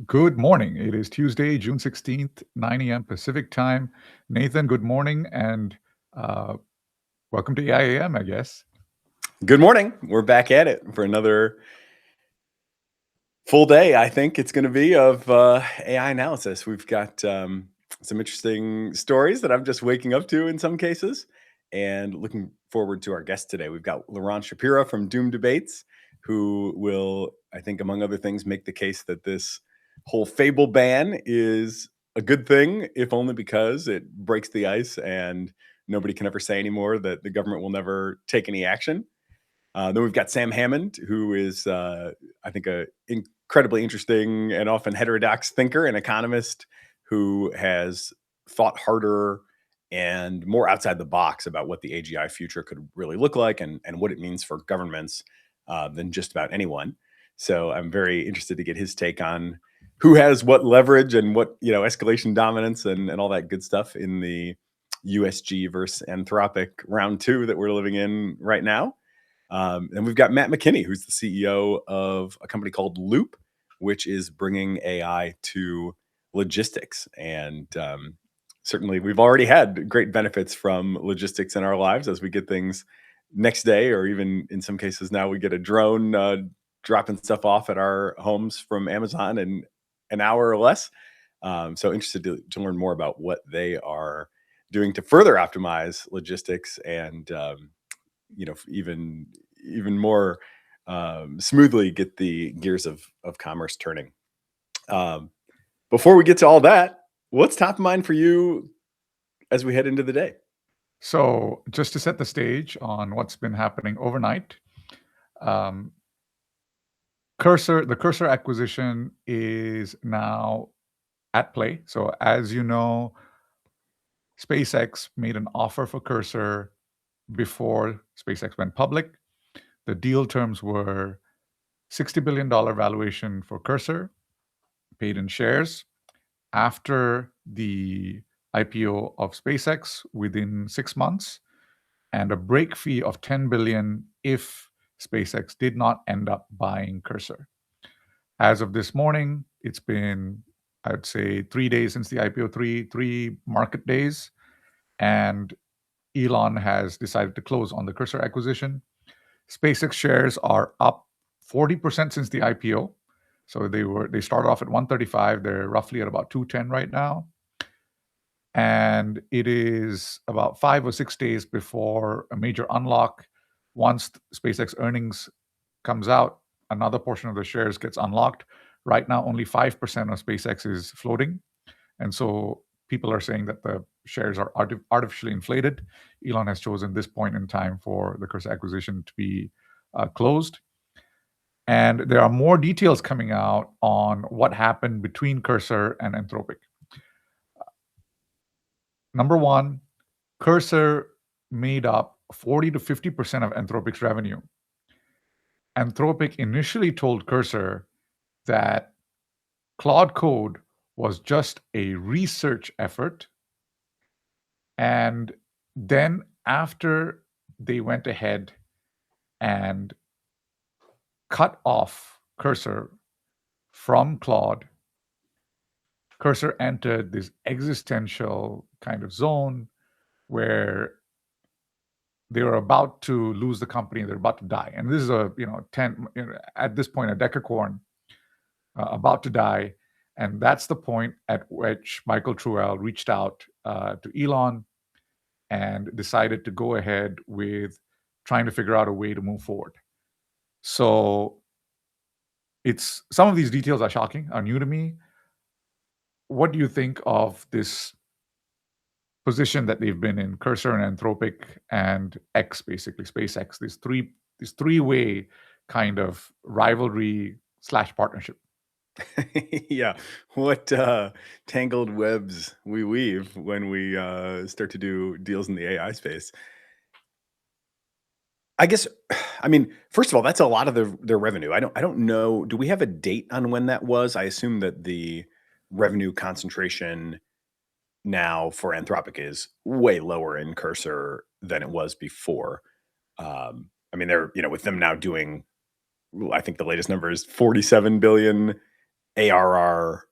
Good morning. It is Tuesday, June 16th, 9 a.m. Pacific time. Nathan, good morning and uh, welcome to AIAM, I guess. Good morning. We're back at it for another full day, I think it's going to be, of AI analysis. We've got some interesting stories that I'm just waking up to in some cases, and looking forward to our guest today. We've got Liron S Shapira from Doom Debates, who will, I think, among other things, make the case that this whole Fable ban is a good thing, if only because it breaks the ice and nobody can ever say anymore that the government will never take any action. Then we've got Sam Hammond, who is, I think, a incredibly interesting and often heterodox thinker and economist who has thought harder and more outside the box about what the AGI future could really look like and what it means for governments than just about anyone. So I'm very interested to get his take on who has what leverage and what, escalation dominance and all that good stuff in the USG versus Anthropic round two that we're living in right now. And we've got Matt McKinney, who's the CEO of a company called Loop, which is bringing AI to logistics. And certainly we've already had great benefits from logistics in our lives as we get things next day, or even in some cases now we get a drone dropping stuff off at our homes from Amazon in an hour or less. So interested to learn more about what they are doing to further optimize logistics and even more smoothly get the gears of commerce turning. Before we get to all that, what's top of mind for you as we head into the day? So, just to set the stage on what's been happening overnight, the Cursor acquisition is now at play. So, as you know, SpaceX made an offer for Cursor before SpaceX went public. The deal terms were $60 billion valuation for Cursor, paid in shares. After the IPO of SpaceX within 6 months, and a break fee of $10 billion if SpaceX did not end up buying Cursor. As of this morning, it's been, I'd say, 3 days since the IPO, three market days, and Elon has decided to close on the Cursor acquisition. SpaceX shares are up 40% since the IPO. So they started off at 135. They're roughly at about 210 right now. And it is about 5 or 6 days before a major unlock. Once SpaceX earnings comes out, another portion of the shares gets unlocked. Right now, only 5% of SpaceX is floating. And so people are saying that the shares are artificially inflated. Elon has chosen this point in time for the Cursor acquisition to be closed. And there are more details coming out on what happened between Cursor and Anthropic. Number one, Cursor made up 40 to 50% of Anthropic's revenue. Anthropic initially told Cursor that Claude Code was just a research effort. And then after they went ahead and cut off Cursor from Claude, Cursor entered this existential kind of zone where they were about to lose the company. They're about to die. And this is at this point, a decacorn about to die. And that's the point at which Michael Truel reached out to Elon and decided to go ahead with trying to figure out a way to move forward. So some of these details are shocking, are new to me. What do you think of this position that they've been in, Cursor and Anthropic and X, basically SpaceX, this three-way kind of rivalry/partnership? Yeah, what tangled webs we weave when we start to do deals in the AI space. I guess, first of all, that's a lot of their revenue. I don't know. Do we have a date on when that was? I assume that the revenue concentration now for Anthropic is way lower in Cursor than it was before. They're, with them now doing, I think the latest number is 47 billion ARR,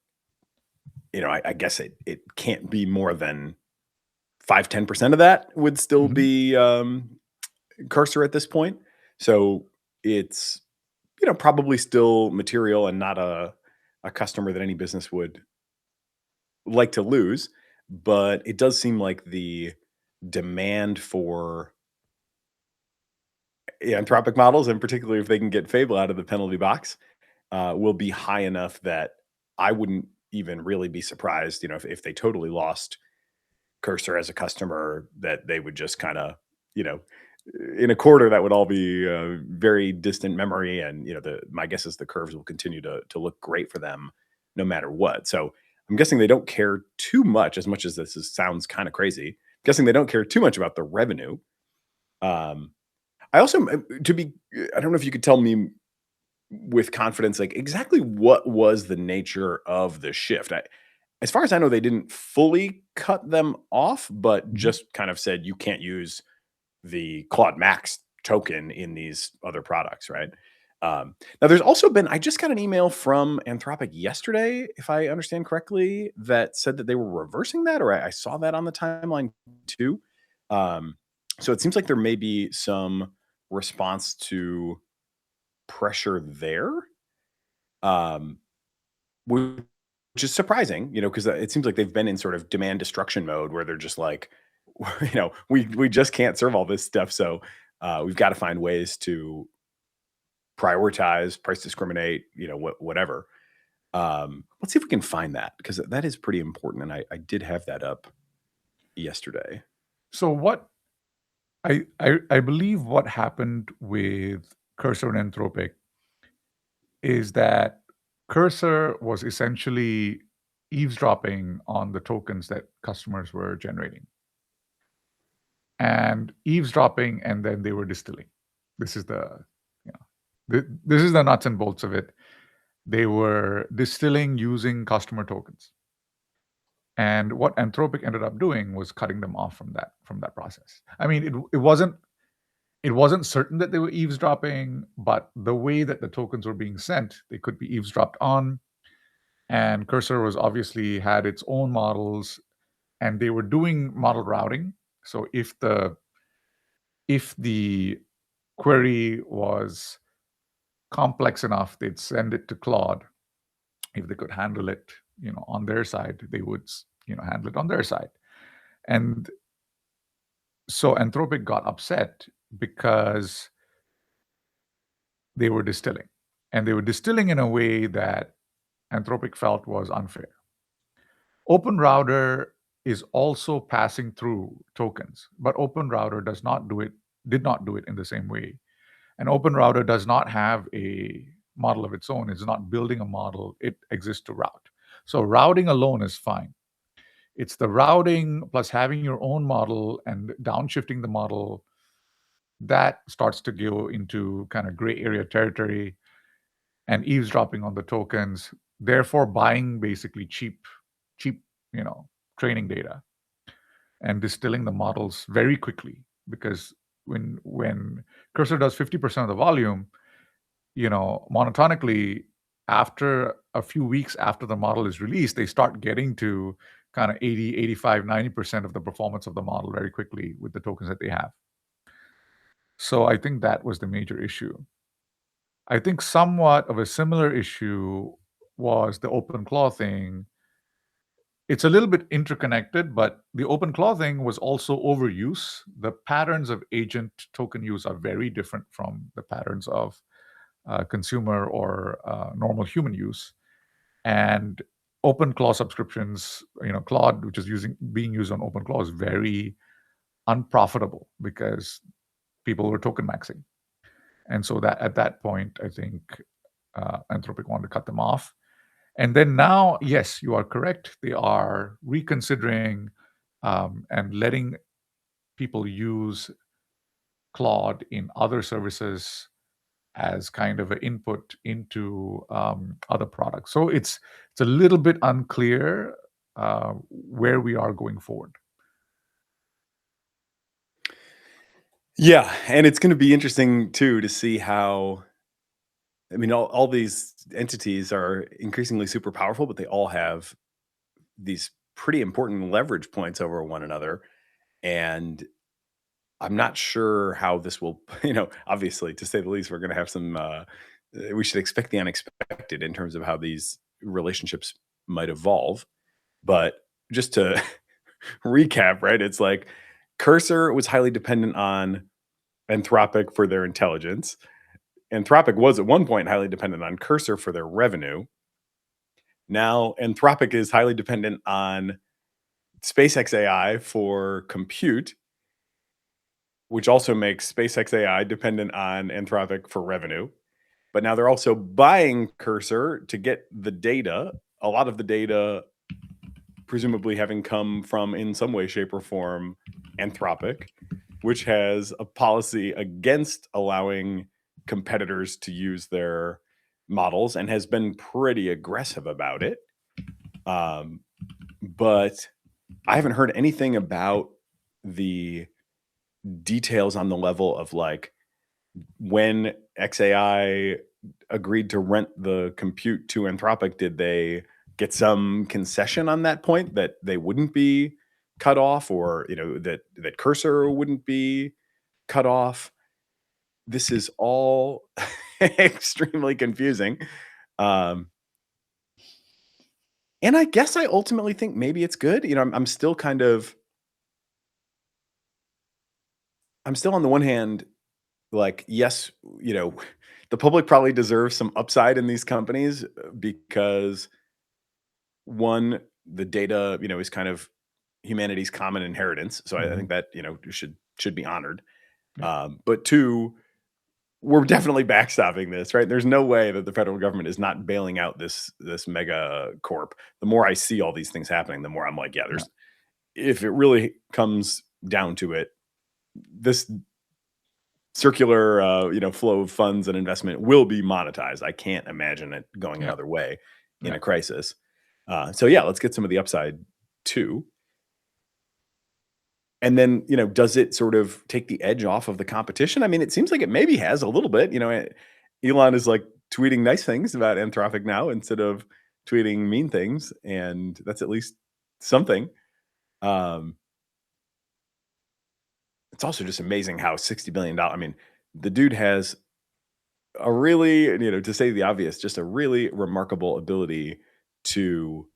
I guess it can't be more than 5-10% of that would still Mhm. be Cursor at this point. So it's probably still material and not a customer that any business would like to lose. But it does seem like the demand for Anthropic models, and particularly if they can get Fable out of the penalty box, will be high enough that I wouldn't even really be surprised, if they totally lost Cursor as a customer, that they would just kind of, you know, in a quarter that would all be very distant memory, and my guess is the curves will continue to look great for them no matter what. So I'm guessing they don't care too much as sounds kind of crazy. I'm guessing they don't care too much about the revenue. Um, I also to be I don't know if you could tell me with confidence, like, exactly what was the nature of the shift. As far as I know, they didn't fully cut them off, but Mhm. just kind of said you can't use the Claude Max token in these other products, right? Now, there's also been, I just got an email from Anthropic yesterday, if I understand correctly, that said that they were reversing that, or I saw that on the timeline too. Um, so it seems like there may be some response to pressure there, um, which is surprising, because it seems like they've been in sort of demand destruction mode where they're just like, we just can't serve all this stuff, so we've got to find ways to prioritize, price discriminate, whatever. Let's see if we can find that, because that is pretty important, and I did have that up yesterday. So what I believe what happened with Cursor and Anthropic is that Cursor was essentially eavesdropping on the tokens that customers were generating, and eavesdropping, and then they were distilling. This is the, this is the nuts and bolts of it. They were distilling using customer tokens. And what Anthropic ended up doing was cutting them off from that process. I mean, it wasn't certain that they were eavesdropping, but the way that the tokens were being sent, they could be eavesdropped on. And Cursor was obviously had its own models, and they were doing model routing. So if the query was complex enough, they'd send it to Claude. If they could handle it, on their side, they would, handle it on their side. And so Anthropic got upset because they were distilling, and they were distilling in a way that Anthropic felt was unfair. Open Router is also passing through tokens, but Open Router did not do it in the same way. And Open Router does not have a model of its own. It's not building a model. It exists to route. So routing alone is fine. It's the routing plus having your own model and downshifting the model that starts to go into kind of gray area territory, and eavesdropping on the tokens, therefore buying basically cheap, you know, training data and distilling the models very quickly. Because when Cursor does 50% of the volume, monotonically, after a few weeks after the model is released, they start getting to kind of 80, 85, 90% of the performance of the model very quickly with the tokens that they have. So I think that was the major issue. I think somewhat of a similar issue was the OpenClaw thing. It's a little bit interconnected, but the OpenClaw thing was also overuse. The patterns of agent token use are very different from the patterns of consumer or normal human use. And OpenClaw subscriptions, Claude, which is being used on OpenClaw, is very unprofitable because people were token maxing. And so that at that point, I think Anthropic wanted to cut them off. And then now, yes, you are correct. They are reconsidering and letting people use Claude in other services as kind of an input into other products. So it's a little bit unclear where we are going forward. Yeah, and it's going to be interesting too to see how I mean, all these entities are increasingly super powerful, but they all have these pretty important leverage points over one another. And I'm not sure how this will, obviously, to say the least, we're going to have some, we should expect the unexpected in terms of how these relationships might evolve. But just to recap, right? It's like Cursor was highly dependent on Anthropic for their intelligence. Anthropic was at one point highly dependent on Cursor for their revenue. Now, Anthropic is highly dependent on SpaceX AI for compute, which also makes SpaceX AI dependent on Anthropic for revenue. But now they're also buying Cursor to get the data, a lot of the data presumably having come from, in some way, shape, or form, Anthropic, which has a policy against allowing competitors to use their models and has been pretty aggressive about it. But I haven't heard anything about the details on the level of like when XAI agreed to rent the compute to Anthropic, did they get some concession on that point that they wouldn't be cut off, or that Cursor wouldn't be cut off? This is all extremely confusing. And I guess I ultimately think maybe it's good. I'm still I'm still on the one hand, like, yes, the public probably deserves some upside in these companies because one, the data, is kind of humanity's common inheritance. So I think that, should be honored. Yeah. But two, we're definitely backstopping this, right? There's no way that the federal government is not bailing out this mega corp. The more I see all these things happening, the more I'm like, if it really comes down to it, this circular, flow of funds and investment will be monetized. I can't imagine it going Yeah. another way in Yeah. a crisis. So yeah, let's get some of the upside too. And then, does it sort of take the edge off of the competition? I mean, it seems like it maybe has a little bit. Elon is like tweeting nice things about Anthropic now instead of tweeting mean things, and that's at least something. It's also just amazing how $60 billion. I mean, the dude has a really, to say the obvious, just a really remarkable ability to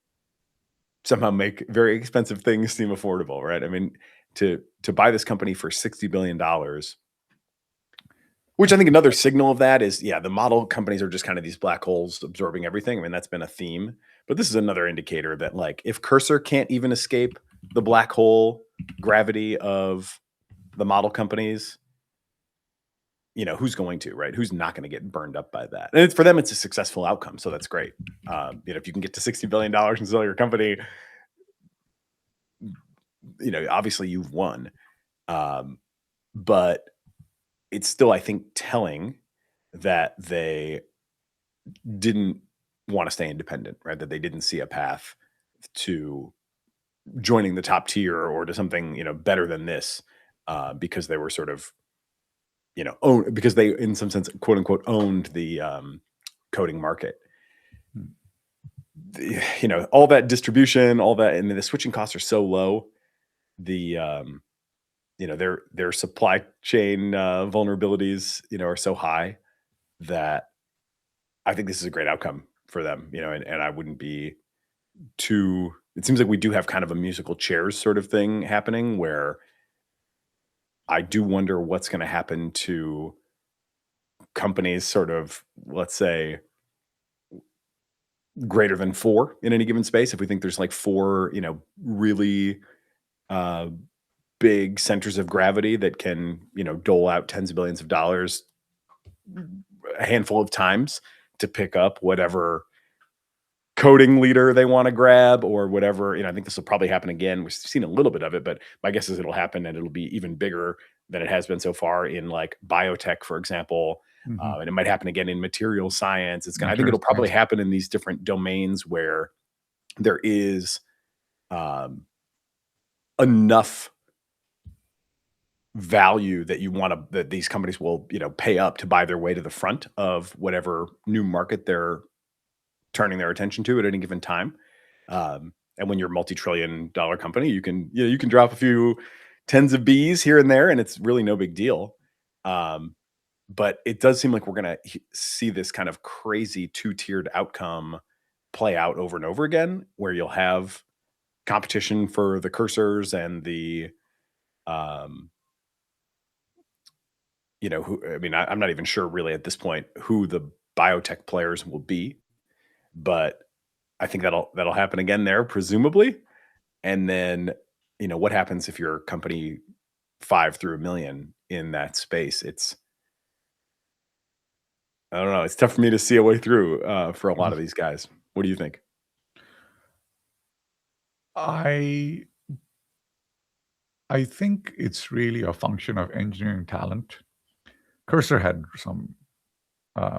somehow make very expensive things seem affordable, right? I mean, to buy this company for $60 billion, which I think another signal of that is, the model companies are just kind of these black holes absorbing everything. I mean, that's been a theme, but this is another indicator that, like, if Cursor can't even escape the black hole gravity of the model companies, who's going to, right? Who's not going to get burned up by that? And for them, it's a successful outcome. So that's great. If you can get to $60 billion and sell your company, obviously you've won. But it's still, I think, telling that they didn't want to stay independent, right? That they didn't see a path to joining the top tier or to something, better than this, because they were sort of, because they, in some sense, quote unquote, owned the coding market. All that distribution, all that, and the switching costs are so low. The their supply chain vulnerabilities, are so high that I think this is a great outcome for them. And I wouldn't be too. It seems like we do have kind of a musical chairs sort of thing happening where I do wonder what's going to happen to companies sort of, let's say, greater than 4 in any given space. If we think there's like 4, really big centers of gravity that can, dole out tens of billions of dollars a handful of times to pick up whatever coding leader they want to grab or whatever. I think this will probably happen again. We've seen a little bit of it, but my guess is it'll happen and it'll be even bigger than it has been so far in like biotech, for example. And it might happen again in material science. I think it'll probably happen in these different domains where there is enough value that that these companies will, pay up to buy their way to the front of whatever new market they're turning their attention to at any given time. And when you're a multi-trillion-dollar company, you can drop a few tens of B's here and there, and it's really no big deal. Um, but it does seem like we're gonna see this kind of crazy two-tiered outcome play out over and over again, where you'll have competition for the cursors and the um, I'm not even sure really at this point who the biotech players will be, but I think that'll happen again there, presumably. And then, what happens if you're a company 5 through a million in that space? I don't know. It's tough for me to see a way through for a lot of these guys. What do you think? I I think it's really a function of engineering talent. Cursor had some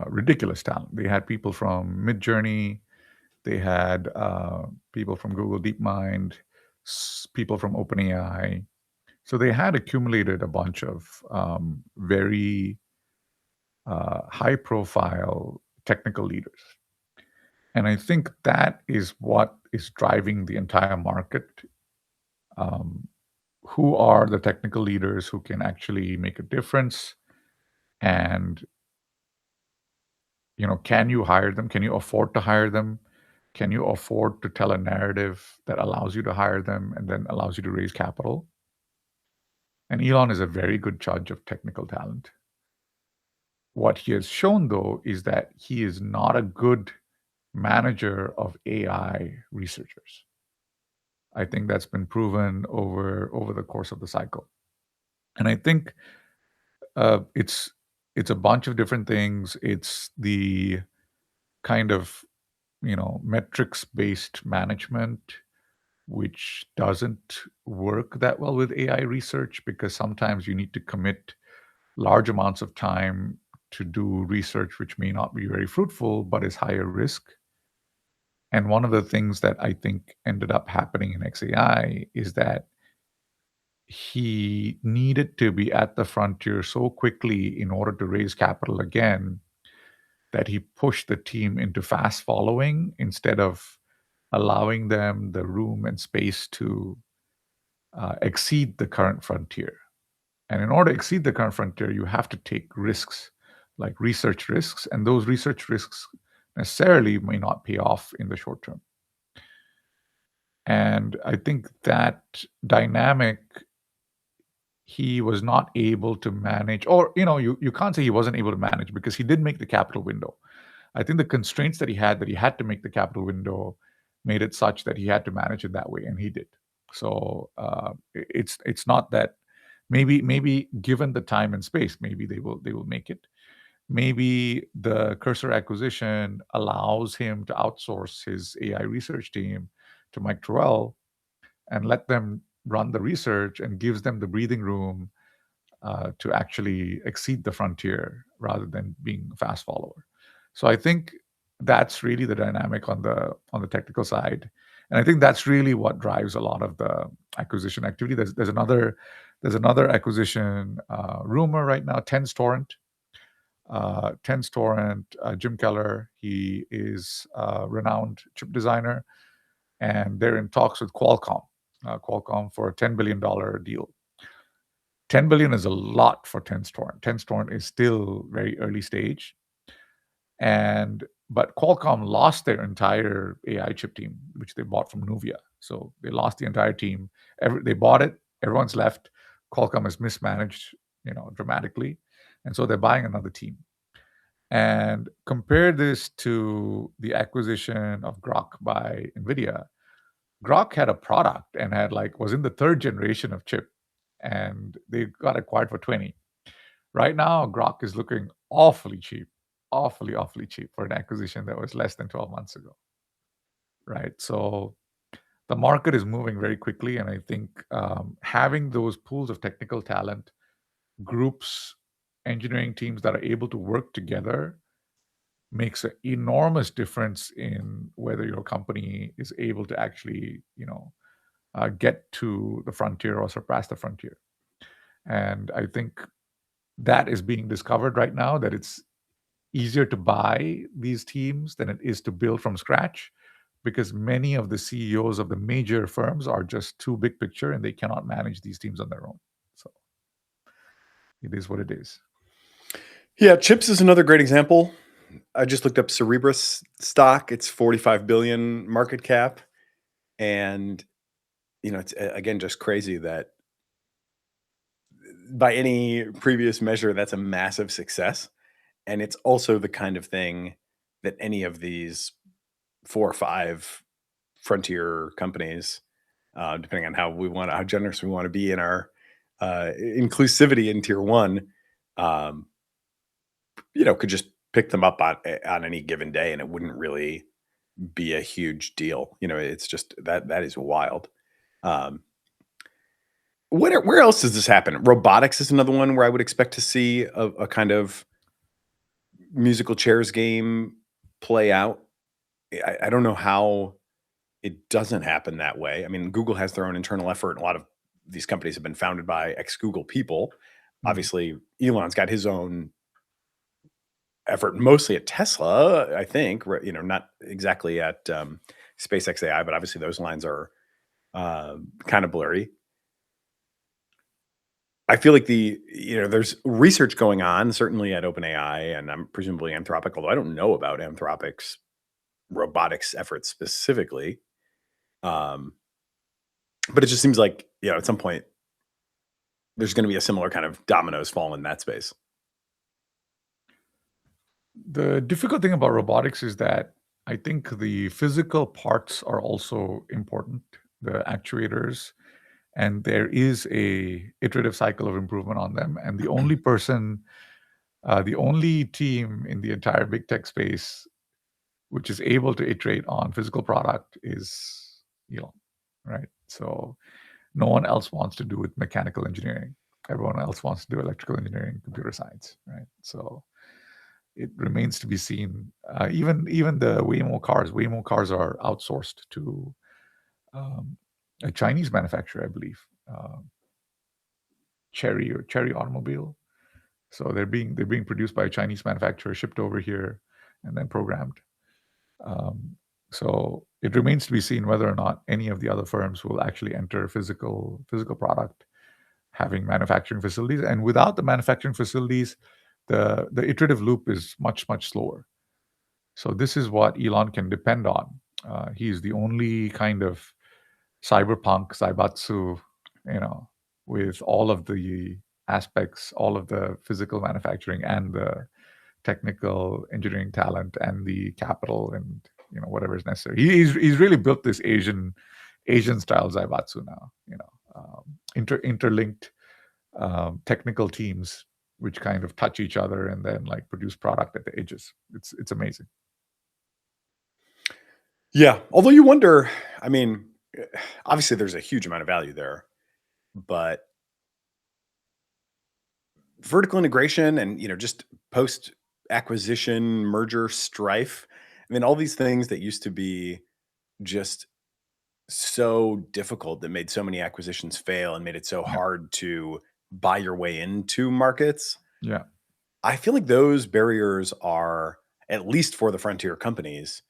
ridiculous talent. They had people from Midjourney, they had people from Google DeepMind, people from OpenAI. So they had accumulated a bunch of very high-profile technical leaders, and I think that is what is driving the entire market. Um, who are the technical leaders who can actually make a difference? And can you hire them? Can you afford to hire them? Can you afford to tell a narrative that allows you to hire them and then allows you to raise capital? And Elon is a very good judge of technical talent. What he has shown, though, is that he is not a good manager of AI researchers. I think that's been proven over the course of the cycle. And I think it's a bunch of different things. It's the kind of metrics-based management, which doesn't work that well with AI research because sometimes you need to commit large amounts of time to do research which may not be very fruitful but is higher risk. And one of the things that I think ended up happening in XAI is that he needed to be at the frontier so quickly in order to raise capital again that he pushed the team into fast following instead of allowing them the room and space to exceed the current frontier. And in order to exceed the current frontier, you have to take risks, like research risks, and those research risks necessarily may not pay off in the short term. And I think that dynamic he was not able to manage, or you can't say he wasn't able to manage because he did make the capital window. I think the constraints that he had to make the capital window made it such that he had to manage it that way, and he did. So it's not that maybe given the time and space, maybe they will make it. Maybe the Cursor acquisition allows him to outsource his AI research team to Mike Terrell and let them run the research and gives them the breathing room to actually exceed the frontier rather than being a fast follower. So I think that's really the dynamic on the technical side, and I think that's really what drives a lot of the acquisition activity. There's another acquisition rumor right now. Tenstorrent, Jim Keller, he is a renowned chip designer, and they're in talks with Qualcomm for a $10 billion deal. 10 billion is a lot for Tenstorrent. Tenstorrent is still very early stage. But Qualcomm lost their entire AI chip team, which they bought from Nuvia. So they lost the entire team. They bought it, everyone's left. Qualcomm is mismanaged, dramatically. And so they're buying another team. And compare this to the acquisition of Grok by NVIDIA. Grok had a product and was in the third generation of chip, and they got acquired for 20. Right now, Grok is looking awfully cheap, awfully cheap for an acquisition that was less than 12 months ago, right? So the market is moving very quickly, and I think having those pools of technical talent, groups, engineering teams that are able to work together makes an enormous difference in whether your company is able to actually, get to the frontier or surpass the frontier. And I think that is being discovered right now, that it's easier to buy these teams than it is to build from scratch, because many of the CEOs of the major firms are just too big picture and they cannot manage these teams on their own. So it is what it is. Yeah, chips is another great example. I just looked up Cerebras stock. It's 45 billion market cap. And, it's again just crazy that by any previous measure, that's a massive success. And it's also the kind of thing that any of these 4 or 5 frontier companies, depending on how generous we want to be in our inclusivity in tier one, um, could just pick them up on any given day, and it wouldn't really be a huge deal. It's just that is wild. Um, where else does this happen? Robotics is another one where I would expect to see a kind of musical chairs game play out. I don't know how it doesn't happen that way. I mean, Google has their own internal effort, and a lot of these companies have been founded by ex-Google people. Mhm. Obviously, Elon's got his own effort, mostly at Tesla, I think. Not exactly at SpaceX AI, but obviously those lines are kind of blurry. I feel like there's research going on, certainly at OpenAI, and I'm presumably Anthropic, although I don't know about Anthropic's robotics efforts specifically. Um, but it just seems like, at some point there's going to be a similar kind of dominoes fall in that space. The difficult thing about robotics is that I think the physical parts are also important, the actuators, and there is a iterative cycle of improvement on them. And the only the only team in the entire big tech space which is able to iterate on physical product is Elon, right? So no one else wants to do with mechanical engineering. Everyone else wants to do electrical engineering, computer science, right? So it remains to be seen. Even the Waymo cars are outsourced to a Chinese manufacturer, I believe, Cherry Automobile. So they're being produced by a Chinese manufacturer, shipped over here, and then programmed. So it remains to be seen whether or not any of the other firms will actually enter physical product, having manufacturing facilities. And without the manufacturing facilities, the iterative loop is much slower. So this is what Elon can depend on. He's the only kind of cyberpunk zaibatsu, with all of the aspects, all of the physical manufacturing and the technical engineering talent and the capital and whatever is necessary. He's really built this Asian style zaibatsu now. Interlinked technical teams which kind of touch each other and then like produce product at the edges. It's amazing. Yeah. Although you wonder, I mean, obviously there's a huge amount of value there, but vertical integration and, just post acquisition merger strife. I mean, all these things that used to be just so difficult, that made so many acquisitions fail and made it so Yeah. hard to buy your way into markets. Yeah. I feel like those barriers are, at least for the frontier companies,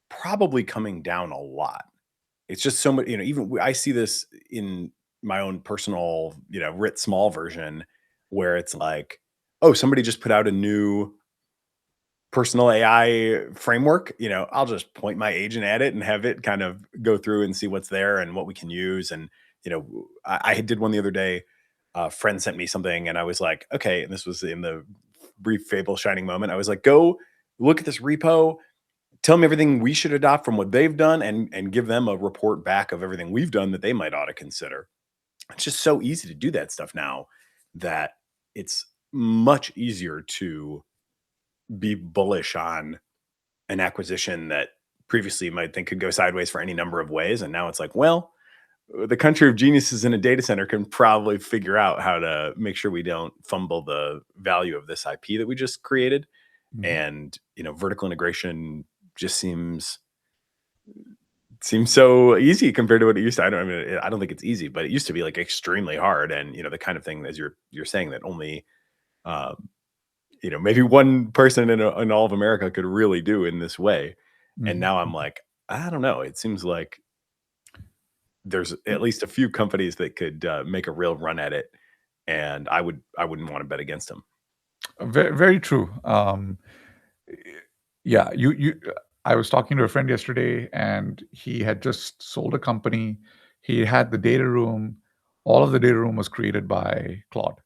probably coming down a lot. It's just so much, even I see this in my own personal, writ small version, where it's like, oh, somebody just put out a new personal AI framework. I'll just point my agent at it and have it kind of go through and see what's there and what we can use. And, I did one the other day. A friend sent me something and I was like, okay. And this was in the brief Fable shining moment. I was like, go look at this repo, tell me everything we should adopt from what they've done, and give them a report back of everything we've done that they might ought to consider. It's just so easy to do that stuff now that it's much easier to be bullish on an acquisition that previously you might think could go sideways for any number of ways. And now it's like, well, the country of geniuses in a data center can probably figure out how to make sure we don't fumble the value of this IP that we just created. Mhm. And, vertical integration just seems seems so easy compared to what it used to. I don't think it's easy, but it used to be like extremely hard, and the kind of thing as you're saying that only um, maybe one person in all of America could really do in this way. And Mhm. now I'm like, I don't know. It seems like there's at least a few companies that could make a real run at it, and I wouldn't want to bet against them. Very, very true. Yeah, I was talking to a friend yesterday, and he had just sold a company. He had the data room. All of the data room was created by Claude,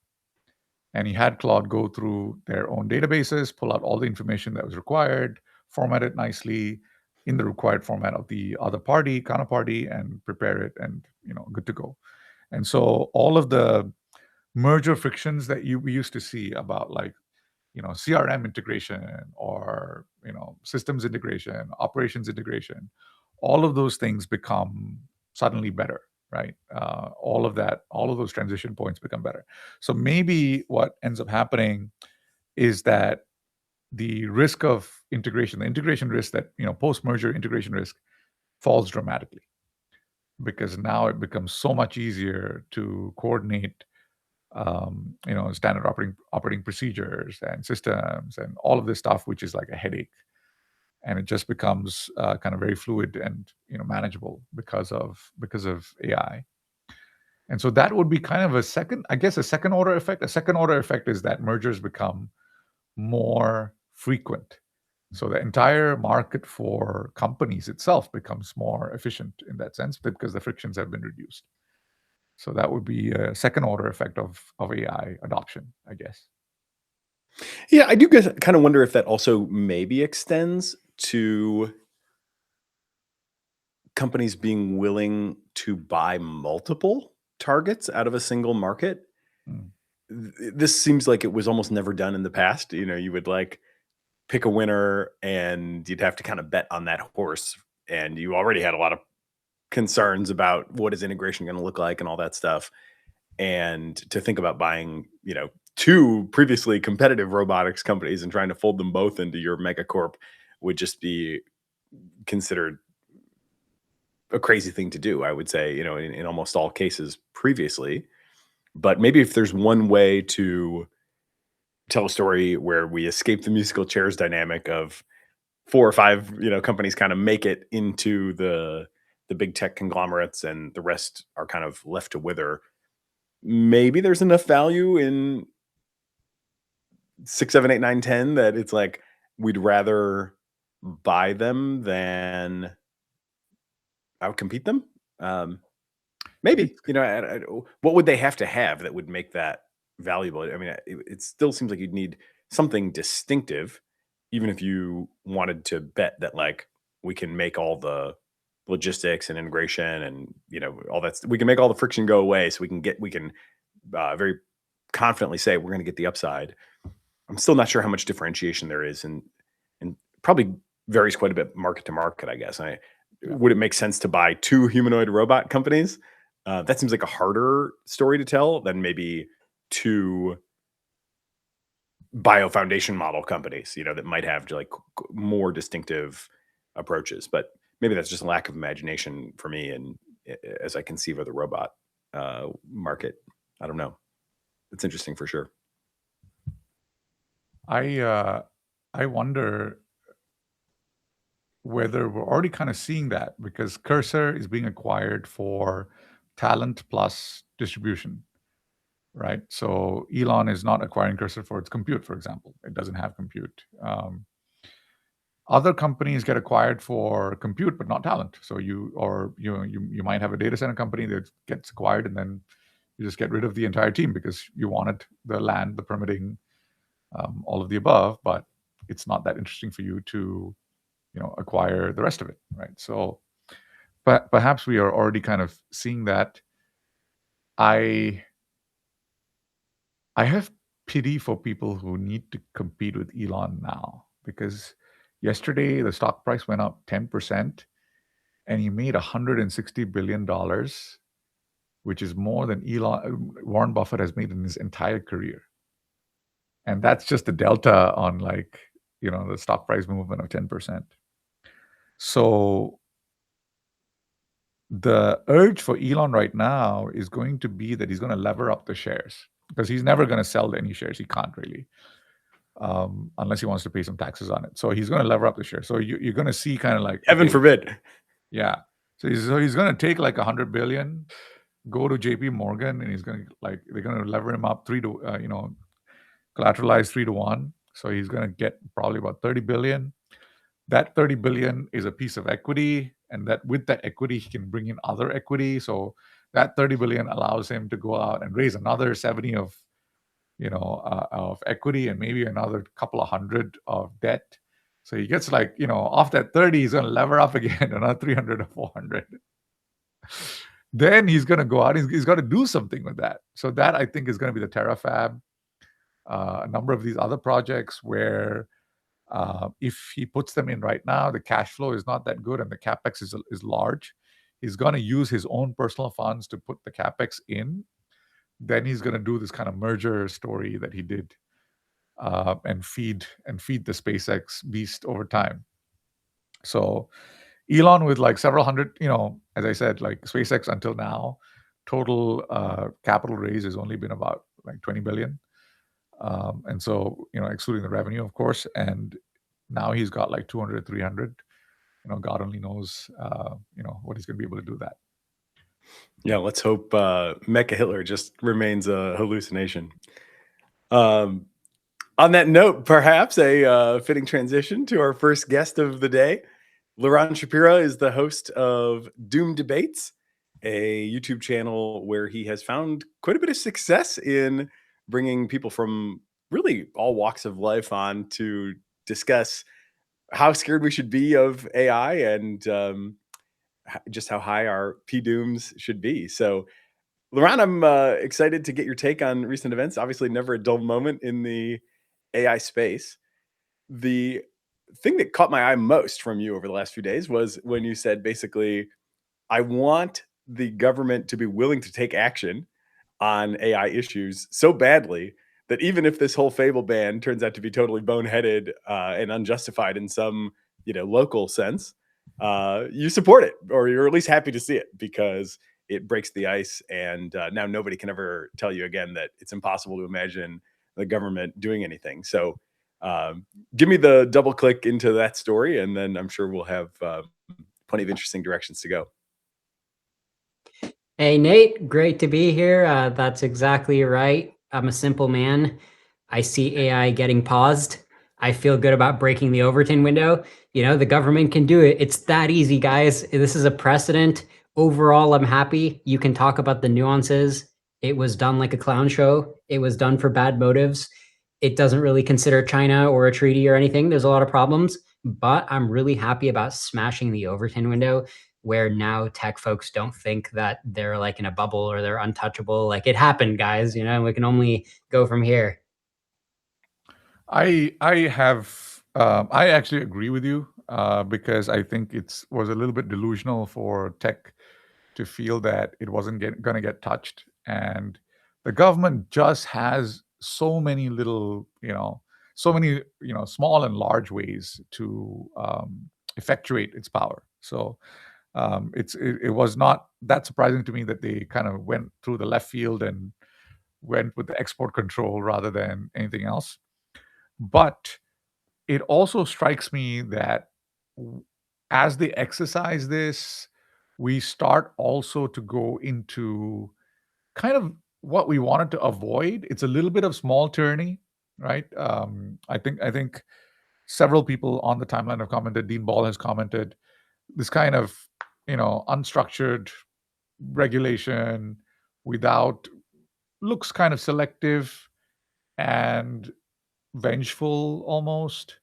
and he had Claude go through their own databases, pull out all the information that was required, format it nicely in the required format of the other party, counterparty, and prepare it, and good to go. And so all of the merger frictions that we used to see about, like, CRM integration, or systems integration, operations integration, all of those things become suddenly better, right? All of those transition points become better. So maybe what ends up happening is that the risk of integration, the integration risk, that post merger integration risk, falls dramatically, because now it becomes so much easier to coordinate standard operating procedures and systems and all of this stuff, which is like a headache, and it just becomes kind of very fluid and manageable because of AI. And so that would be kind of a second order effect. A second order effect is that mergers become more frequent. So the entire market for companies itself becomes more efficient in that sense, because the frictions have been reduced. So that would be a second order effect of AI adoption, I guess. Yeah, I do kind of wonder if that also maybe extends to companies being willing to buy multiple targets out of a single market. Mm. This seems like it was almost never done in the past. You would like pick a winner and you'd have to kind of bet on that horse. And you already had a lot of concerns about what is integration going to look like and all that stuff. And to think about buying, two previously competitive robotics companies and trying to fold them both into your megacorp would just be considered a crazy thing to do, I would say, in almost all cases previously. But maybe if there's one way to tell a story where we escape the musical chairs dynamic of four or five, companies kind of make it into the big tech conglomerates and the rest are kind of left to wither. Maybe there's enough value in 6, 7, 8, 9, 10 that it's like we'd rather buy them than outcompete them. Um, Maybe, It's what would they have to have that would make that valuable? I mean, it still seems like you'd need something distinctive, even if you wanted to bet that like we can make all the logistics and integration and all that. We can make all the friction go away, so we can very confidently say we're going to get the upside. I'm still not sure how much differentiation there is, and probably varies quite a bit market to market. I guess. Yeah. Would it make sense to buy two humanoid robot companies? That seems like a harder story to tell than maybe two bio foundation model companies, that might have like more distinctive approaches. But maybe that's just a lack of imagination for me, and as I conceive of the robot market, I don't know. It's interesting for sure. I I wonder whether we're already kind of seeing that, because Cursor is being acquired for talent plus distribution, right? So Elon is not acquiring Cursor for its compute, for example. It doesn't have compute. Other companies get acquired for compute, but not talent. So you might have a data center company that gets acquired, and then you just get rid of the entire team because you wanted the land, the permitting, all of the above, but it's not that interesting for you to acquire the rest of it, right? So but perhaps we are already kind of seeing that. I I have pity for people who need to compete with Elon now, because yesterday the stock price went up 10% and he made $160 billion, which is more than Warren Buffett has made in his entire career. And that's just the delta on, like, the stock price movement of 10%. So The urge for Elon right now is going to be that he's going to lever up the shares, because he's never going to sell any shares. He can't really, unless he wants to pay some taxes on it. So he's going to lever up the shares. So you're going to see kind of like, Heaven forbid. Yeah. So he's going to take like 100 billion, go to JP Morgan, and he's going to they're going to lever him up collateralize 3-to-1. So he's going to get probably about 30 billion. That 30 billion is a piece of equity, and that with that equity, he can bring in other equity. So that 30 billion allows him to go out and raise another 70 of equity, and maybe another couple of hundred of debt. So he gets off that 30, he's going to lever up again, another 300 or 400. Then he's going to go out, he's got to do something with that. So that, I think, is going to be the TerraFab. A number of these other projects where if he puts them in right now, the cash flow is not that good and the capex is large. He's going to use his own personal funds to put the capex in. Then he's going to do this kind of merger story that he did, and feed the SpaceX beast over time. So Elon with like several hundred, as I said, like SpaceX until now, total capital raise has only been about like 20 billion. And so, excluding the revenue, of course, and now he's got like 200, 300. God only knows, what he's going to be able to do that. Yeah, let's hope Mecha Hitler just remains a hallucination. On that note, perhaps a fitting transition to our first guest of the day. Liron Shapira is the host of Doom Debates, a YouTube channel where he has found quite a bit of success in bringing people from really all walks of life on to discuss how scared we should be of AI and just how high our P-dooms should be. So, Liron, I'm excited to get your take on recent events. Obviously, never a dull moment in the AI space. The thing that caught my eye most from you over the last few days was when you said, basically, I want the government to be willing to take action on AI issues so badly that even if this whole Fable ban turns out to be totally boneheaded and unjustified in some local sense, you support it, or you're at least happy to see it because it breaks the ice, and now nobody can ever tell you again that it's impossible to imagine the government doing anything. So give me the double click into that story, and then I'm sure we'll have plenty of interesting directions to go. Hey, Nate, great to be here. That's exactly right. I'm a simple man. I see AI getting paused. I feel good about breaking the Overton window. The government can do it. It's that easy, guys. This is a precedent. Overall, I'm happy. You can talk about the nuances. It was done like a clown show. It was done for bad motives. It doesn't really consider China or a treaty or anything. There's a lot of problems, but I'm really happy about smashing the Overton window, where now tech folks don't think that they're like in a bubble or they're untouchable. Like, it happened, guys, we can only go from here. I actually agree with you, because I think it was a little bit delusional for tech to feel that it wasn't going to get touched. And the government just has so many little, small and large ways to effectuate its power. So it was not that surprising to me that they kind of went through the left field and went with the export control rather than anything else. But it also strikes me that as they exercise this, we start also to go into kind of what we wanted to avoid. It's a little bit of small tyranny, right? I think several people on the timeline have commented. Dean Ball has commented this kind of unstructured regulation without looks kind of selective and vengeful almost,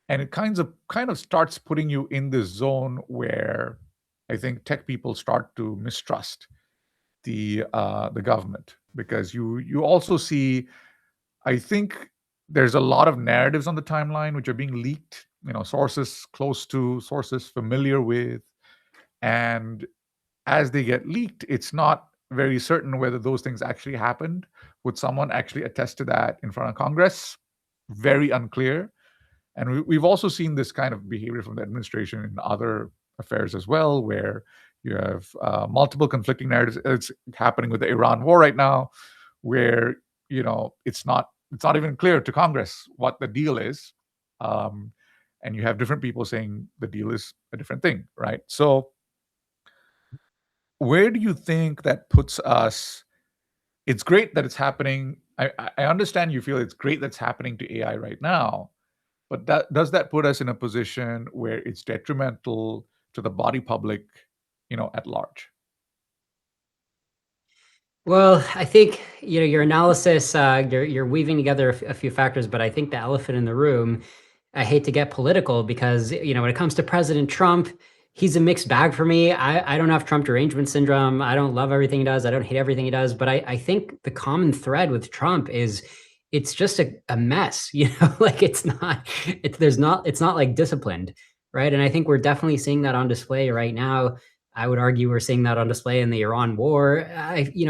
and it kind of starts putting you in this zone where I think tech people start to mistrust the government, because you also see, I think there's a lot of narratives on the timeline which are being leaked, sources close to, sources familiar with, and as they get leaked, it's not very certain whether those things actually happened. Would someone actually attest to that in front of Congress? Very unclear. And we've also seen this kind of behavior from the administration in other affairs as well, where You have multiple conflicting narratives. It's happening with the Iran war right now, where it's not even clear to Congress what the deal is, and you have different people saying the deal is a different thing, right? So, where do you think that puts us? It's great that it's happening. I understand you feel it's great that's happening to AI right now, but does that put us in a position where it's detrimental to the body public, at large? Well, I think your analysis, you're weaving together a few factors, but I think the elephant in the room. I hate to get political because when it comes to President Trump, he's a mixed bag for me. I don't have Trump derangement syndrome. I don't love everything he does. I don't hate everything he does. But I think the common thread with Trump is it's just a mess. Like it's not like disciplined, right? And I think we're definitely seeing that on display right now. I would argue we're seeing that on display in the Iran war.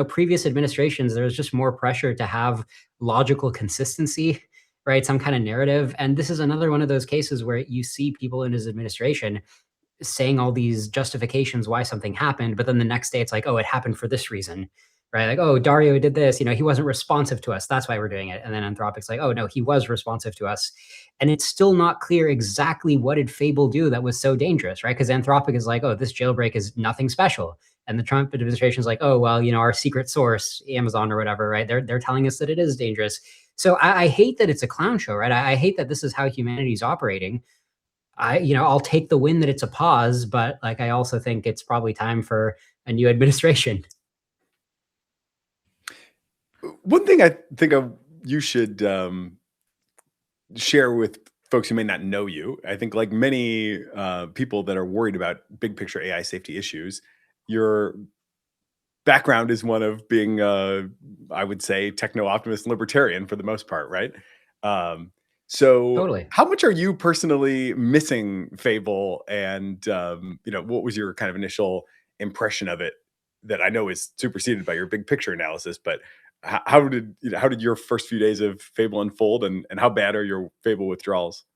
Previous administrations, there was just more pressure to have logical consistency, right? Some kind of narrative. And this is another one of those cases where you see people in his administration saying all these justifications why something happened, but then the next day it's like, oh, it happened for this reason, right? Like, oh, Dario did this, he wasn't responsive to us. That's why we're doing it. And then Anthropic's like, oh no, he was responsive to us. And it's still not clear exactly what did Fable do that was so dangerous, right? Because Anthropic is like, oh, this jailbreak is nothing special. And the Trump administration is like, oh, well, our secret source, Amazon or whatever, right? They're telling us that it is dangerous. So I hate that it's a clown show, right? I hate that this is how humanity is operating. I'll take the win that it's a pause, but like I also think it's probably time for a new administration. One thing I think you should share with folks who may not know you, I think like many people that are worried about big picture AI safety issues, your background is one of being, I would say, techno-optimist and libertarian for the most part, right? So Totally. how much are you personally missing Fable? And, what was your kind of initial impression of it that I know is superseded by your big picture analysis, but how did your first few days of Fable unfold, and how bad are your Fable withdrawals?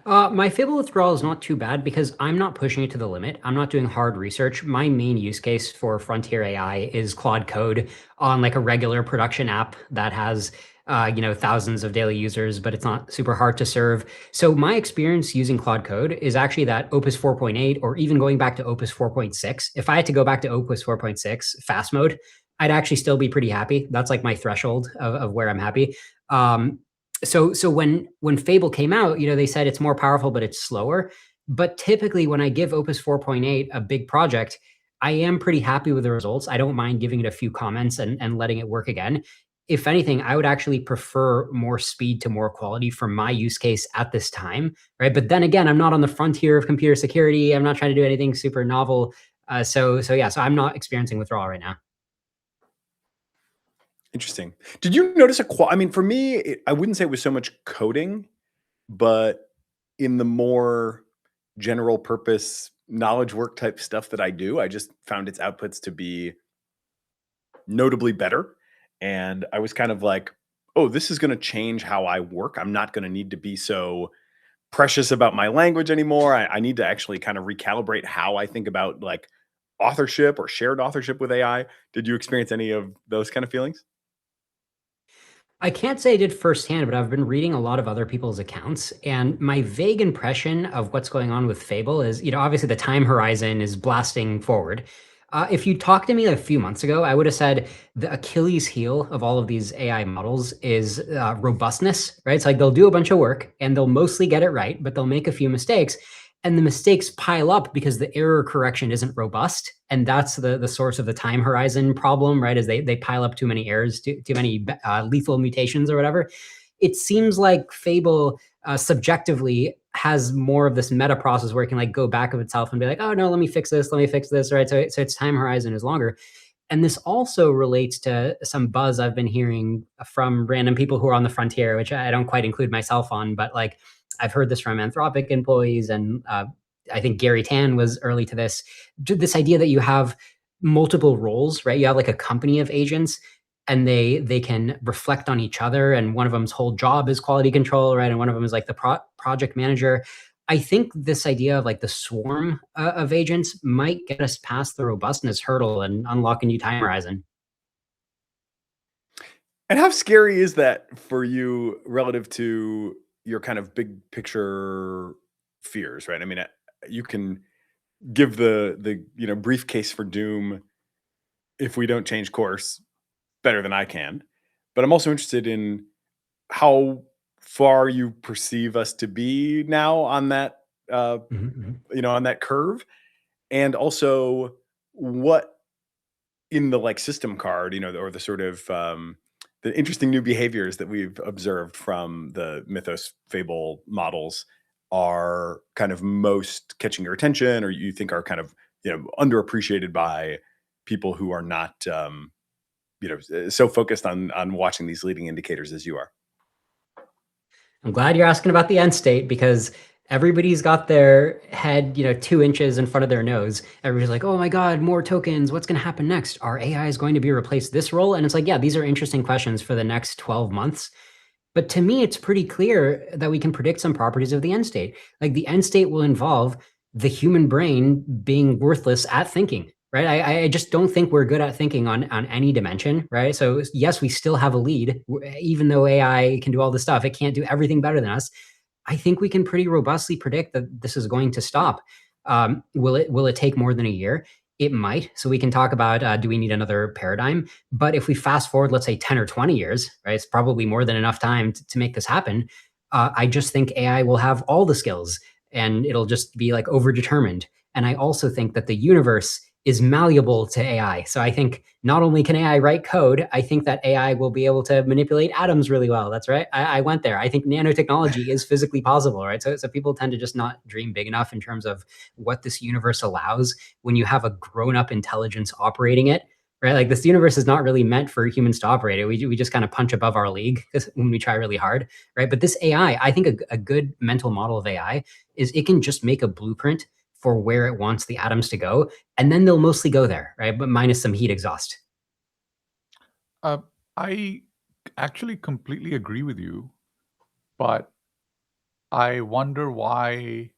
My Fable withdrawal is not too bad because I'm not pushing it to the limit. I'm not doing hard research. My main use case for Frontier AI is Claude Code on like a regular production app that has thousands of daily users, but it's not super hard to serve. So my experience using Claude Code is actually that Opus 4.8 or even going back to Opus 4.6. If I had to go back to Opus 4.6 fast mode, I'd actually still be pretty happy. That's like my threshold of where I'm happy. So when Fable came out, they said it's more powerful, but it's slower. But typically when I give Opus 4.8 a big project, I am pretty happy with the results. I don't mind giving it a few comments and letting it work again. If anything, I would actually prefer more speed to more quality for my use case at this time, right? But then again, I'm not on the frontier of computer security. I'm not trying to do anything super novel. So I'm not experiencing withdrawal right now. Interesting. Did you notice I mean, for me, I wouldn't say it was so much coding, but in the more general purpose knowledge work type stuff that I do, I just found its outputs to be notably better. And I was kind of like, oh, this is going to change how I work. I'm not going to need to be so precious about my language anymore. I need to actually kind of recalibrate how I think about like authorship or shared authorship with AI. Did you experience any of those kind of feelings? I can't say I did firsthand, but I've been reading a lot of other people's accounts. And my vague impression of what's going on with Fable is, obviously the time horizon is blasting forward. If you talked to me a few months ago, I would have said the Achilles heel of all of these AI models is robustness, right? It's like they'll do a bunch of work and they'll mostly get it right, but they'll make a few mistakes. And the mistakes pile up because the error correction isn't robust. And that's the source of the time horizon problem, right? Is they pile up too many errors, too many lethal mutations or whatever. It seems like Fable subjectively has more of this meta process where it can like go back of itself and be like, oh no, let me fix this, right? So its time horizon is longer. And this also relates to some buzz I've been hearing from random people who are on the frontier, which I don't quite include myself on, but like I've heard this from Anthropic employees, and I think Gary Tan was early to this. This idea that you have multiple roles, right? You have like a company of agents, and they can reflect on each other. And one of them's whole job is quality control, right? And one of them is like the project manager. I think this idea of like the swarm of agents might get us past the robustness hurdle and unlock a new time horizon. And how scary is that for you relative to your kind of big picture fears, right? I mean, you can give the briefcase for doom if we don't change course better than I can. But I'm also interested in how far you perceive us to be now on that on that curve, and also what in the like system card, or the sort of the interesting new behaviors that we've observed from the mythos fable models are kind of most catching your attention, or you think are kind of underappreciated by people who are not so focused on watching these leading indicators as you are. I'm glad you're asking about the end state, because everybody's got their head, 2 inches in front of their nose. Everybody's like, oh my God, more tokens. What's going to happen next? Are AIs going to be replaced this role? And it's like, yeah, these are interesting questions for the next 12 months. But to me, it's pretty clear that we can predict some properties of the end state. Like the end state will involve the human brain being worthless at thinking, right? I just don't think we're good at thinking on any dimension, right? So yes, we still have a lead, even though AI can do all this stuff. It can't do everything better than us. I think we can pretty robustly predict that this is going to stop. Will it take more than a year? It might. So we can talk about, do we need another paradigm? But if we fast forward, let's say 10 or 20 years, right? It's probably more than enough time to make this happen. I just think AI will have all the skills and it'll just be like overdetermined. And I also think that the universe is malleable to AI. So I think not only can AI write code, I think that AI will be able to manipulate atoms really well. That's right. I went there. I think nanotechnology is physically possible, right? So people tend to just not dream big enough in terms of what this universe allows when you have a grown-up intelligence operating it, right? Like this universe is not really meant for humans to operate it. We just kind of punch above our league when we try really hard, right? But this AI, I think a good mental model of AI is it can just make a blueprint for where it wants the atoms to go, and then they'll mostly go there, right? But minus some heat exhaust. I actually completely agree with you, but I wonder why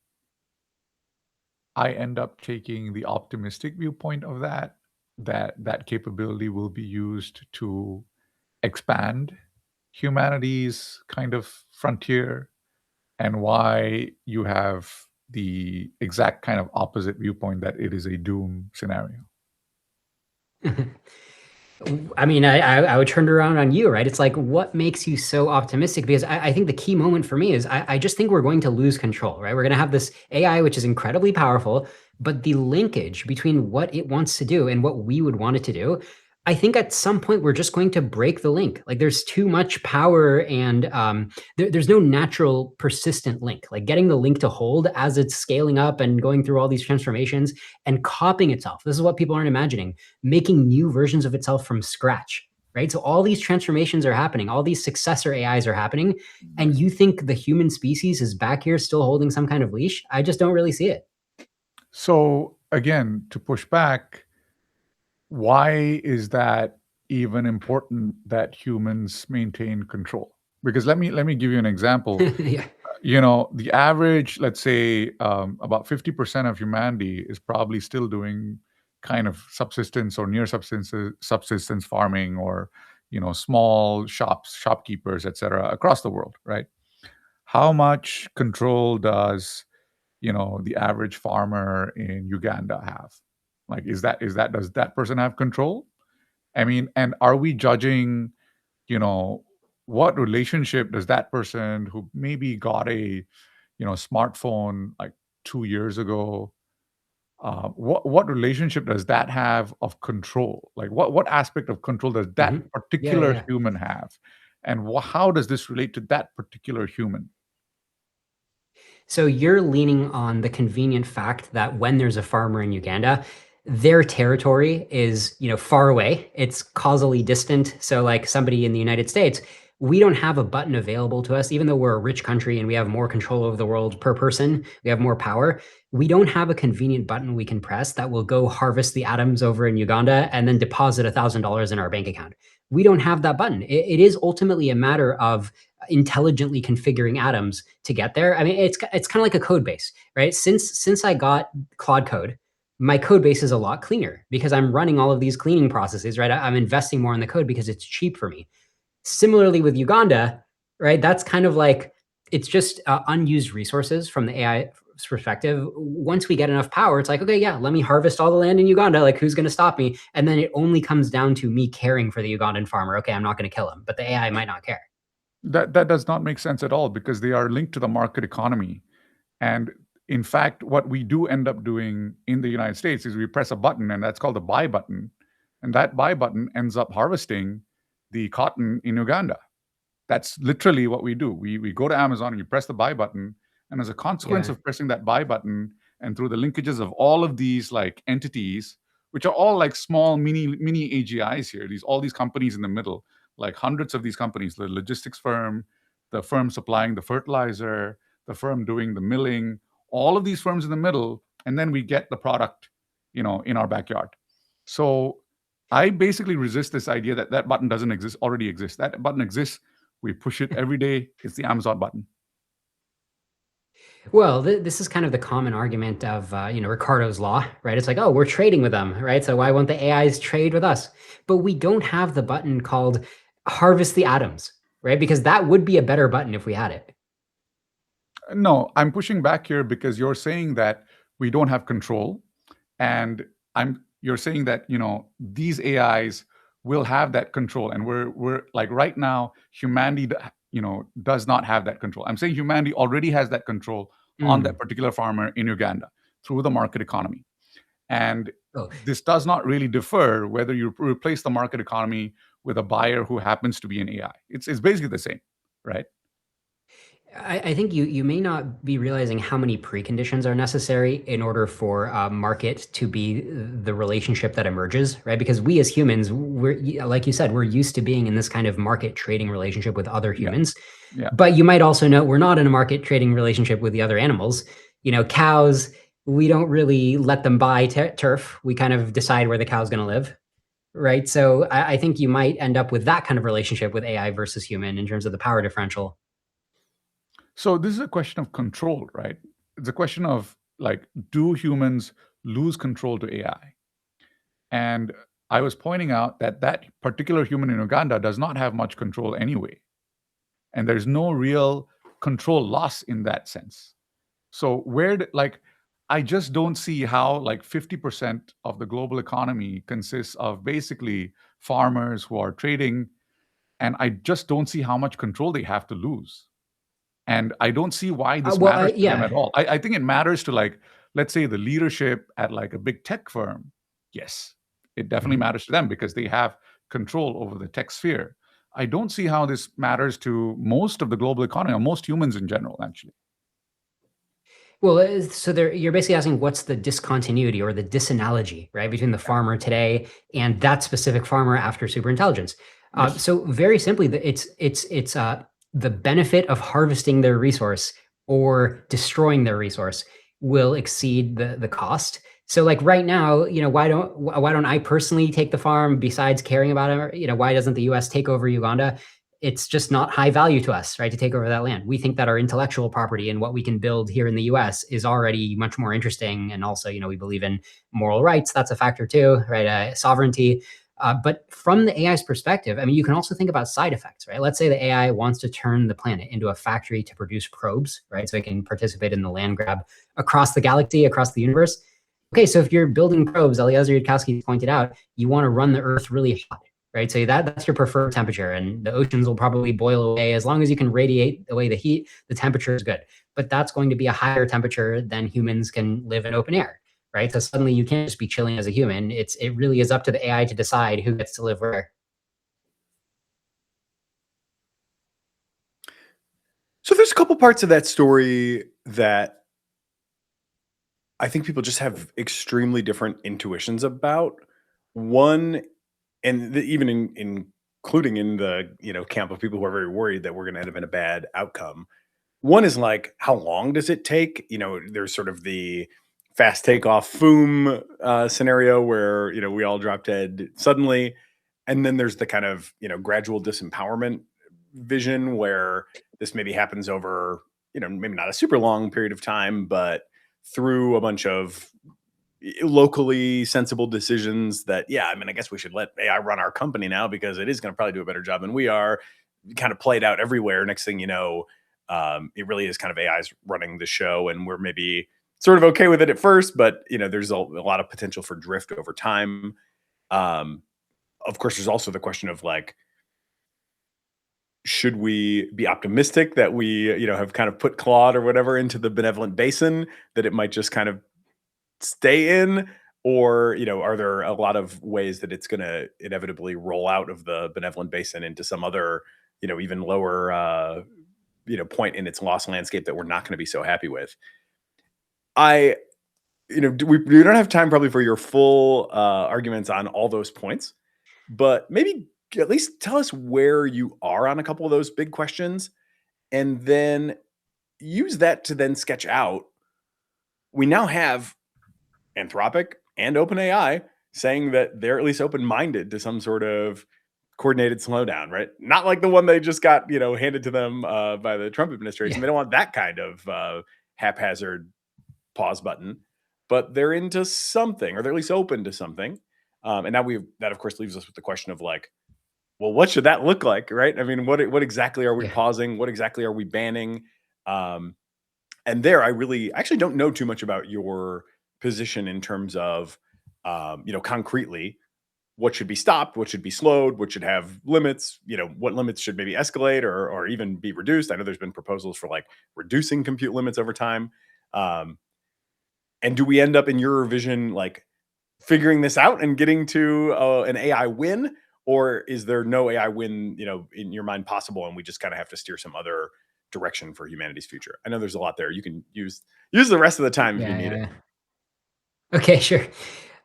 I end up taking the optimistic viewpoint of that capability will be used to expand humanity's kind of frontier, and why you have the exact kind of opposite viewpoint that it is a doom scenario. I mean, I would turn it around on you, right? It's like, what makes you so optimistic? Because I think the key moment for me is I just think we're going to lose control, right? We're going to have this AI, which is incredibly powerful, but the linkage between what it wants to do and what we would want it to do, I think at some point we're just going to break the link. Like there's too much power and there's no natural persistent link. Like getting the link to hold as it's scaling up and going through all these transformations and copying itself. This is what people aren't imagining, making new versions of itself from scratch, right? So all these transformations are happening. All these successor AIs are happening. And you think the human species is back here still holding some kind of leash? I just don't really see it. So again, to push back, why is that even important that humans maintain control? Because let me give you an example. Yeah. The average, let's say, about 50% of humanity is probably still doing kind of subsistence or near subsistence farming, or small shopkeepers, etc., across the world, right? How much control does the average farmer in Uganda have? Like, does that person have control? I mean, and are we judging, what relationship does that person who maybe got a, smartphone like 2 years ago, what relationship does that have of control? Like, what aspect of control does that particular human have? And how does this relate to that particular human? So you're leaning on the convenient fact that when there's a farmer in Uganda, their territory is, far away. It's causally distant. So like somebody in the United States, we don't have a button available to us, even though we're a rich country and we have more control over the world per person, we have more power. we don't have a convenient button we can press that will go harvest the atoms over in Uganda and then deposit $1,000 in our bank account. We don't have that button. It is ultimately a matter of intelligently configuring atoms to get there. I mean, it's kind of like a code base, right? Since I got Claude Code, my code base is a lot cleaner because I'm running all of these cleaning processes, right? I'm investing more in the code because it's cheap for me. Similarly with Uganda, right? That's kind of like, it's just unused resources from the AI perspective. Once we get enough power, it's like, okay, yeah, let me harvest all the land in Uganda. Like, who's going to stop me? And then it only comes down to me caring for the Ugandan farmer. Okay, I'm not going to kill him, but the AI might not care. That does not make sense at all because they are linked to the market economy. And in fact, what we do end up doing in the United States is we press a button, and that's called the buy button. And that buy button ends up harvesting the cotton in Uganda. That's literally what we do. We go to Amazon and you press the buy button. And as a consequence Yeah. of pressing that buy button and through the linkages of all of these like entities, which are all like small mini AGIs here, all these companies in the middle, like hundreds of these companies, the logistics firm, the firm supplying the fertilizer, the firm doing the milling, all of these firms in the middle, and then we get the product, in our backyard. So I basically resist this idea that that button doesn't exist, already exists. That button exists. We push it every day. It's the Amazon button. Well, this is kind of the common argument of Ricardo's law, right? It's like, oh, we're trading with them, right? So why won't the AIs trade with us? But we don't have the button called harvest the atoms, right? Because that would be a better button if we had it. No, I'm pushing back here because you're saying that we don't have control, and you're saying that these AIs will have that control, and we're like right now humanity does not have that control. I'm saying humanity already has that control on that particular farmer in Uganda through the market economy, and Oh, this does not really differ whether you replace the market economy with a buyer who happens to be an AI. It's basically the same, right? I think you may not be realizing how many preconditions are necessary in order for a market to be the relationship that emerges, right? Because we as humans, we're like you said, we're used to being in this kind of market trading relationship with other humans. Yeah. But you might also note we're not in a market trading relationship with the other animals. Cows, we don't really let them buy turf. We kind of decide where the cow's going to live, right? So I think you might end up with that kind of relationship with AI versus human in terms of the power differential. So this is a question of control, right? It's a question of like, do humans lose control to AI? And I was pointing out that that particular human in Uganda does not have much control anyway. And there's no real control loss in that sense. So I just don't see how like 50% of the global economy consists of basically farmers who are trading. And I just don't see how much control they have to lose. And I don't see why this matters to them at all. I think it matters to like, let's say the leadership at like a big tech firm. Yes, it definitely matters to them because they have control over the tech sphere. I don't see how this matters to most of the global economy or most humans in general, actually. Well, so you're basically asking what's the discontinuity or the disanalogy, right, between the farmer today and that specific farmer after superintelligence. Yes. So very simply, it's the benefit of harvesting their resource or destroying their resource will exceed the cost. So like right now, why don't I personally take the farm besides caring about it? Why doesn't the US take over Uganda? It's just not high value to us, right, to take over that land. We think that our intellectual property and what we can build here in the US is already much more interesting. And also, we believe in moral rights. That's a factor too, right? Sovereignty. But from the AI's perspective, I mean, you can also think about side effects, right? Let's say the AI wants to turn the planet into a factory to produce probes, right? So it can participate in the land grab across the galaxy, across the universe. Okay, so if you're building probes, Eliezer Yudkowsky pointed out, you want to run the Earth really hot, right? So that's your preferred temperature, and the oceans will probably boil away. As long as you can radiate away the heat, the temperature is good. But that's going to be a higher temperature than humans can live in open air, right? So suddenly you can't just be chilling as a human. It really is up to the AI to decide who gets to live where. So there's a couple parts of that story that I think people just have extremely different intuitions about. One, and even including in the camp of people who are very worried that we're going to end up in a bad outcome. One is like, how long does it take? There's sort of the fast takeoff boom scenario where we all drop dead suddenly, and then there's the kind of gradual disempowerment vision where this maybe happens over maybe not a super long period of time, but through a bunch of locally sensible decisions that, I guess we should let AI run our company now because it is going to probably do a better job than we are. Kind of played out everywhere. Next thing you know, it really is kind of AI's running the show, and we're maybe sort of okay with it at first, but there's a lot of potential for drift over time. Of course, there's also the question of like, should we be optimistic that we have kind of put Claude or whatever into the benevolent basin that it might just kind of stay in, or are there a lot of ways that it's going to inevitably roll out of the benevolent basin into some other even lower point in its loss landscape that we're not going to be so happy with? We don't have time probably for your full arguments on all those points, but maybe at least tell us where you are on a couple of those big questions, and then use that to then sketch out. We now have Anthropic and OpenAI saying that they're at least open-minded to some sort of coordinated slowdown, right? Not like the one they just got, handed to them by the Trump administration. Yeah. They don't want that kind of haphazard pause button, but they're into something, or they're at least open to something. And now that of course leaves us with the question of like, well, what should that look like, right? I mean, what exactly are we pausing? What exactly are we banning? And there, I actually don't know too much about your position in terms of, concretely, what should be stopped, what should be slowed, what should have limits, what limits should maybe escalate or even be reduced. I know there's been proposals for like reducing compute limits over time. And do we end up, in your vision, like figuring this out and getting to an AI win, or is there no AI win, in your mind possible, and we just kind of have to steer some other direction for humanity's future? I know there's a lot there. You can use the rest of the time if you need it. Okay, sure.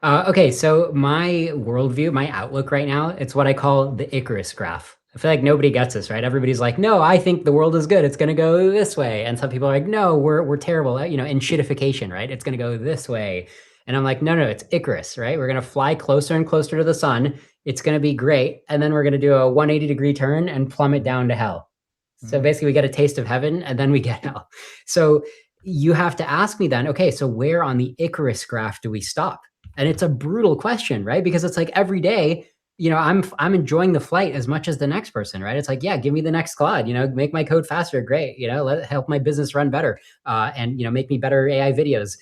Okay, so my worldview, my outlook right now, it's what I call the Icarus graph. I feel like nobody gets this, right? Everybody's like, no, I think the world is good. It's going to go this way. And some people are like, no, we're terrible. In shitification, right? It's going to go this way. And I'm like, no, it's Icarus, right? We're going to fly closer and closer to the sun. It's going to be great. And then we're going to do a 180-degree turn and plummet down to hell. So basically we get a taste of heaven and then we get hell. So you have to ask me then, okay, so where on the Icarus graph do we stop? And it's a brutal question, right? Because it's like every day, I'm enjoying the flight as much as the next person, right? It's like, yeah, give me the next Claude, make my code faster. Great. Help my business run better, and, make me better AI videos.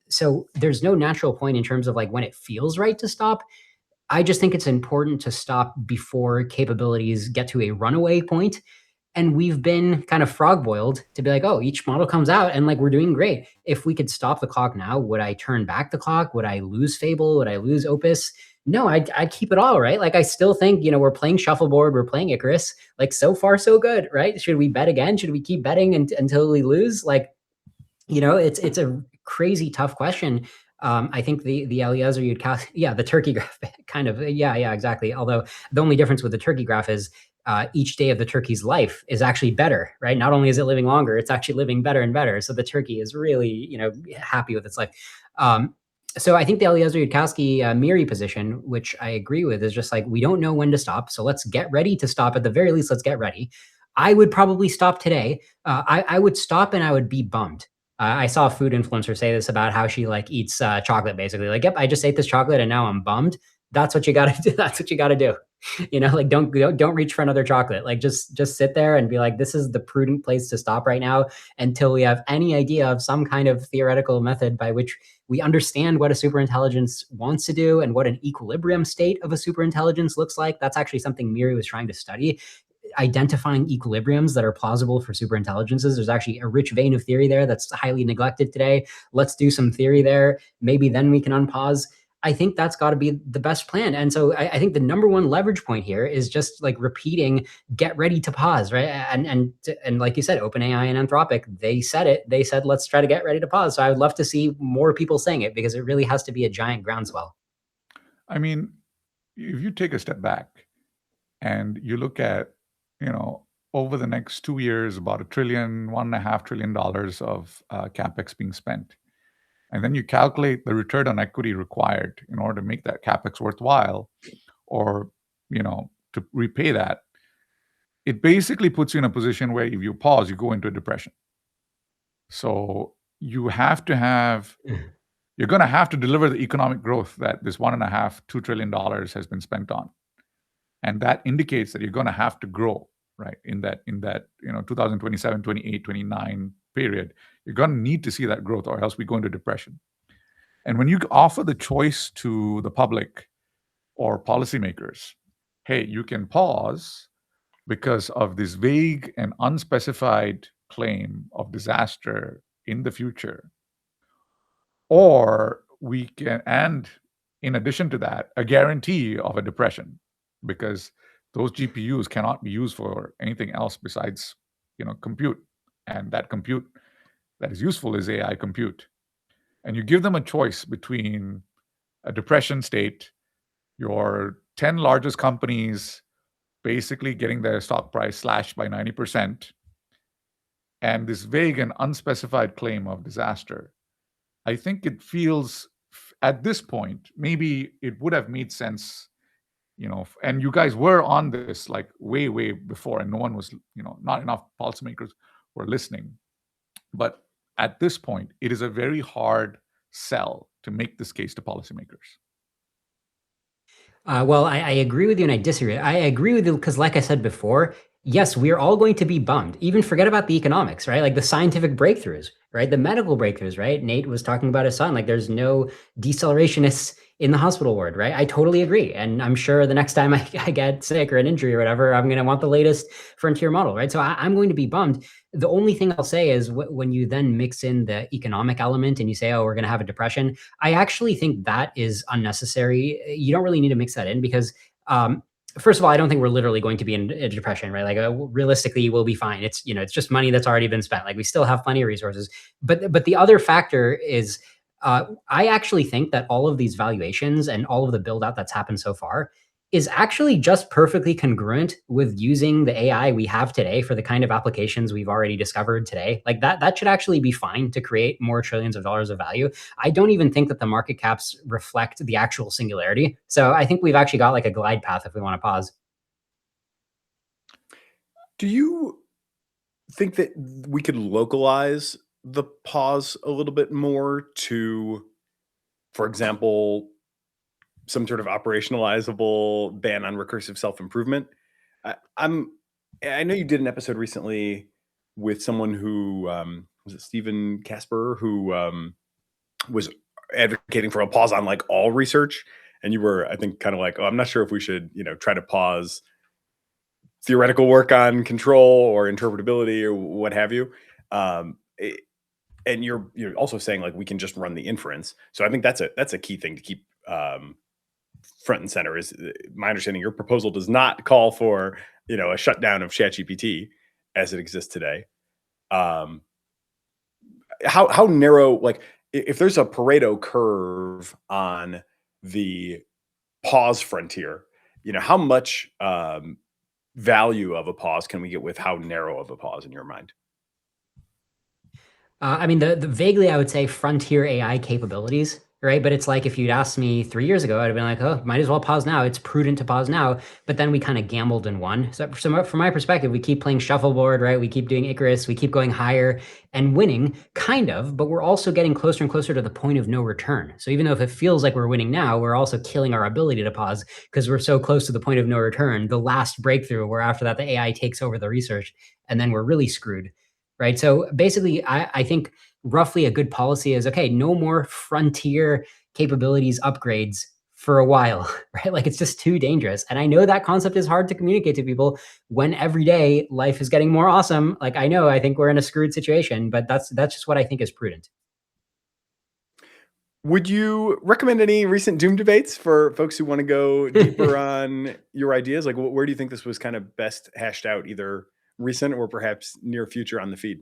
So there's no natural point in terms of like when it feels right to stop. I just think it's important to stop before capabilities get to a runaway point. And we've been kind of frog boiled to be like, oh, each model comes out and like, we're doing great. If we could stop the clock now, would I turn back the clock? Would I lose Fable? Would I lose Opus? No, I'd keep it all, right? Like, I still think, we're playing shuffleboard, we're playing Icarus, like so far so good, right? Should we bet again? Should we keep betting until we lose? Like, it's a crazy tough question. I think the Eliezer Yudkowsky, the turkey graph kind of, exactly. Although the only difference with the turkey graph is each day of the turkey's life is actually better, right? Not only is it living longer, it's actually living better and better. So the turkey is really, happy with its life. So I think the Eliezer Yudkowsky Miri position, which I agree with, is just like, we don't know when to stop. So let's get ready to stop. At the very least, let's get ready. I would probably stop today. I would stop and I would be bummed. I saw a food influencer say this about how she like eats chocolate, basically. Like, yep, I just ate this chocolate and now I'm bummed. That's what you got to do. That's what you got to do. Like don't reach for another chocolate. Like just sit there and be like, this is the prudent place to stop right now until we have any idea of some kind of theoretical method by which we understand what a superintelligence wants to do and what an equilibrium state of a superintelligence looks like. That's actually something Miri was trying to study. Identifying equilibriums that are plausible for superintelligences. There's actually a rich vein of theory there that's highly neglected today. Let's do some theory there. Maybe then we can unpause. I think that's got to be the best plan. And so I think the number one leverage point here is just like repeating, get ready to pause, right? And like you said, OpenAI and Anthropic, they said it. They said, let's try to get ready to pause. So I would love to see more people saying it because it really has to be a giant groundswell. I mean, if you take a step back and you look at, over the next 2 years, about $1.5 trillion of CapEx being spent. and then you calculate the return on equity required in order to make that capex worthwhile, or to repay that, it basically puts you in a position where if you pause, you go into a depression. So you have to have, you're going to have to deliver the economic growth that this $1.5–2 trillion has been spent on, and that indicates that you're going to have to grow, right? In that 2027, 28, 29 period, you're going to need to see that growth, or else we go into depression. And when you offer the choice to the public or policymakers, hey, you can pause because of this vague and unspecified claim of disaster in the future, or we can, and in addition to that, a guarantee of a depression, because those GPUs cannot be used for anything else besides compute, and that compute that is useful is AI compute. And you give them a choice between a depression state, your 10 largest companies basically getting their stock price slashed by 90%, and this vague and unspecified claim of disaster. I think it feels, at this point, maybe it would have made sense, and you guys were on this like way, way before, and no one was, not enough policymakers were listening. But at this point, it is a very hard sell to make this case to policymakers. Well, I agree with you and I disagree. I agree with you because, like I said before, yes, we're all going to be bummed. Even forget about the economics, right? Like the scientific breakthroughs, right? The medical breakthroughs, right? Nate was talking about his son. Like there's no decelerationist in the hospital ward, right? I totally agree. And I'm sure the next time I get sick or an injury or whatever, I'm going to want the latest frontier model, right? So I'm going to be bummed. The only thing I'll say is when you then mix in the economic element and you say, oh, we're going to have a depression, I actually think that is unnecessary. You don't really need to mix that in because, first of all, I don't think we're literally going to be in a depression, right? Like realistically, we'll be fine. It's it's just money that's already been spent. Like we still have plenty of resources. But the other factor is, I actually think that all of these valuations and all of the build out that's happened so far is actually just perfectly congruent with using the AI we have today for the kind of applications we've already discovered today. Like that should actually be fine to create more trillions of dollars of value. I don't even think that the market caps reflect the actual singularity. So I think we've actually got like a glide path if we want to pause. Do you think that we could localize the pause a little bit more to, for example, some sort of operationalizable ban on recursive self-improvement? I know you did an episode recently with someone who was it Stephen Casper, who was advocating for a pause on like all research, and you were, I think, kind of like, oh, I'm not sure if we should try to pause theoretical work on control or interpretability or what have you. And you're also saying like we can just run the inference. So I think that's a key thing to keep front and center. Is my understanding your proposal does not call for a shutdown of ChatGPT as it exists today. How narrow, like if there's a Pareto curve on the pause frontier, how much value of a pause can we get with how narrow of a pause in your mind? I mean, the vaguely, I would say frontier AI capabilities, right? But it's like if you'd asked me 3 years ago, I'd have been like, oh, might as well pause now. It's prudent to pause now. But then we kind of gambled and won. So from my perspective, we keep playing shuffleboard, right? We keep doing Icarus. We keep going higher and winning, kind of. But we're also getting closer and closer to the point of no return. So even though if it feels like we're winning now, we're also killing our ability to pause because we're so close to the point of no return. The last breakthrough, where after that, the AI takes over the research, and then we're really screwed. Right. So basically, I think roughly a good policy is, okay, no more frontier capabilities upgrades for a while, right? Like it's just too dangerous. And I know that concept is hard to communicate to people when every day life is getting more awesome. Like I think we're in a screwed situation, but that's just what I think is prudent. Would you recommend any recent Doom debates for folks who want to go deeper on your ideas? Like where do you think this was kind of best hashed out, either recent or perhaps near future on the feed?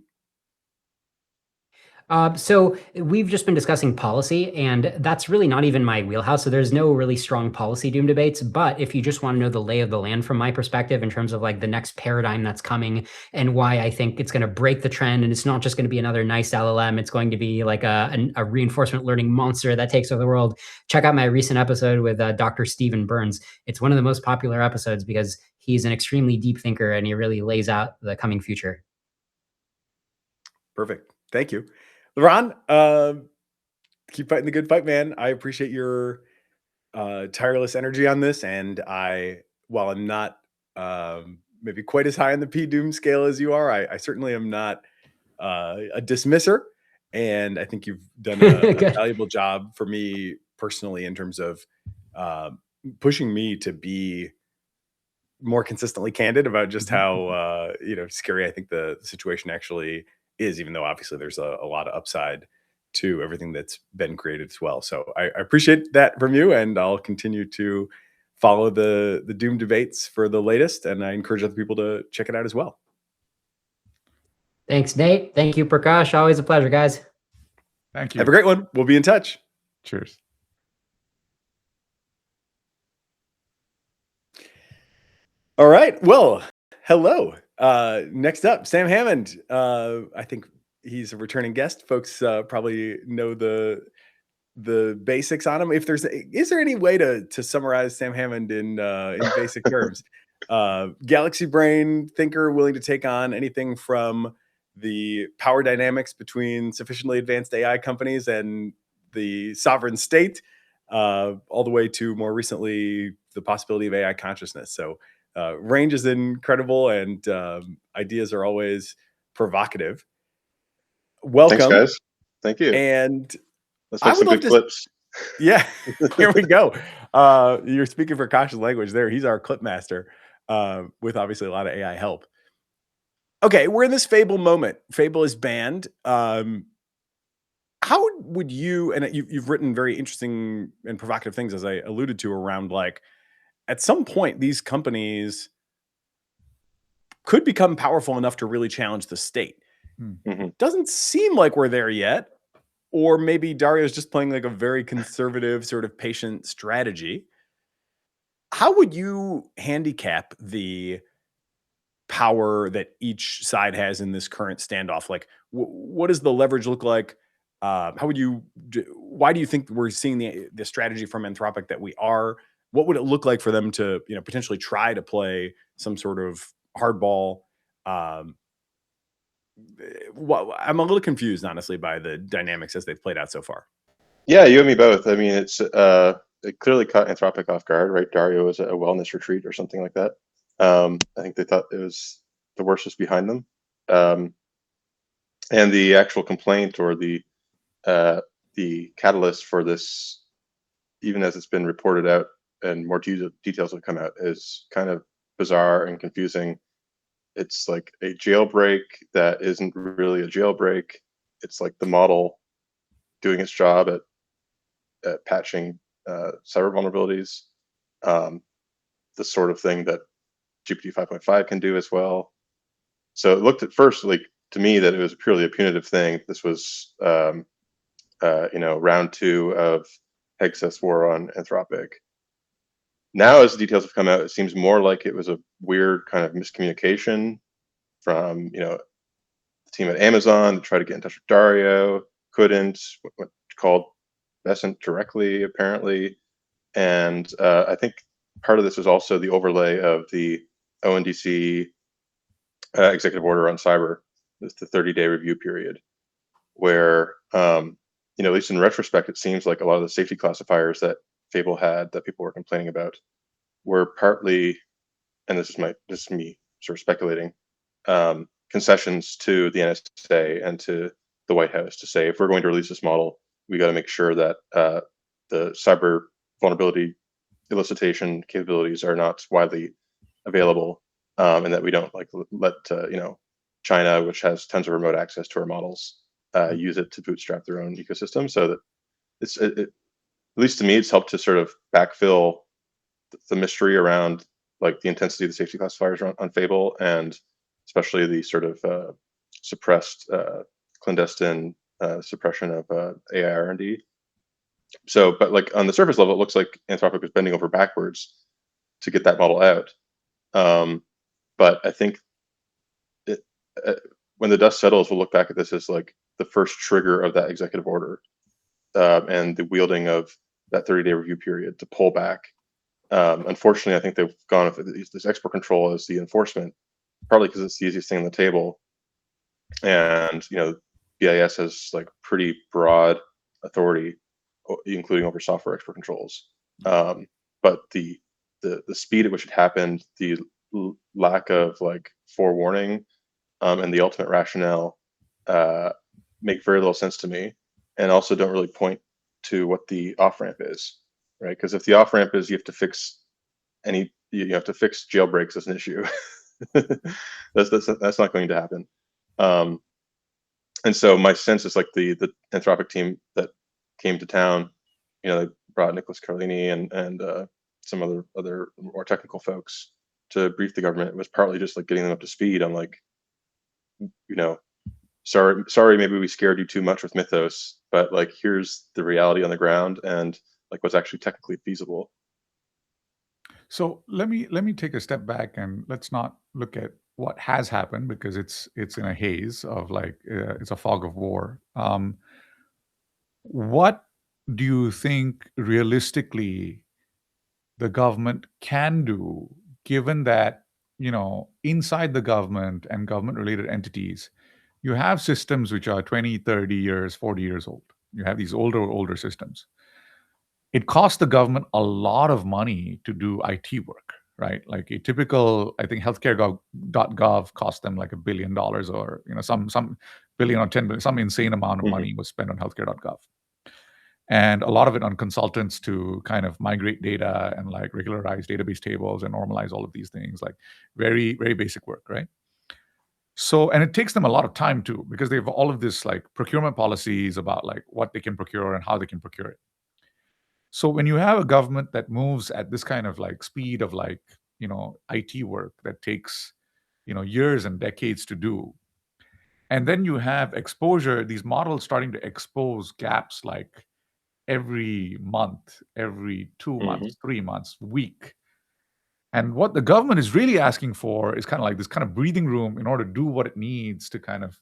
So we've just been discussing policy, and that's really not even my wheelhouse. So there's no really strong policy doom debates. But if you just want to know the lay of the land from my perspective in terms of like the next paradigm that's coming and why I think it's going to break the trend, and it's not just going to be another nice LLM, it's going to be like a reinforcement learning monster that takes over the world. Check out my recent episode with Dr. Stephen Burns. It's one of the most popular episodes because he's an extremely deep thinker and he really lays out the coming future. Perfect. Thank you. Liron, keep fighting the good fight, man. I appreciate your tireless energy on this. And while I'm not maybe quite as high on the P Doom scale as you are, I certainly am not a dismisser. And I think you've done a valuable job for me personally in terms of pushing me to be more consistently candid about just how scary I think the situation actually is, even though obviously there's a lot of upside to everything that's been created as well. So I appreciate that from you, and I'll continue to follow the Doom debates for the latest, and I encourage other people to check it out as well. Thanks, Nate. Thank you, Prakash. Always a pleasure, guys. Thank you. Have a great one. We'll be in touch. Cheers. All right. Well, hello. Next up, Sam Hammond. I think he's a returning guest. Folks probably know the basics on him. Is there any way to summarize Sam Hammond in basic terms? Galaxy brain thinker, willing to take on anything from the power dynamics between sufficiently advanced AI companies and the sovereign state, all the way to more recently the possibility of AI consciousness. So range is incredible, and ideas are always provocative. Welcome. Thanks, guys. Thank you. And let's make some good clips. Yeah, here we go. You're speaking for Prakash's language there. He's our clip master, with obviously a lot of AI help. Okay, we're in this Fable moment. Fable is banned. How would you, and you've written very interesting and provocative things, as I alluded to, around like, at some point, these companies could become powerful enough to really challenge the state. Mm-hmm. Doesn't seem like we're there yet. Or maybe Dario's just playing like a very conservative sort of patient strategy. How would you handicap the power that each side has in this current standoff? Like, what does the leverage look like? Why do you think we're seeing the strategy from Anthropic that we are? What would it look like for them to, potentially try to play some sort of hardball? I'm a little confused, honestly, by the dynamics as they've played out so far. Yeah, you and me both. I mean, it clearly caught Anthropic off guard, right? Dario was at a wellness retreat or something like that. I think they thought the worst was behind them. And the actual complaint or the catalyst for this, even as it's been reported out and more details have come out, is kind of bizarre and confusing. It's like a jailbreak that isn't really a jailbreak. It's like the model doing its job at patching cyber vulnerabilities, the sort of thing that GPT 5.5 can do as well. So it looked at first like to me that it was purely a punitive thing. This was round 2 of Hegseth's war on Anthropic. Now, as the details have come out, it seems more like it was a weird kind of miscommunication from the team at Amazon to try to get in touch with Dario, couldn't, what called Besant directly, apparently. And I think part of this is also the overlay of the ONDC executive order on cyber, the 30-day review period, where, at least in retrospect, it seems like a lot of the safety classifiers that Fable had that people were complaining about were partly, and this is me sort of speculating, concessions to the NSA and to the White House to say, if we're going to release this model, we got to make sure that the cyber vulnerability elicitation capabilities are not widely available, and that we don't let China, which has tons of remote access to our models, use it to bootstrap their own ecosystem. So that at least to me, it's helped to sort of backfill the mystery around like the intensity of the safety classifiers on Fable, and especially the sort of suppressed clandestine suppression of AI R&D. So, but like on the surface level, it looks like Anthropic was bending over backwards to get that model out. But I think it, when the dust settles, we'll look back at this as like the first trigger of that executive order and the wielding of that 30-day review period to pull back. Unfortunately, I think they've gone with this export control as the enforcement, partly because it's the easiest thing on the table. And, BIS has like pretty broad authority, including over software export controls. But the speed at which it happened, the lack of like forewarning, and the ultimate rationale make very little sense to me, and also don't really point to what the off ramp is, right? Because if the off ramp is you have to fix jailbreaks as an issue, that's not going to happen. And so my sense is like the Anthropic team that came to town, they brought Nicholas Carlini and some other more technical folks to brief the government. It was partly just like getting them up to speed on like, sorry, maybe we scared you too much with Mythos, but like here's the reality on the ground and like what's actually technically feasible. So let me take a step back and let's not look at what has happened, because it's in a haze of like it's a fog of war. What do you think realistically the government can do, given that inside the government and government related entities, you have systems which are 20, 30 years, 40 years old. You have these older systems. It costs the government a lot of money to do IT work, right? Like a typical, I think healthcare.gov cost them like $1 billion, or some billion or 10 billion, some insane amount of money was spent on healthcare.gov. And a lot of it on consultants to kind of migrate data and like regularize database tables and normalize all of these things, like very, very basic work, right? So, and it takes them a lot of time too, because they have all of this like procurement policies about like what they can procure and how they can procure it. So when you have a government that moves at this kind of like speed of like, IT work that takes, years and decades to do, and then you have exposure, these models starting to expose gaps like every month, every 2 months, 3 months, week. And what the government is really asking for is kind of like this kind of breathing room in order to do what it needs to kind of,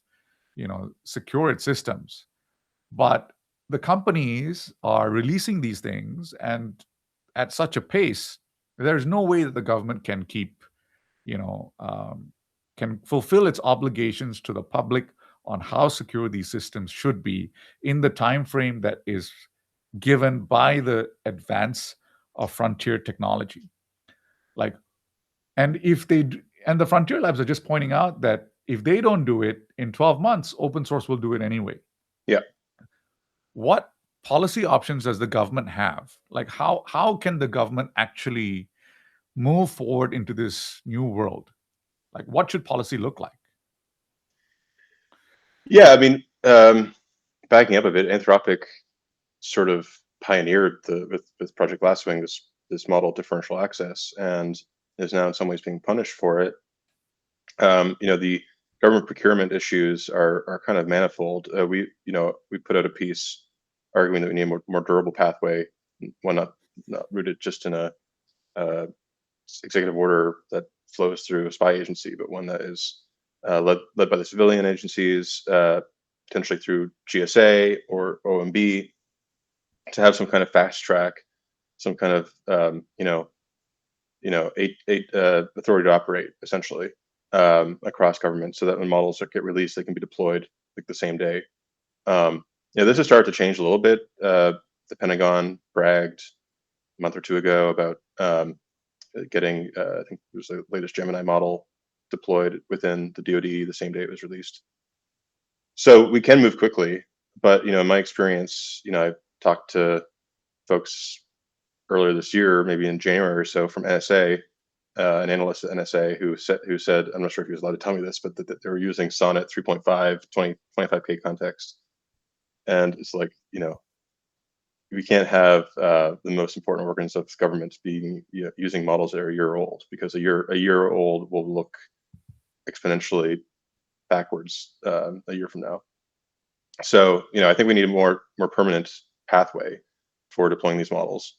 secure its systems. But the companies are releasing these things, and at such a pace, there's no way that the government can keep, can fulfill its obligations to the public on how secure these systems should be in the time frame that is given by the advance of frontier technology. Like, and the frontier labs are just pointing out that if they don't do it in 12 months, open source will do it anyway. Yeah. What policy options does the government have? Like, how can the government actually move forward into this new world? Like, what should policy look like? Yeah, I mean, backing up a bit, Anthropic sort of pioneered with Project Glasswing this model of differential access, and is now in some ways being punished for it. The government procurement issues are kind of manifold. We put out a piece arguing that we need a more durable pathway, one not rooted just in a executive order that flows through a spy agency, but one that is led by the civilian agencies, potentially through GSA or OMB, to have some kind of fast track, some kind of authority to operate essentially across government, so that when models get released, they can be deployed like the same day. This has started to change a little bit. The Pentagon bragged a month or two ago about getting, I think it was the latest Gemini model deployed within the DoD the same day it was released. So we can move quickly, but in my experience, I've talked to folks earlier this year, maybe in January or so, from NSA, an analyst at NSA who said, I'm not sure if he was allowed to tell me this, but that they were using Sonnet 3.5, 25K context. And it's like, we can't have the most important organs of government being using models that are a year old, because a year old will look exponentially backwards a year from now. So, I think we need a more permanent pathway for deploying these models.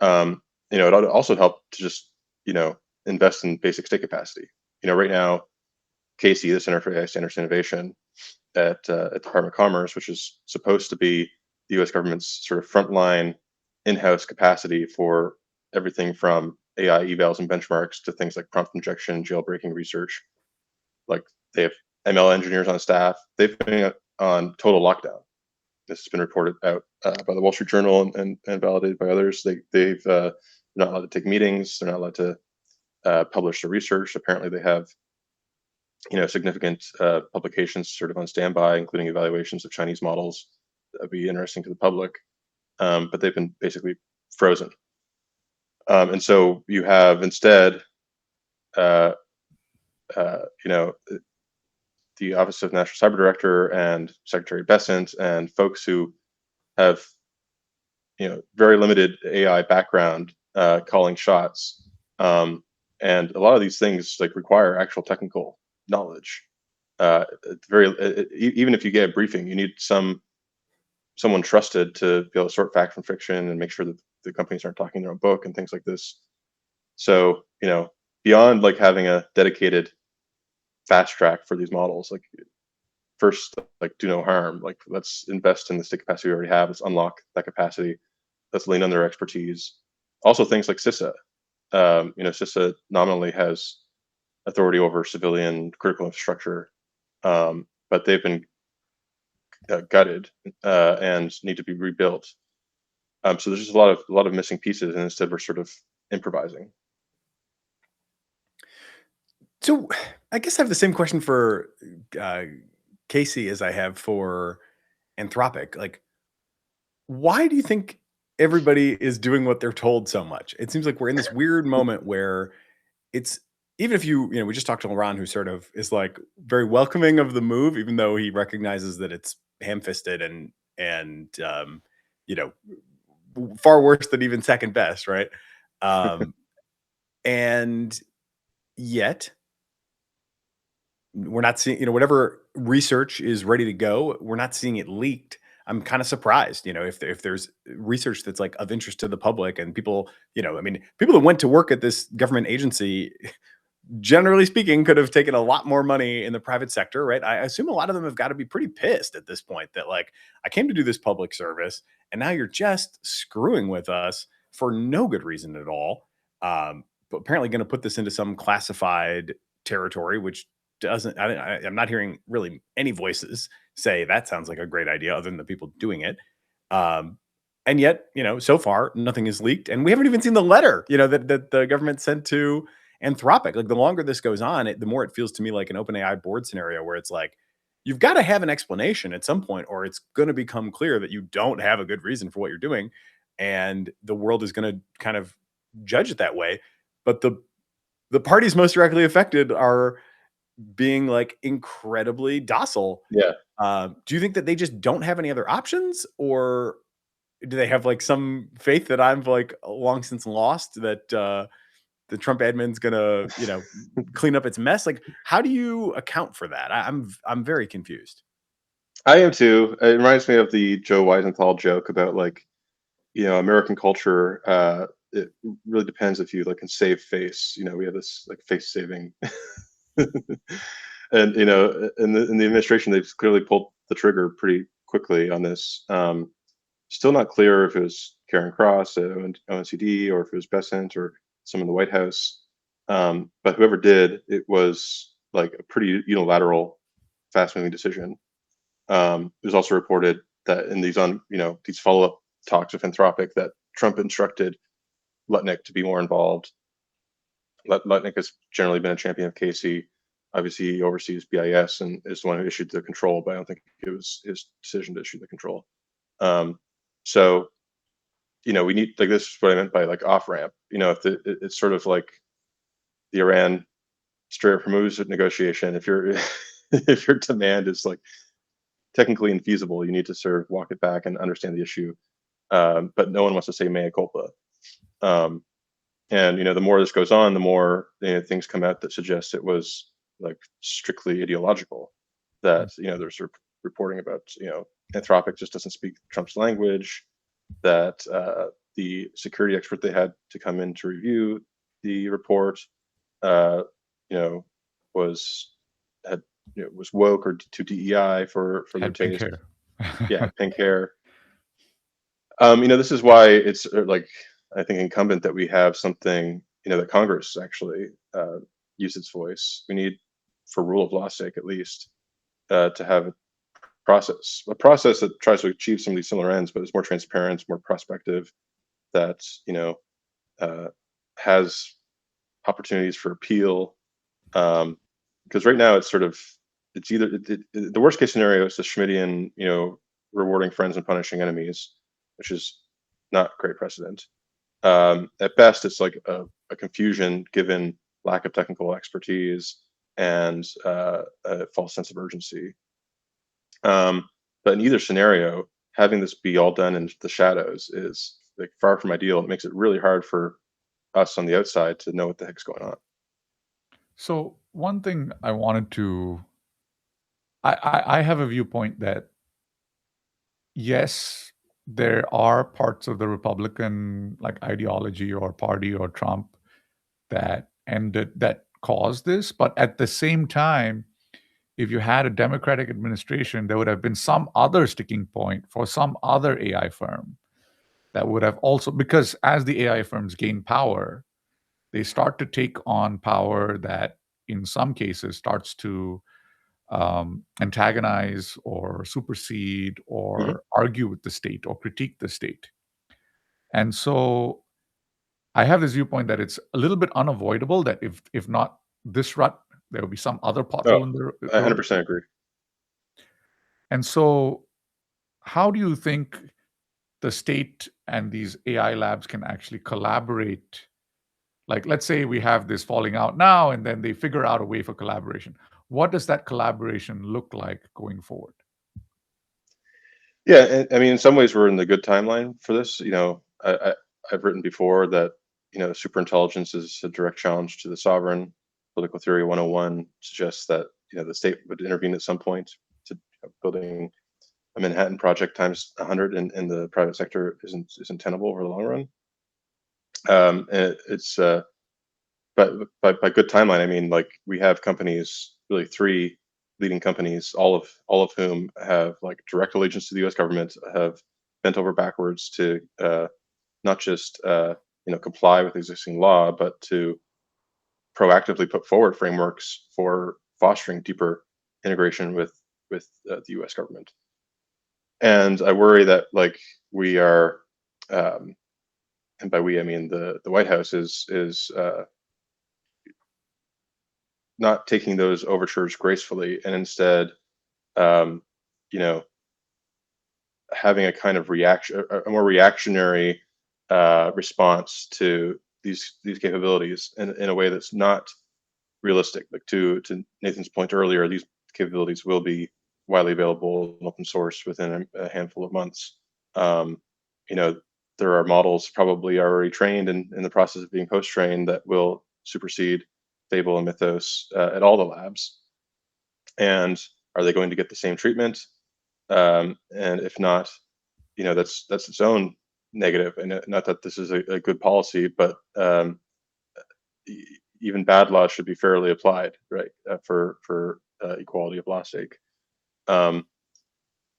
It also help to just, invest in basic state capacity. Right now, Casey, the Center for AI Standards Innovation at Department of Commerce, which is supposed to be the U.S. government's sort of frontline in-house capacity for everything from AI evals and benchmarks to things like prompt injection, jailbreaking research. Like, they have ML engineers on staff. They've been on total lockdown. This has been reported out by the Wall Street Journal and validated by others. They're not allowed to take meetings. They're not allowed to publish their research. Apparently, they have significant publications sort of on standby, including evaluations of Chinese models that would be interesting to the public. But they've been basically frozen. And so you have instead, the Office of National Cyber Director and Secretary Bessent and folks who have, very limited AI background calling shots. And a lot of these things require actual technical knowledge. Even if you get a briefing, you need someone trusted to be able to sort fact from fiction and make sure that the companies aren't talking their own book and things like this. So, beyond having a dedicated fast track for these models, first, do no harm. Let's invest in the state capacity we already have. Let's unlock that capacity. Let's lean on their expertise. Also, things like CISA. CISA nominally has authority over civilian critical infrastructure, but they've been gutted and need to be rebuilt. So there's just a lot of missing pieces, and instead we're sort of improvising. So I guess I have the same question for Casey as I have for Anthropic. Why do you think everybody is doing what they're told so much? It seems like we're in this weird moment where it's, even if we just talked to Liron, who sort of is very welcoming of the move, even though he recognizes that it's ham-fisted and far worse than even second best, right? And yet we're not seeing, whatever research is ready to go, we're not seeing it leaked. I'm kind of surprised, if there's research that's of interest to the public and people, people that went to work at this government agency, generally speaking, could have taken a lot more money in the private sector, right? I assume a lot of them have got to be pretty pissed at this point that I came to do this public service and now you're just screwing with us for no good reason at all. But apparently going to put this into some classified territory, which I'm not hearing really any voices say that sounds like a great idea other than the people doing it. And yet, so far nothing is leaked, and we haven't even seen the letter, that the government sent to Anthropic. The longer this goes on, the more it feels to me like an OpenAI board scenario where it's you've got to have an explanation at some point, or it's going to become clear that you don't have a good reason for what you're doing, and the world is going to kind of judge it that way. But the parties most directly affected are being incredibly docile. Yeah. Do you think that they just don't have any other options, or do they have some faith that I'm long since lost, that the Trump admin's gonna clean up its mess? How do you account for that? I'm very confused. I am too. It reminds me of the Joe Weisenthal joke about American culture. It really depends if you can save face. We have this face saving. And in the administration, they've clearly pulled the trigger pretty quickly on this. Still not clear if it was Karen Cross at ONCD or if it was Bessent or someone in the White House. But whoever did, it was a pretty unilateral, fast-moving decision. It was also reported that in these these follow-up talks with Anthropic, that Trump instructed Lutnick to be more involved. Lutnick has generally been a champion of Casey. Obviously, he oversees BIS and is the one who issued the control, but I don't think it was his decision to issue the control. So, we need this is what I meant by off ramp. If it's sort of like the Iran Strait of Hormuz negotiation. If if your demand is technically infeasible, you need to sort of walk it back and understand the issue. But no one wants to say mea culpa. And the more this goes on, the more things come out that suggest it was strictly ideological. That there's sort of reporting about, Anthropic just doesn't speak Trump's language, that the security expert they had to come in to review the report, was woke or too DEI for their Had pink taste. hair. Yeah, pink hair. This is why it's like, I think, incumbent that we have something, that Congress actually use its voice. We need, for rule of law sake at least, to have a process that tries to achieve some of these similar ends, but is more transparent, more prospective, that has opportunities for appeal. Because right now it's either the worst case scenario is the Schmittian, rewarding friends and punishing enemies, which is not great precedent. At best, it's like a confusion given lack of technical expertise and a false sense of urgency. But in either scenario, having this be all done in the shadows is like far from ideal. It makes it really hard for us on the outside to know what the heck's going on. So one thing I wanted to, I have a viewpoint that yes, there are parts of the Republican like ideology or party or Trump that caused this, but at the same time, if you had a Democratic administration, there would have been some other sticking point for some other AI firm that would have also, because as the AI firms gain power, they start to take on power that in some cases starts to antagonize or supersede or argue with the state or critique the state. And so I have this viewpoint that it's a little bit unavoidable that if not this rut, there will be some other pothole in the I road. 100% agree. And so how do you think the state and these AI labs can actually collaborate? Like, let's say we have this falling out now, and then they figure out a way for collaboration. What does that collaboration look like going forward? Yeah, I mean, in some ways, we're in the good timeline for this. I've written before that superintelligence is a direct challenge to the sovereign. Political theory 101 suggests that the state would intervene at some point to building a Manhattan Project times 100 in the private sector isn't tenable over the long run. And it's but by good timeline, I mean like we have companies, really three leading companies, all of whom have like direct allegiance to the U.S. government, have bent over backwards to not just comply with existing law, but to proactively put forward frameworks for fostering deeper integration with the U.S. government. And I worry that like we are, and by we I mean the White House is not taking those overtures gracefully, and instead, having a kind of a more reactionary response to these capabilities in a way that's not realistic. Like to Nathan's point earlier, these capabilities will be widely available and open source within a handful of months. There are models probably already trained and in the process of being post-trained that will supersede Fable and Mythos at all the labs. And are they going to get the same treatment? And if not, that's its own negative. And not that this is a good policy, but even bad laws should be fairly applied, right? For equality of law sake.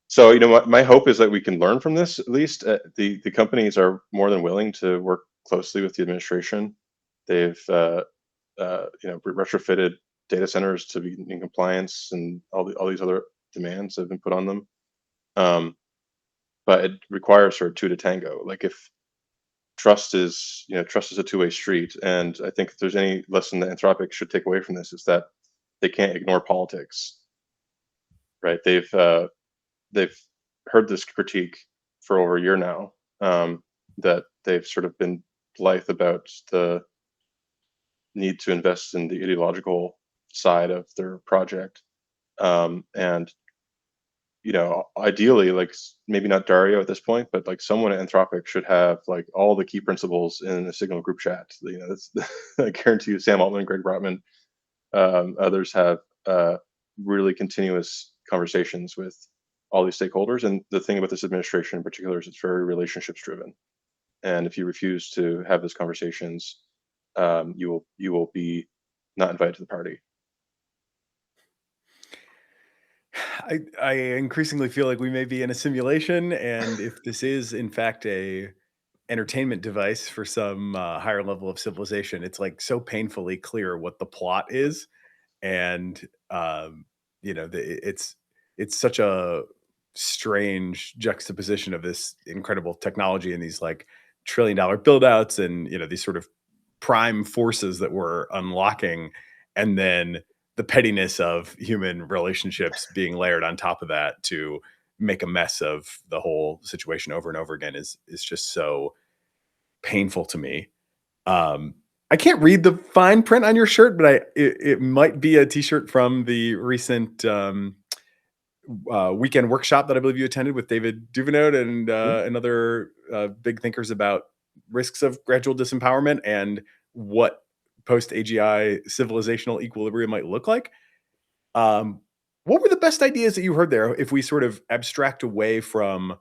So my hope is that we can learn from this. At least the companies are more than willing to work closely with the administration. They've retrofitted data centers to be in compliance, and all these other demands have been put on them. But it requires sort of two to tango. Like if trust is a two-way street, and I think if there's any lesson that Anthropic should take away from this, is that they can't ignore politics. Right? They've heard this critique for over a year now, that they've sort of been blithe about the need to invest in the ideological side of their project. And ideally, like maybe not Dario at this point, but like someone at Anthropic should have like all the key principles in a Signal group chat. That's I guarantee you, Sam Altman, Greg Brotman, others have really continuous conversations with all these stakeholders. And the thing about this administration in particular is it's very relationships driven. And if you refuse to have those conversations, you will be not invited to the party. I increasingly feel like we may be in a simulation, and if this is in fact a entertainment device for some higher level of civilization, it's like so painfully clear what the plot is, and it's such a strange juxtaposition of this incredible technology and these like trillion-dollar build outs and these sort of prime forces that we're unlocking, and then the pettiness of human relationships being layered on top of that to make a mess of the whole situation over and over again is just so painful to me. I can't read the fine print on your shirt, but it might be a t-shirt from the recent weekend workshop that I believe you attended with David Duvenot and other big thinkers about risks of gradual disempowerment and what post-AGI civilizational equilibrium might look like. What were the best ideas that you heard there if we sort of abstract away from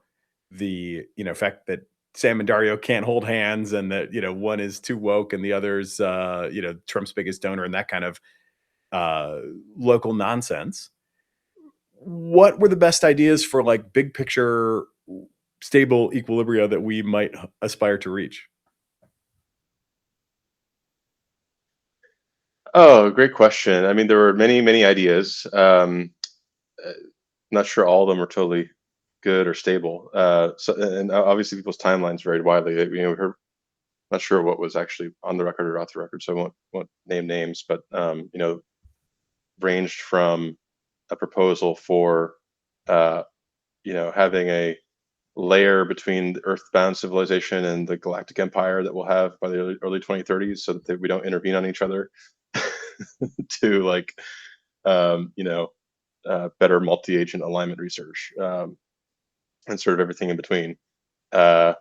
the fact that Sam and Dario can't hold hands and that one is too woke and the other's Trump's biggest donor and that kind of local nonsense? What were the best ideas for like big picture stable equilibria that we might aspire to reach? Oh, great question. I mean, there were many ideas. Not sure all of them were totally good or stable. And obviously people's timelines varied widely. We heard, not sure what was actually on the record or off the record, so I won't name names, but ranged from a proposal for having a layer between the earthbound civilization and the galactic empire that we'll have by the early 2030s, so that we don't intervene on each other, to like better multi-agent alignment research, and sort of everything in between. My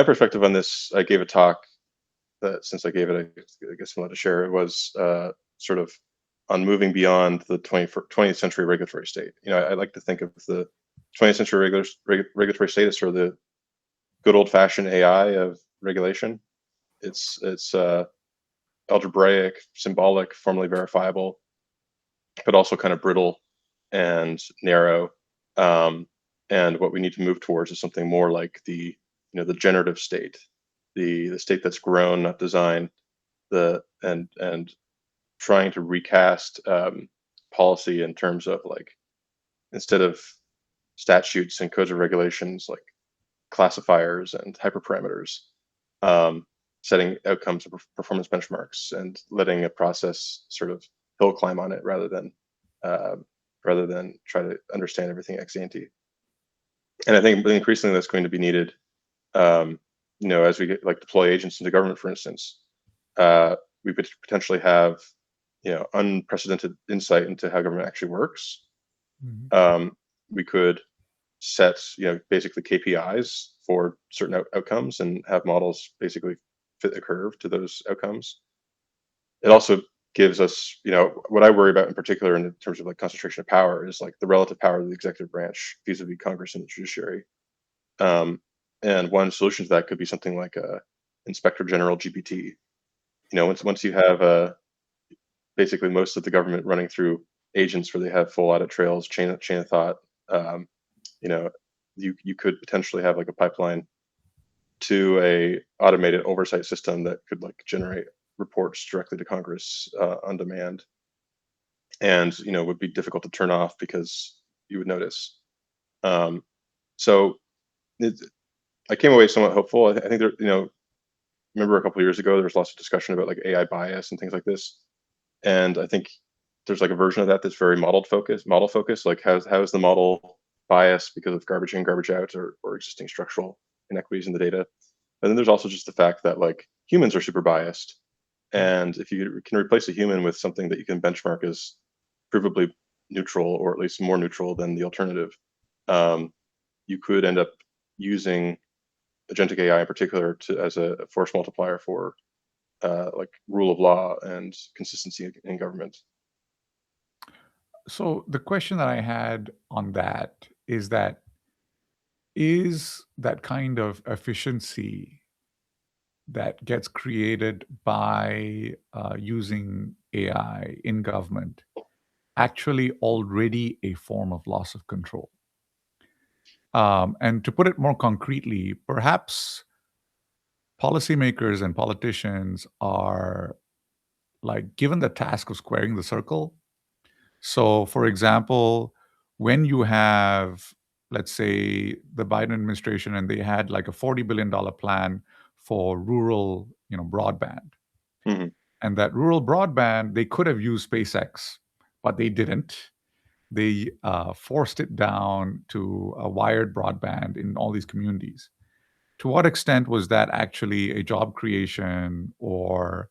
perspective on this, I gave a talk that, since I gave it, I guess I wanted to share it, was sort of on moving beyond the 20th century regulatory state. I like to think of the 20th century regulatory state as sort of the good old-fashioned AI of regulation. It's algebraic, symbolic, formally verifiable, but also kind of brittle and narrow. And what we need to move towards is something more like the generative state, the state that's grown, not designed, and trying to recast policy in terms of, like, instead of statutes and codes of regulations, like classifiers and hyperparameters, setting outcomes and performance benchmarks and letting a process sort of hill climb on it rather than try to understand everything ex ante. And I think increasingly that's going to be needed, as we get, like, deploy agents into government, for instance. We could potentially have, unprecedented insight into how government actually works. We could set, basically KPIs for certain outcomes and have models basically fit the curve to those outcomes. It also gives us, what I worry about in particular in terms of like concentration of power is like the relative power of the executive branch vis-a-vis Congress and the judiciary. And one solution to that could be something like a Inspector General GPT. Once you have basically most of the government running through agents where they have full audit trails, chain of thought, you could potentially have like a pipeline to a automated oversight system that could like generate reports directly to Congress on demand, and would be difficult to turn off because you would notice. So I came away somewhat hopeful. I think there, remember a couple of years ago there was lots of discussion about like AI bias and things like this, and I think there's like a version of that that's very model focused. Like how is the model biased because of garbage in, garbage out, or existing structural inequities in the data. And then there's also just the fact that like humans are super biased, and if you can replace a human with something that you can benchmark as provably neutral, or at least more neutral than the alternative, you could end up using agentic AI in particular as a force multiplier for like rule of law and consistency in government. So the question that I had on that is that kind of efficiency that gets created by using AI in government actually already a form of loss of control? And to put it more concretely, perhaps policymakers and politicians are like given the task of squaring the circle. So, for example, when you have, let's say, the Biden administration and they had like a $40 billion plan for rural, broadband, Hmm. and that rural broadband, they could have used SpaceX, but they didn't. They forced it down to a wired broadband in all these communities. To what extent was that actually a job creation or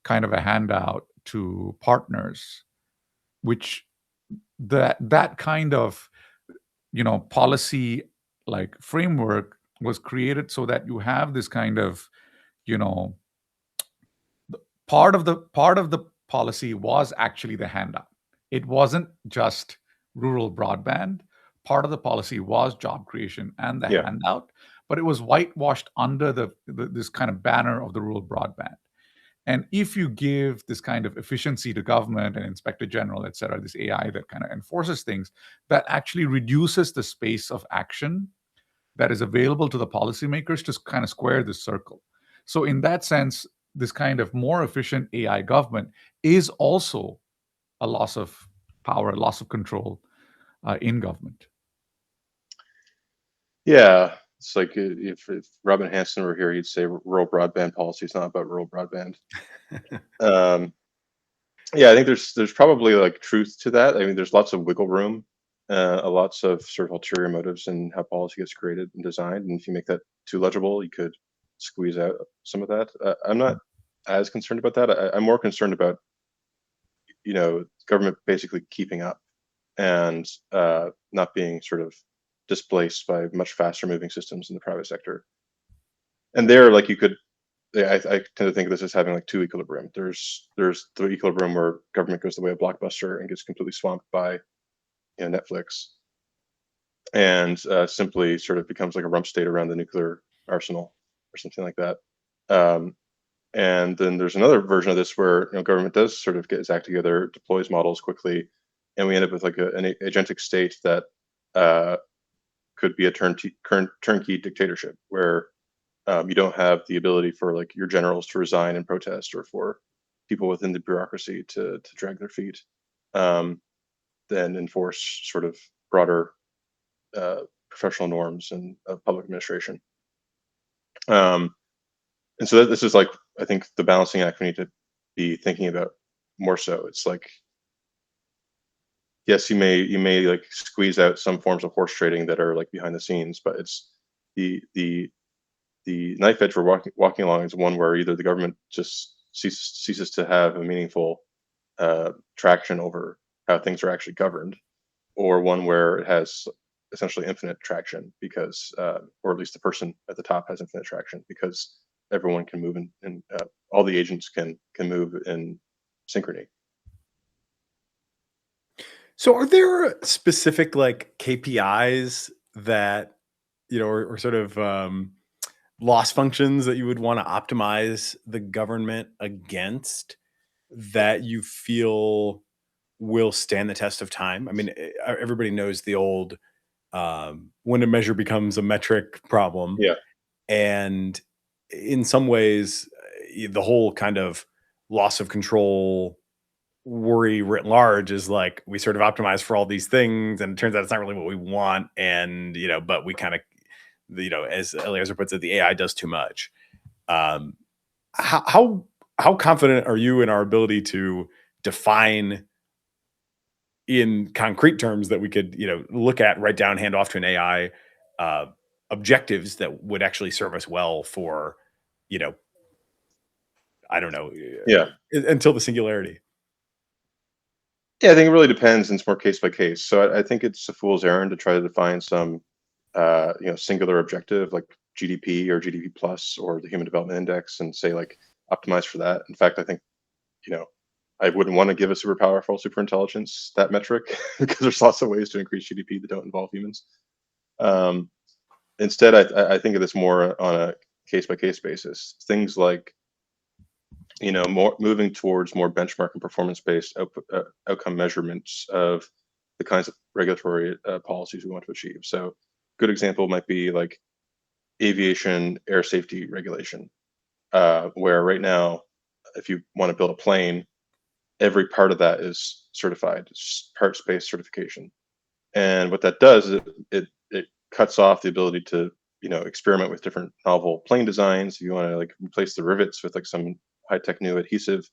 kind of a handout to partners, which that kind of policy like framework was created so that you have this kind of you know part of the policy was actually the handout. It wasn't just rural broadband. Part of the policy was job creation and the Yeah. handout, but it was whitewashed under this kind of banner of the rural broadband. And if you give this kind of efficiency to government and inspector general, et cetera, this AI that kind of enforces things, that actually reduces the space of action that is available to the policymakers to kind of square this circle. So, in that sense, this kind of more efficient AI government is also a loss of power, a loss of control in government. Yeah. It's like if Robin Hanson were here, he'd say rural broadband policy is not about rural broadband. Yeah, I think there's probably like truth to that. I mean, there's lots of wiggle room, lots of sort of ulterior motives in how policy gets created and designed. And if you make that too legible, you could squeeze out some of that. I'm not as concerned about that. I'm more concerned about government basically keeping up and not being sort of displaced by much faster moving systems in the private sector. And there, like you could, I tend to think of this as having like two equilibrium. There's the equilibrium where government goes the way of Blockbuster and gets completely swamped by Netflix, and simply sort of becomes like a rump state around the nuclear arsenal or something like that. And then there's another version of this where government does sort of get its act together, deploys models quickly, and we end up with like an agentic state that could be a turnkey dictatorship where you don't have the ability for like your generals to resign and protest, or for people within the bureaucracy to drag their feet, then enforce sort of broader professional norms and public administration. And so this is like, I think, the balancing act we need to be thinking about more so. It's like, yes, you may like squeeze out some forms of horse trading that are like behind the scenes, but it's the knife edge we're walking along is one where either the government just ceases to have a meaningful traction over how things are actually governed, or one where it has essentially infinite traction because, or at least the person at the top has infinite traction because everyone can move and all the agents can move in synchrony. So are there specific like KPIs that, or sort of loss functions that you would want to optimize the government against that you feel will stand the test of time? I mean, everybody knows the old when a measure becomes a metric problem. Yeah. And in some ways, the whole kind of loss of control worry writ large is like we sort of optimize for all these things, and it turns out it's not really what we want. And but we kind of, as Eliezer puts it, the AI does too much. How confident are you in our ability to define in concrete terms that we could look at, write down, hand off to an AI objectives that would actually serve us well for I don't know, until the singularity? Yeah, I think it really depends, and it's more case by case. So I think it's a fool's errand to try to define some singular objective like GDP or GDP plus or the Human Development Index and say like optimize for that. In fact, I think I wouldn't want to give a super powerful superintelligence that metric because there's lots of ways to increase GDP that don't involve humans. Instead, I think of this more on a case-by-case basis. Things like, more moving towards more benchmark and performance-based outcome measurements of the kinds of regulatory policies we want to achieve. So, good example might be like aviation air safety regulation, where right now, if you want to build a plane, every part of that is certified, parts-based certification. And what that does is it cuts off the ability to experiment with different novel plane designs. If you want to like replace the rivets with like some high-tech new adhesive,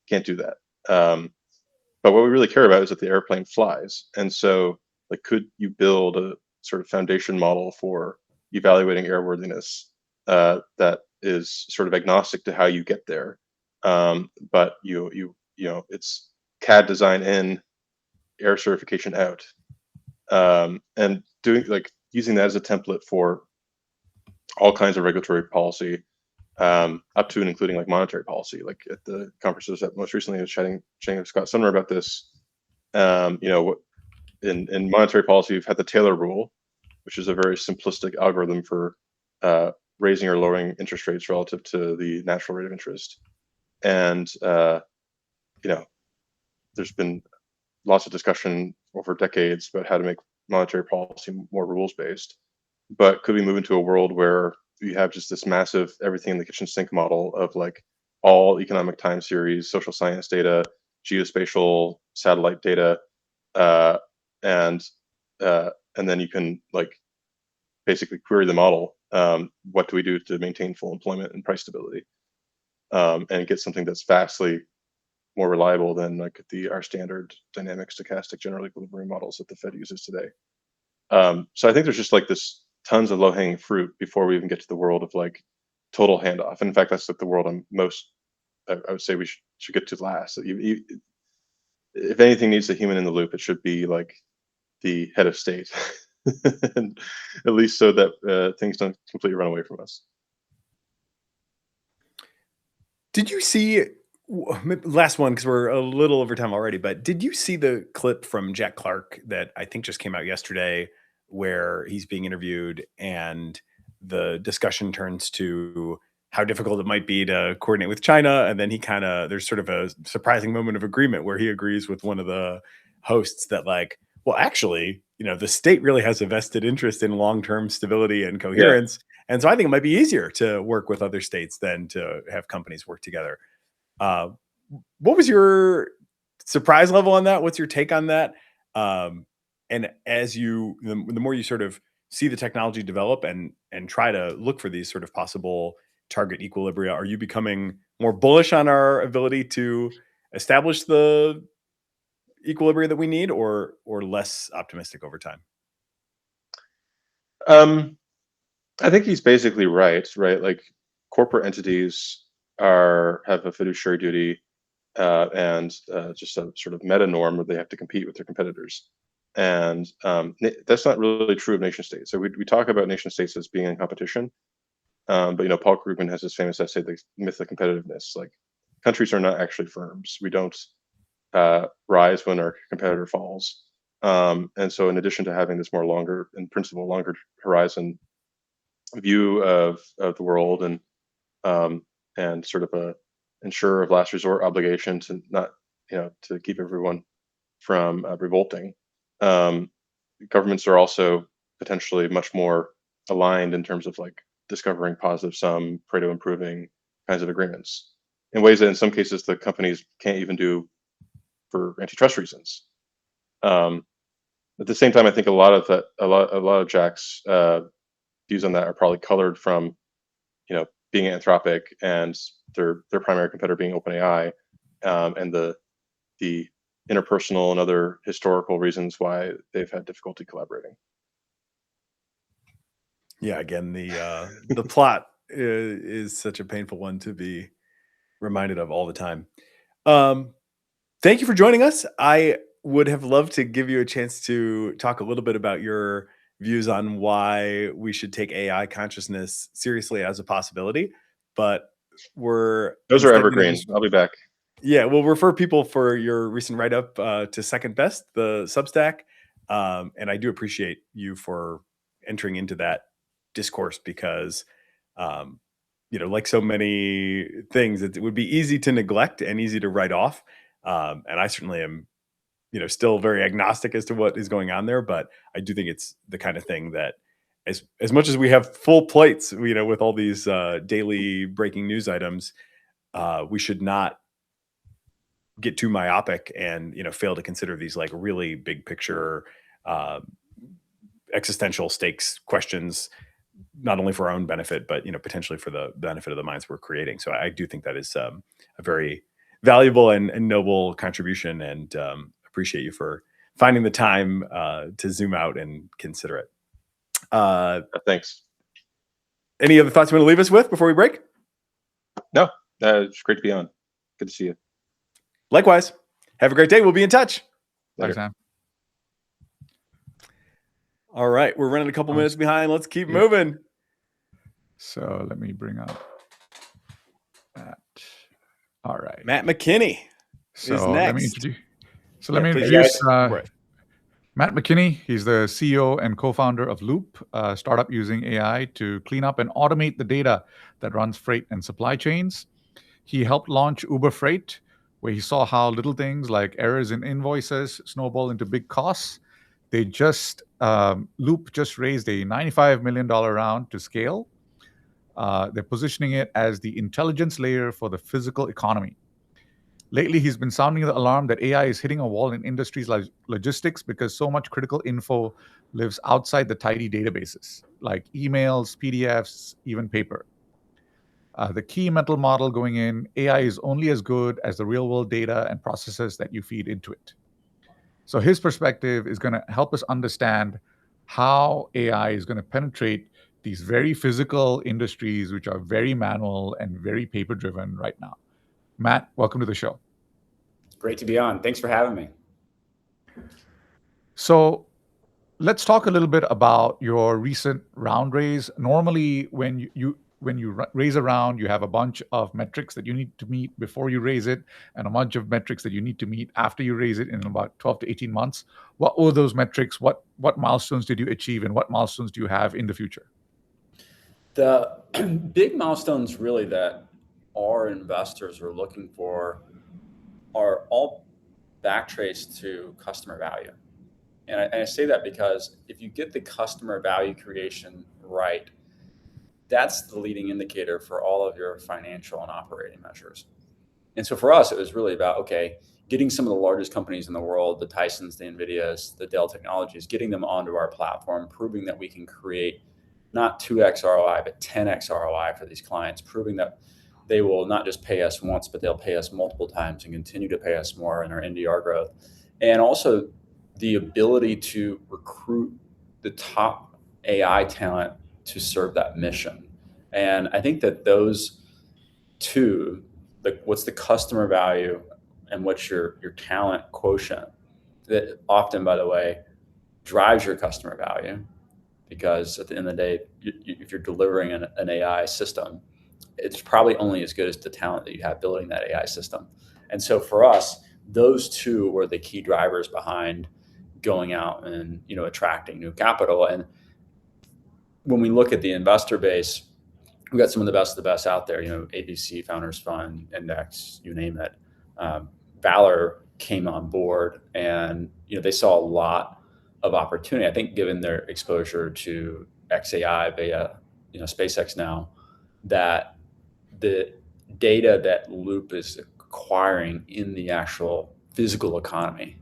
can't do that. But what we really care about is that the airplane flies. And so, like, could you build a sort of foundation model for evaluating airworthiness that is sort of agnostic to how you get there, but it's CAD design in, air certification out, and doing like using that as a template for all kinds of regulatory policy, up to and including like monetary policy. Like at the conferences that most recently I was chatting with Scott Sumner about this. In monetary policy, we've had the Taylor rule, which is a very simplistic algorithm for raising or lowering interest rates relative to the natural rate of interest. And there's been lots of discussion over decades about how to make monetary policy more rules-based. But could we move into a world where you have just this massive everything in the kitchen sink model of like all economic time series, social science data, geospatial satellite data, and then you can like basically query the model. What do we do to maintain full employment and price stability, and get something that's vastly more reliable than like our standard dynamic stochastic general equilibrium models that the Fed uses today. So I think there's just like this tons of low-hanging fruit before we even get to the world of like total handoff. And in fact, that's like the world I would say we should get to last. If anything needs a human in the loop, it should be like the head of state, and at least so that things don't completely run away from us. Did you see, last one, because we're a little over time already, but did you see the clip from Jack Clark that I think just came out yesterday where he's being interviewed and the discussion turns to how difficult it might be to coordinate with China? And then there's sort of a surprising moment of agreement where he agrees with one of the hosts that like, well, actually, the state really has a vested interest in long-term stability and coherence. Yeah. And so I think it might be easier to work with other states than to have companies work together. What was your surprise level on that? What's your take on that? And as the more you sort of see the technology develop and try to look for these sort of possible target equilibria, are you becoming more bullish on our ability to establish the equilibria that we need, or less optimistic over time? I think he's basically right. Like corporate entities have a fiduciary duty, and just a sort of meta norm where they have to compete with their competitors. And that's not really true of nation states. So we talk about nation states as being in competition. But Paul Krugman has this famous essay, The Myth of Competitiveness. Like countries are not actually firms. We don't rise when our competitor falls. And so in addition to having this longer horizon view of the world and sort of a insurer of last resort obligation to not, to keep everyone from revolting, governments are also potentially much more aligned in terms of like discovering positive sum, Pareto improving kinds of agreements in ways that in some cases the companies can't even do for antitrust reasons. At the same time, I think a lot of Jack's views on that are probably colored from, being Anthropic and their primary competitor being OpenAI, and the interpersonal and other historical reasons why they've had difficulty collaborating. Yeah, again, the plot is such a painful one to be reminded of all the time. Thank you for joining us. I would have loved to give you a chance to talk a little bit about your views on why we should take AI consciousness seriously as a possibility, but those are evergreen. I'll be back. Yeah, we'll refer people for your recent write-up to Second Best, the Substack. And I do appreciate you for entering into that discourse because, like so many things, it would be easy to neglect and easy to write off. And I certainly am, still very agnostic as to what is going on there. But I do think it's the kind of thing that as much as we have full plates, with all these daily breaking news items, we should not get too myopic and fail to consider these like really big picture existential stakes questions, not only for our own benefit but potentially for the benefit of the minds we're creating. So I do think that is a very valuable and noble contribution, and appreciate you for finding the time to zoom out and consider it. Thanks. Any other thoughts you want to leave us with before we break? No, it's great to be on. Good to see you. Likewise. Have a great day. We'll be in touch. Later. Thanks, Sam. All right. We're running a couple minutes behind. Let's keep moving. So let me bring up that. All right. Matt McKinney So is let me next. introduce Right. Matt McKinney. He's the CEO and co-founder of Loop, a startup using AI to clean up and automate the data that runs freight and supply chains. He helped launch Uber Freight, where he saw how little things like errors in invoices snowball into big costs. Loop just raised a $95 million round to scale. They're positioning it as the intelligence layer for the physical economy. Lately, he's been sounding the alarm that AI is hitting a wall in industries like logistics because so much critical info lives outside the tidy databases, like emails, PDFs, even paper. The key mental model going in, AI is only as good as the real-world data and processes that you feed into it. So his perspective is going to help us understand how AI is going to penetrate these very physical industries, which are very manual and very paper-driven right now. Matt, welcome to the show. Great to be on. Thanks for having me. So let's talk a little bit about your recent round raise. Normally, when you raise a round, you have a bunch of metrics that you need to meet before you raise it, and a bunch of metrics that you need to meet after you raise it in about 12 to 18 months. What were those metrics? What milestones did you achieve, and what milestones do you have in the future? The big milestones really that our investors are looking for are all backtraced to customer value. And I say that because if you get the customer value creation right, that's the leading indicator for all of your financial and operating measures. And so for us, it was really about, getting some of the largest companies in the world, the Tysons, the NVIDIAs, the Dell Technologies, getting them onto our platform, proving that we can create not 2x ROI, but 10x ROI for these clients, proving that they will not just pay us once, but they'll pay us multiple times and continue to pay us more in our NDR growth. And also the ability to recruit the top AI talent to serve that mission. And I think that those two, what's the customer value and what's your talent quotient, that often, by the way, drives your customer value, because at the end of the day, if you're delivering an AI system, it's probably only as good as the talent that you have building that AI system. And so for us, those two were the key drivers behind going out and attracting new capital. And when we look at the investor base, we've got some of the best out there. ABC, Founders Fund, Index, you name it. Valor came on board, and they saw a lot of opportunity. I think given their exposure to XAI via SpaceX now, that the data that Loop is acquiring in the actual physical economy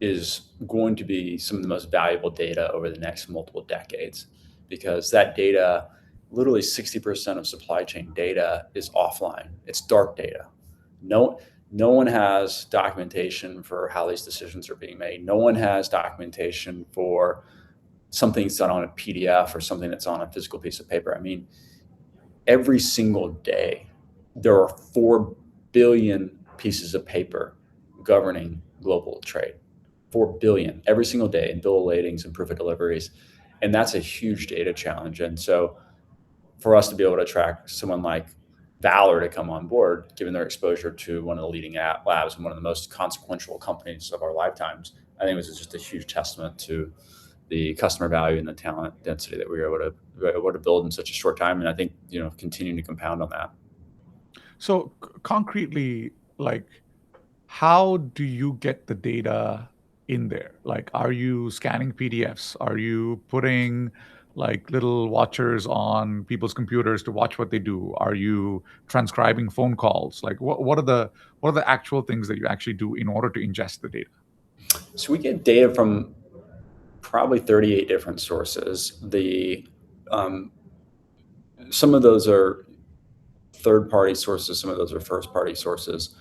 is going to be some of the most valuable data over the next multiple decades, because that data, literally 60% of supply chain data is offline. It's dark data. No one has documentation for how these decisions are being made. No one has documentation for something that's on a PDF or something that's on a physical piece of paper. I mean, every single day, there are 4 billion pieces of paper governing global trade. 4 billion every single day in bill of ladings and proof of deliveries. And that's a huge data challenge. And so for us to be able to track someone like valor to come on board, given their exposure to one of the leading labs and one of the most consequential companies of our lifetimes. I think it was just a huge testament to the customer value and the talent density that we were able to build in such a short time. And I think, continuing to compound on that. So concretely, like, how do you get the data in there? Like, are you scanning PDFs? Are you putting like little watchers on people's computers to watch what they do? Are you transcribing phone calls? Like, what are the actual things that you actually do in order to ingest the data? So we get data from probably 38 different sources. Some of those are third-party sources, some of those are first-party sources.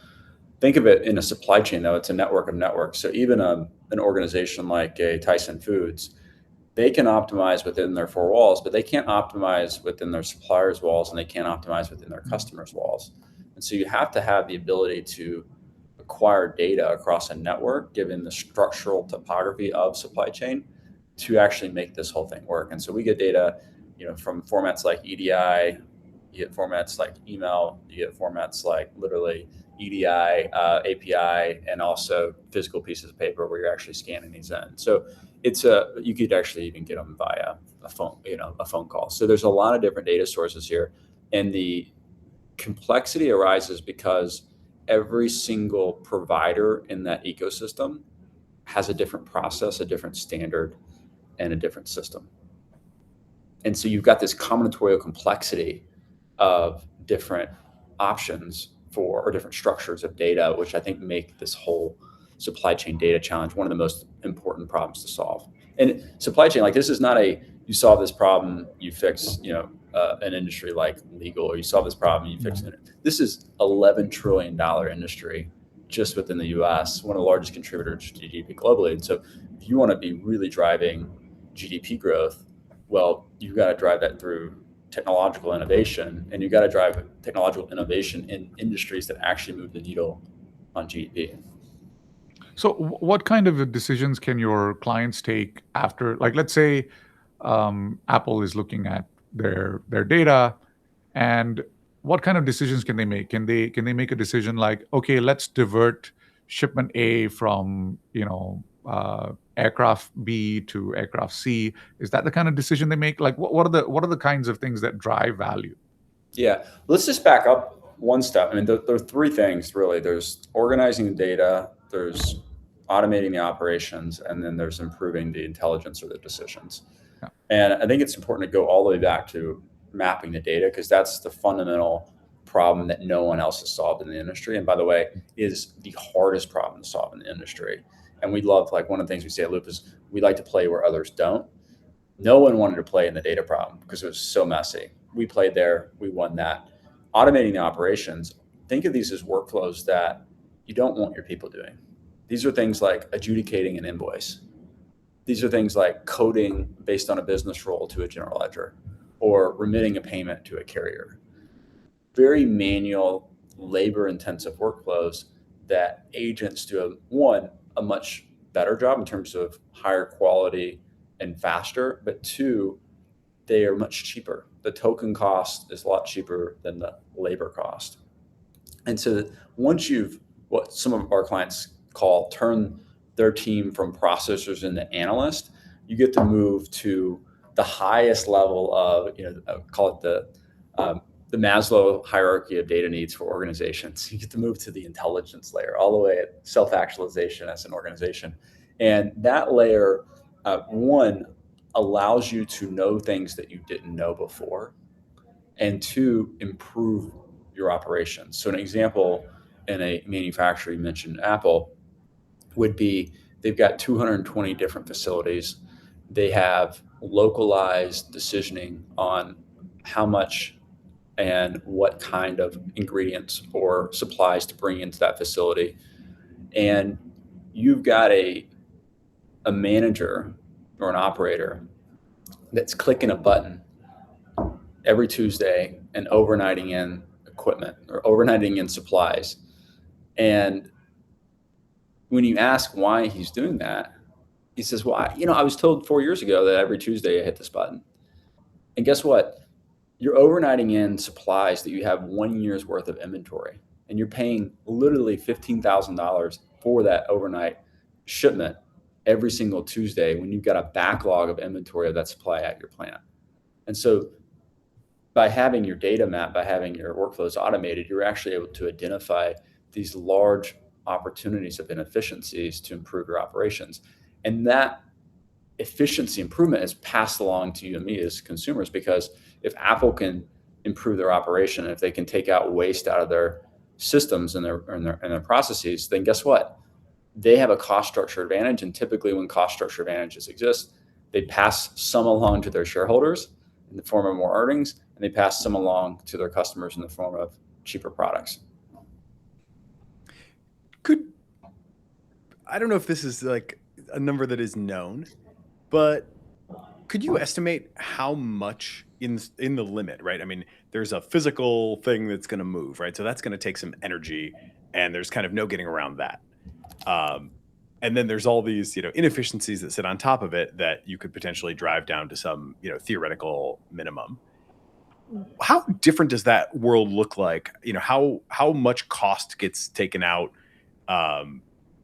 Think of it in a supply chain, though. It's a network of networks. So even an organization like a Tyson Foods, they can optimize within their four walls, but they can't optimize within their suppliers' walls, and they can't optimize within their customers' walls. And so you have to have the ability to acquire data across a network, given the structural topography of supply chain, to actually make this whole thing work. And so we get data, from formats like EDI, you get formats like email, you get formats like literally EDI, API, and also physical pieces of paper where you're actually scanning these in. So you could actually even get them via a phone call. So there's a lot of different data sources here, and the complexity arises because every single provider in that ecosystem has a different process, a different standard, and a different system. And so you've got this combinatorial complexity of different options or different structures of data, which I think make this whole supply chain data challenge one of the most important problems to solve. And supply chain, like, this is not you solve this problem, you fix, an industry like legal, or you solve this problem, you fix it. This is $11 trillion industry just within the US, one of the largest contributors to GDP globally. And so if you want to be really driving GDP growth, well, you've got to drive that through technological innovation, and you've got to drive technological innovation in industries that actually move the needle on GDP. So what kind of decisions can your clients take after, like, let's say Apple is looking at their data, and what kind of decisions can they make? Can they make a decision like, okay, let's divert shipment A from aircraft B to aircraft C? Is that the kind of decision they make? Like, what are the kinds of things that drive value? Yeah, let's just back up one step. I mean, there are three things really. There's organizing the data, there's automating the operations, and then there's improving the intelligence or the decisions. Yeah. And I think it's important to go all the way back to mapping the data, because that's the fundamental problem that no one else has solved in the industry. And by the way, is the hardest problem to solve in the industry. And we love, like, one of the things we say at Loop is we like to play where others don't. No one wanted to play in the data problem because it was so messy. We played there, we won that. Automating the operations, think of these as workflows that you don't want your people doing. These are things like adjudicating an invoice. These are things like coding based on a business rule to a general ledger, or remitting a payment to a carrier. Very manual, labor-intensive workflows that agents do a much better job in terms of higher quality and faster, but two, they are much cheaper. The token cost is a lot cheaper than the labor cost. And so once what some of our clients call turn their team from processors into analysts, you get to move to the highest level of, call it the Maslow hierarchy of data needs for organizations. You get to move to the intelligence layer, all the way at self-actualization as an organization. And that layer, one, allows you to know things that you didn't know before, and two, improve your operations. So an example in a manufacturer, you mentioned Apple, would be they've got 220 different facilities. They have localized decisioning on how much and what kind of ingredients or supplies to bring into that facility. And you've got a manager or an operator that's clicking a button every Tuesday and overnighting in equipment or overnighting in supplies. And when you ask why he's doing that, he says, well, I was told 4 years ago that every Tuesday I hit this button. And guess what? you're overnighting in supplies that you have 1 year's worth of inventory, and you're paying literally $15,000 for that overnight shipment every single Tuesday when you've got a backlog of inventory of that supply at your plant. And so by having your data map, by having your workflows automated, you're actually able to identify these large opportunities of inefficiencies to improve your operations. And that efficiency improvement is passed along to you and me as consumers, because if Apple can improve their operation, if they can take out waste out of their systems and their processes, then guess what? They have a cost structure advantage. And typically when cost structure advantages exist, they pass some along to their shareholders in the form of more earnings, and they pass some along to their customers in the form of cheaper products. I don't know if this is like a number that is known, but could you estimate how much in the limit, right? I mean, there's a physical thing that's going to move, right? So that's going to take some energy, and there's kind of no getting around that. And then there's all these, inefficiencies that sit on top of it that you could potentially drive down to some, theoretical minimum. How different does that world look like? How much cost gets taken out?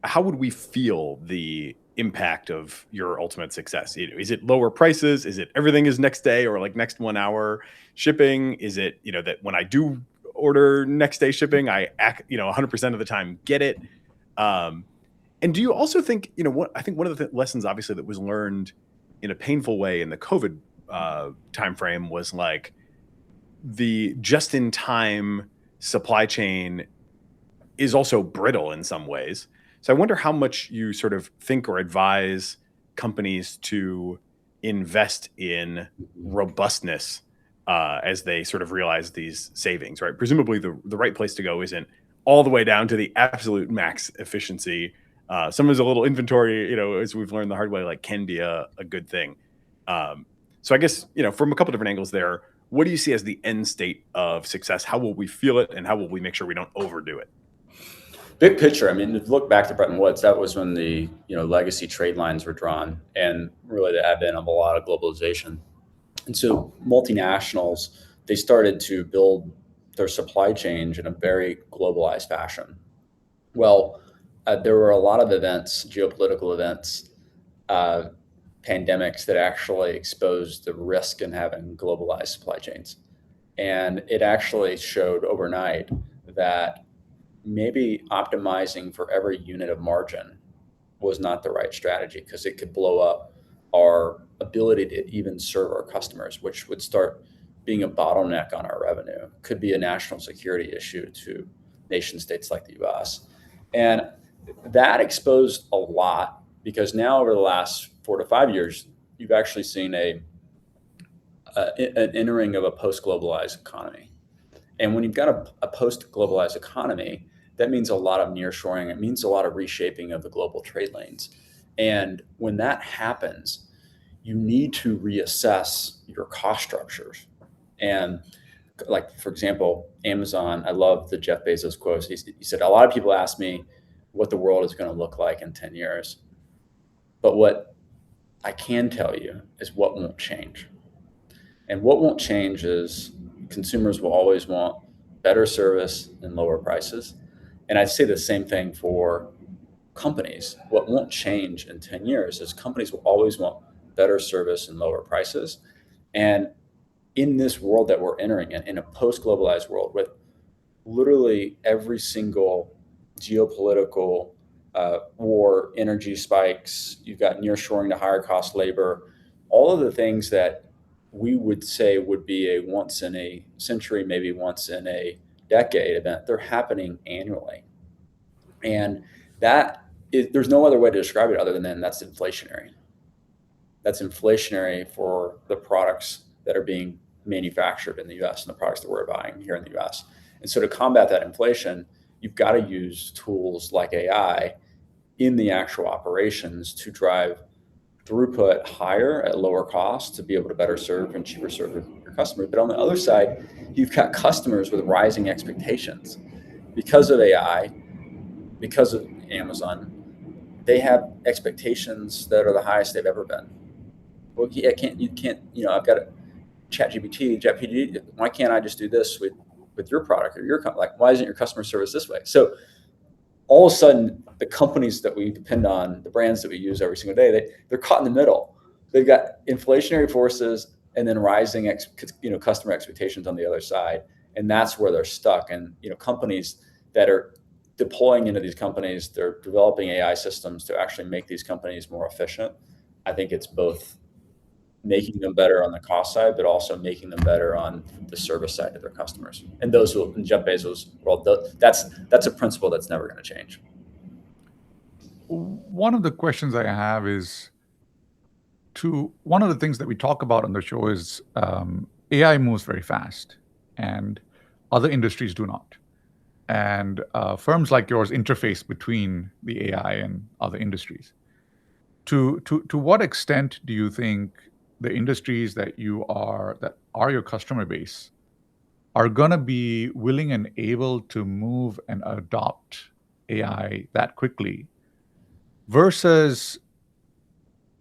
How would we feel the impact of your ultimate success? Is it lower prices? Is it everything is next day or like next 1 hour shipping? Is it, that when I do order next day shipping, I 100% of the time get it? And do you also think, I think one of the lessons obviously that was learned in a painful way in the COVID timeframe was like the just-in-time supply chain is also brittle in some ways. So I wonder how much you sort of think or advise companies to invest in robustness as they sort of realize these savings, right? Presumably the right place to go isn't all the way down to the absolute max efficiency. Sometimes a little inventory, as we've learned the hard way, like can be a good thing. So I guess, from a couple different angles there, what do you see as the end state of success? How will we feel it, and how will we make sure we don't overdo it? Big picture, I mean, if you look back to Bretton Woods, that was when the legacy trade lines were drawn, and really the advent of a lot of globalization. And so multinationals, they started to build their supply chain in a very globalized fashion. Well, there were a lot of events, geopolitical events, pandemics that actually exposed the risk in having globalized supply chains. And it actually showed overnight that maybe optimizing for every unit of margin was not the right strategy, because it could blow up our ability to even serve our customers, which would start being a bottleneck on our revenue. Could be a national security issue to nation states like the US. And that exposed a lot, because now over the last 4 to 5 years, you've actually seen an entering of a post-globalized economy. And when you've got a post-globalized economy, that means a lot of nearshoring. It means a lot of reshaping of the global trade lanes. And when that happens, you need to reassess your cost structures. And like, for example, Amazon, I love the Jeff Bezos quote. He said, a lot of people ask me what the world is going to look like in 10 years. But what I can tell you is what won't change. And what won't change is consumers will always want better service and lower prices. And I'd say the same thing for companies. What won't change in 10 years is companies will always want better service and lower prices. And in this world that we're entering in a post-globalized world with literally every single geopolitical war, energy spikes, you've got nearshoring to higher cost labor, all of the things that we would say would be a once in a century, maybe once in a decade event, they're happening annually. And there's no other way to describe it other than that's inflationary. That's inflationary for the products that are being manufactured in the US and the products that we're buying here in the US. And so to combat that inflation, you've got to use tools like AI in the actual operations to drive throughput higher at lower cost to be able to better serve and cheaper serve your customers. But on the other side, you've got customers with rising expectations. Because of AI, because of Amazon, they have expectations that are the highest they've ever been. Well, you can't, I've got ChatGPT, why can't I just do this with your product or your company? Like, why isn't your customer service this way? So all of a sudden, the companies that we depend on, the brands that we use every single day, they're caught in the middle. They've got inflationary forces and then rising customer expectations on the other side, and that's where they're stuck. And companies that are deploying into these companies, they're developing AI systems to actually make these companies more efficient. I think it's both making them better on the cost side, but also making them better on the service side to their customers. And those will, in Jeff Bezos' world, that's a principle that's never going to change. One of the questions I have is, one of the things that we talk about on the show is AI moves very fast, and other industries do not. And firms like yours interface between the AI and other industries. To what extent do you think the industries that are your customer base are going to be willing and able to move and adopt AI that quickly versus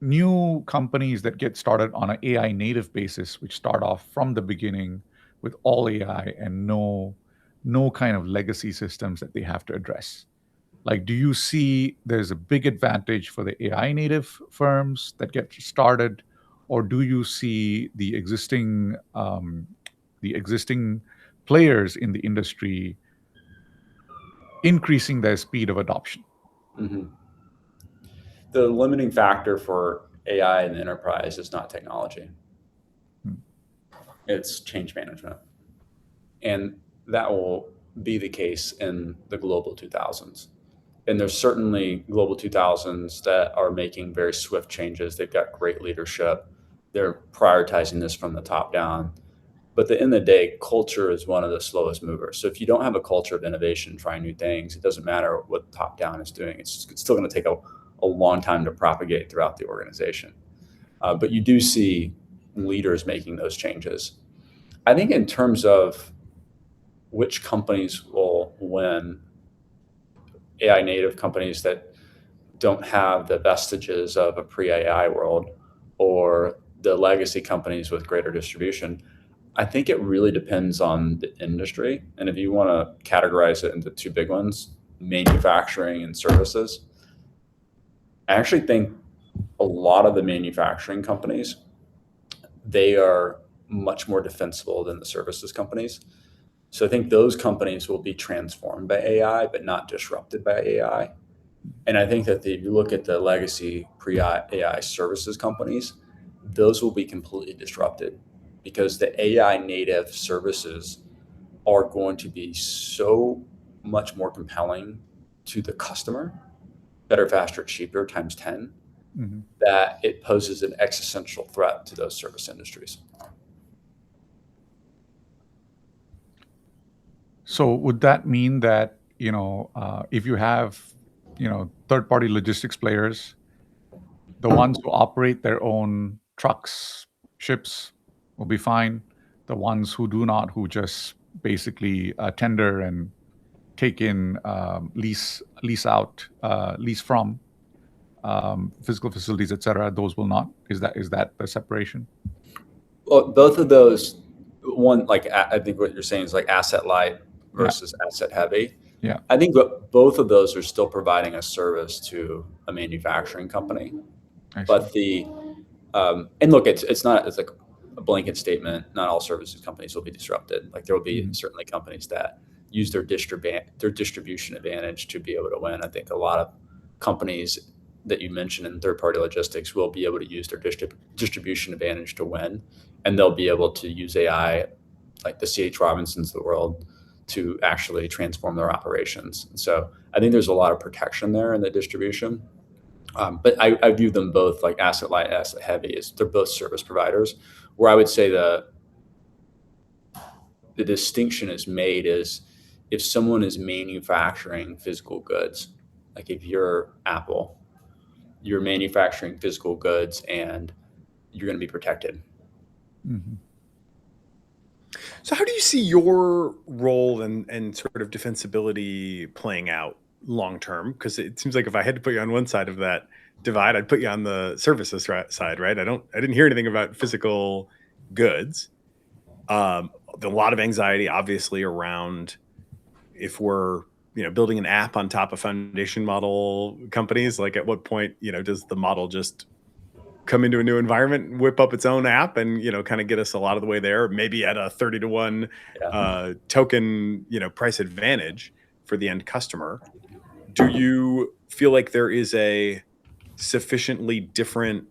new companies that get started on an AI native basis, which start off from the beginning with all AI and no kind of legacy systems that they have to address? Like, do you see there's a big advantage for the AI native firms that get started, or do you see the existing players in the industry increasing their speed of adoption? Mm-hmm. The limiting factor for AI in the enterprise is not technology. It's change management. And that will be the case in the global 2000s. And there's certainly global 2000s that are making very swift changes. They've got great leadership. They're prioritizing this from the top down. But at the end of the day, culture is one of the slowest movers. So if you don't have a culture of innovation, trying new things, it doesn't matter what top down is doing. It's still going to take a long time to propagate throughout the organization. But you do see leaders making those changes. I think in terms of which companies will win, AI native companies that don't have the vestiges of a pre-AI world, or the legacy companies with greater distribution, I think it really depends on the industry. And if you want to categorize it into two big ones, manufacturing and services, I actually think a lot of the manufacturing companies, they are much more defensible than the services companies. So I think those companies will be transformed by AI, but not disrupted by AI. And I think that if you look at the legacy pre-AI services companies, those will be completely disrupted, because the AI native services are going to be so much more compelling to the customer, better, faster, cheaper times 10, that it poses an existential threat to those service industries. So would that mean that, if you have, third-party logistics players, the ones who operate their own trucks, ships, will be fine. The ones who do not, who just basically tender and take in, lease from physical facilities, et cetera, those will not? Is that the separation? Well, both of those, one, like, I think what you're saying is like asset light versus asset heavy. Yeah. I think both of those are still providing a service to a manufacturing company. But and look, it's like a blanket statement. Not all services companies will be disrupted. Like, there will be certainly companies that use their distribution advantage to be able to win. I think a lot of companies that you mentioned in third-party logistics will be able to use their distribution advantage to win, and they'll be able to use AI, like the C.H. Robinsons of the world, to actually transform their operations. And so I think there's a lot of protection there in the distribution. But I view them both like asset light, asset heavy. They're both service providers. Where I would say the distinction is made is if someone is manufacturing physical goods, like if you're Apple, you're manufacturing physical goods and you're going to be protected. Mm-hmm. So how do you see your role and sort of defensibility playing out long term? Because it seems like if I had to put you on one side of that divide, I'd put you on the services side, right? I didn't hear anything about physical goods. A lot of anxiety, obviously, around if we're building an app on top of foundation model companies. Like, at what point does the model just come into a new environment and whip up its own app and kind of get us a lot of the way there, maybe at a 30 to 1 token price advantage for the end customer? Do you feel like there is a sufficiently different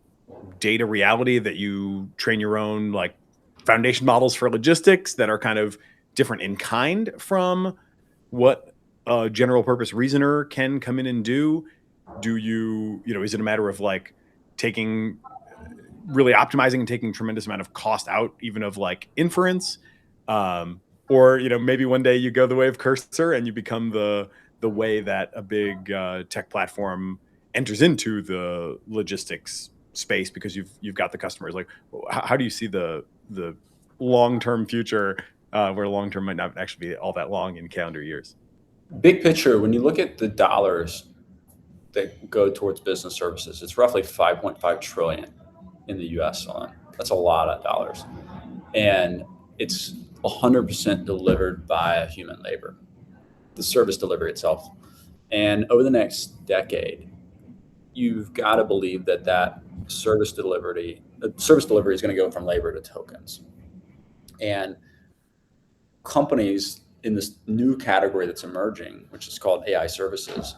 data reality that you train your own like foundation models for logistics that are kind of different in kind from what a general purpose reasoner can come in and do? Do you is it a matter of like really optimizing and taking tremendous amount of cost out even of like inference, or maybe one day you go the way of Cursor and you become the way that a big tech platform enters into the logistics space because you've got the customers? Like, how do you see the long-term future, where long-term might not actually be all that long in calendar years? Big picture, when you look at the dollars that go towards business services, it's roughly 5.5 trillion in the US alone. That's a lot of dollars. And it's 100% delivered by human labor, the service delivery itself. And over the next decade, you've got to believe that service delivery is going to go from labor to tokens. And companies in this new category that's emerging, which is called AI services,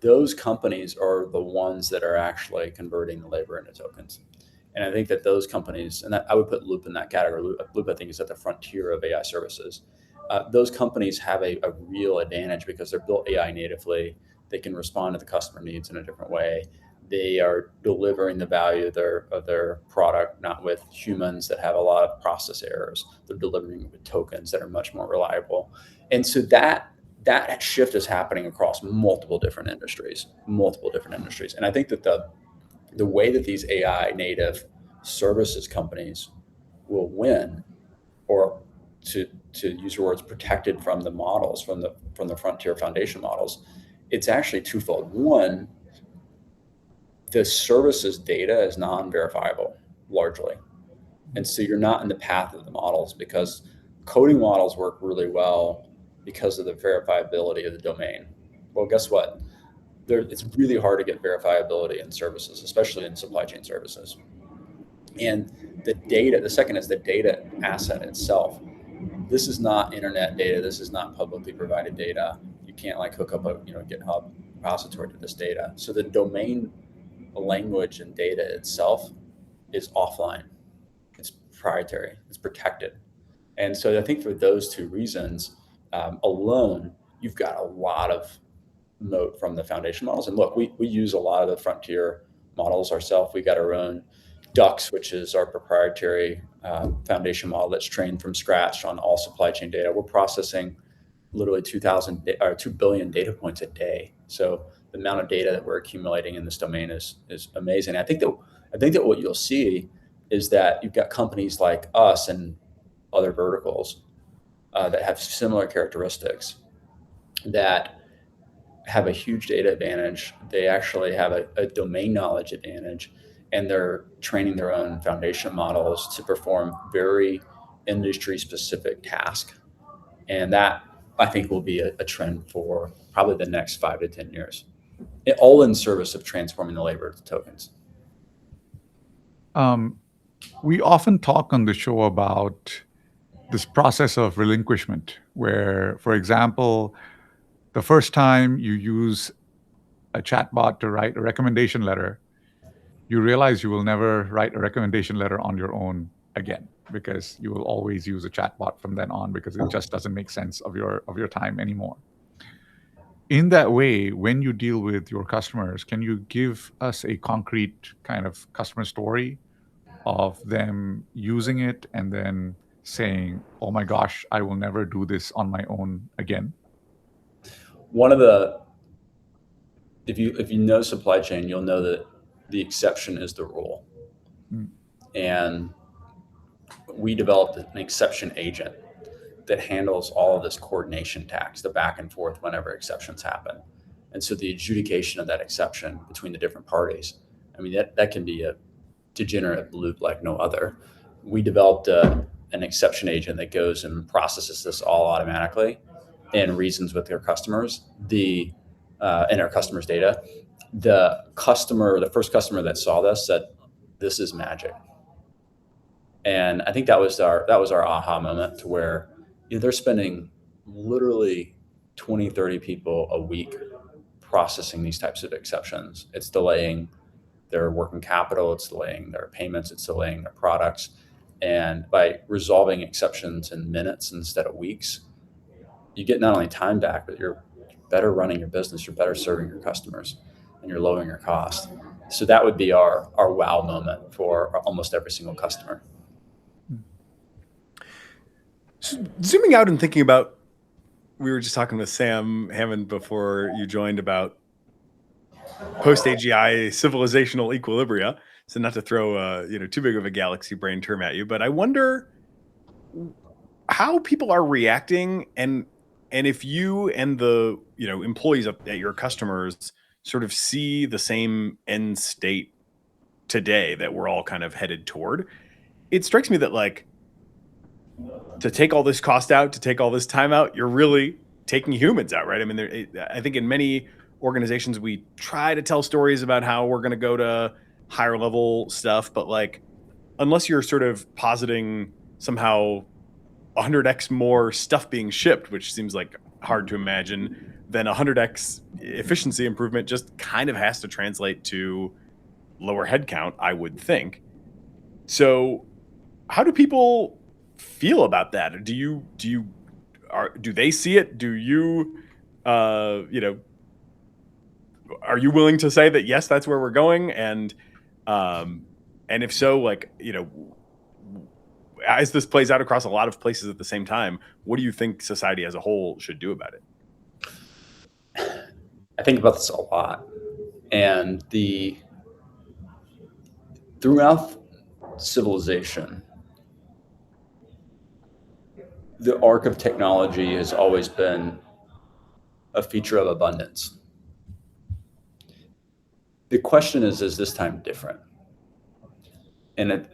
those companies are the ones that are actually converting the labor into tokens. And I think that those companies, and I would put Loop in that category. Loop, I think, is at the frontier of AI services. Those companies have a real advantage because they're built AI natively. They can respond to the customer needs in a different way. They are delivering the value of their product, not with humans that have a lot of process errors. They're delivering with tokens that are much more reliable. And so that shift is happening across multiple different industries. And I think that the way that these AI native services companies will win, or to use your words, protected from the models, from the frontier foundation models, it's actually twofold. One, the services data is non-verifiable largely. And so you're not in the path of the models, because coding models work really well because of the verifiability of the domain. Well, guess what? It's really hard to get verifiability in services, especially in supply chain services. And the second is the data asset itself. This is not internet data. This is not publicly provided data. You can't like hook up a GitHub repository to this data. So the domain language and data itself is offline. It's proprietary. It's protected. And so I think for those two reasons alone, you've got a lot of moat from the foundation models. And look, we use a lot of the frontier models ourselves. We got our own Dux, which is our proprietary foundation model that's trained from scratch on all supply chain data. We're processing literally 2 billion data points a day. So the amount of data that we're accumulating in this domain is amazing. I think that what you'll see is that you've got companies like us and other verticals that have similar characteristics, that have a huge data advantage. They actually have a domain knowledge advantage, and they're training their own foundation models to perform very industry specific tasks. And that, I think, will be a trend for probably the next 5 to 10 years, all in service of transforming the labor to tokens. We often talk on the show about this process of relinquishment, where, for example, the first time you use a chatbot to write a recommendation letter, you realize you will never write a recommendation letter on your own again, because you will always use a chatbot from then on, because it just doesn't make sense of your time anymore. In that way, when you deal with your customers, can you give us a concrete kind of customer story of them using it and then saying, "Oh my gosh, I will never do this on my own again"? If you know supply chain, you'll know that the exception is the rule. And we developed an exception agent that handles all of this coordination tax, the back and forth whenever exceptions happen. And so the adjudication of that exception between the different parties, I mean, that can be a degenerate loop like no other. We developed a an exception agent that goes and processes this all automatically and reasons with their customers, and our customers' data. The first customer that saw this said, "This is magic." And I think that was our aha moment, to where they're spending literally 20, 30 people a week processing these types of exceptions. It's delaying their working capital, it's delaying their payments, it's delaying their products. And by resolving exceptions in minutes instead of weeks, you get not only time back, but you're better running your business, you're better serving your customers, and you're lowering your cost. So that would be our wow moment for almost every single customer. So zooming out and thinking about, we were just talking with Sam Hammond before you joined about post-AGI civilizational equilibria. So not to throw too big of a galaxy brain term at you, but I wonder how people are reacting, and if you and the employees at your customers sort of see the same end state today that we're all kind of headed toward. It strikes me that, like, to take all this cost out, to take all this time out, you're really taking humans out, right? I mean, I think in many organizations, we try to tell stories about how we're going to go to higher level stuff, but like, unless you're sort of positing somehow 100x more stuff being shipped, which seems like hard to imagine, then 100x efficiency improvement just kind of has to translate to lower headcount, I would think. So how do people feel about that? Do they see it? Do you, are you willing to say that, yes, that's where we're going? And if so, like, as this plays out across a lot of places at the same time, what do you think society as a whole should do about it? I think about this a lot, and throughout civilization, the arc of technology has always been a feature of abundance. The question is this time different? And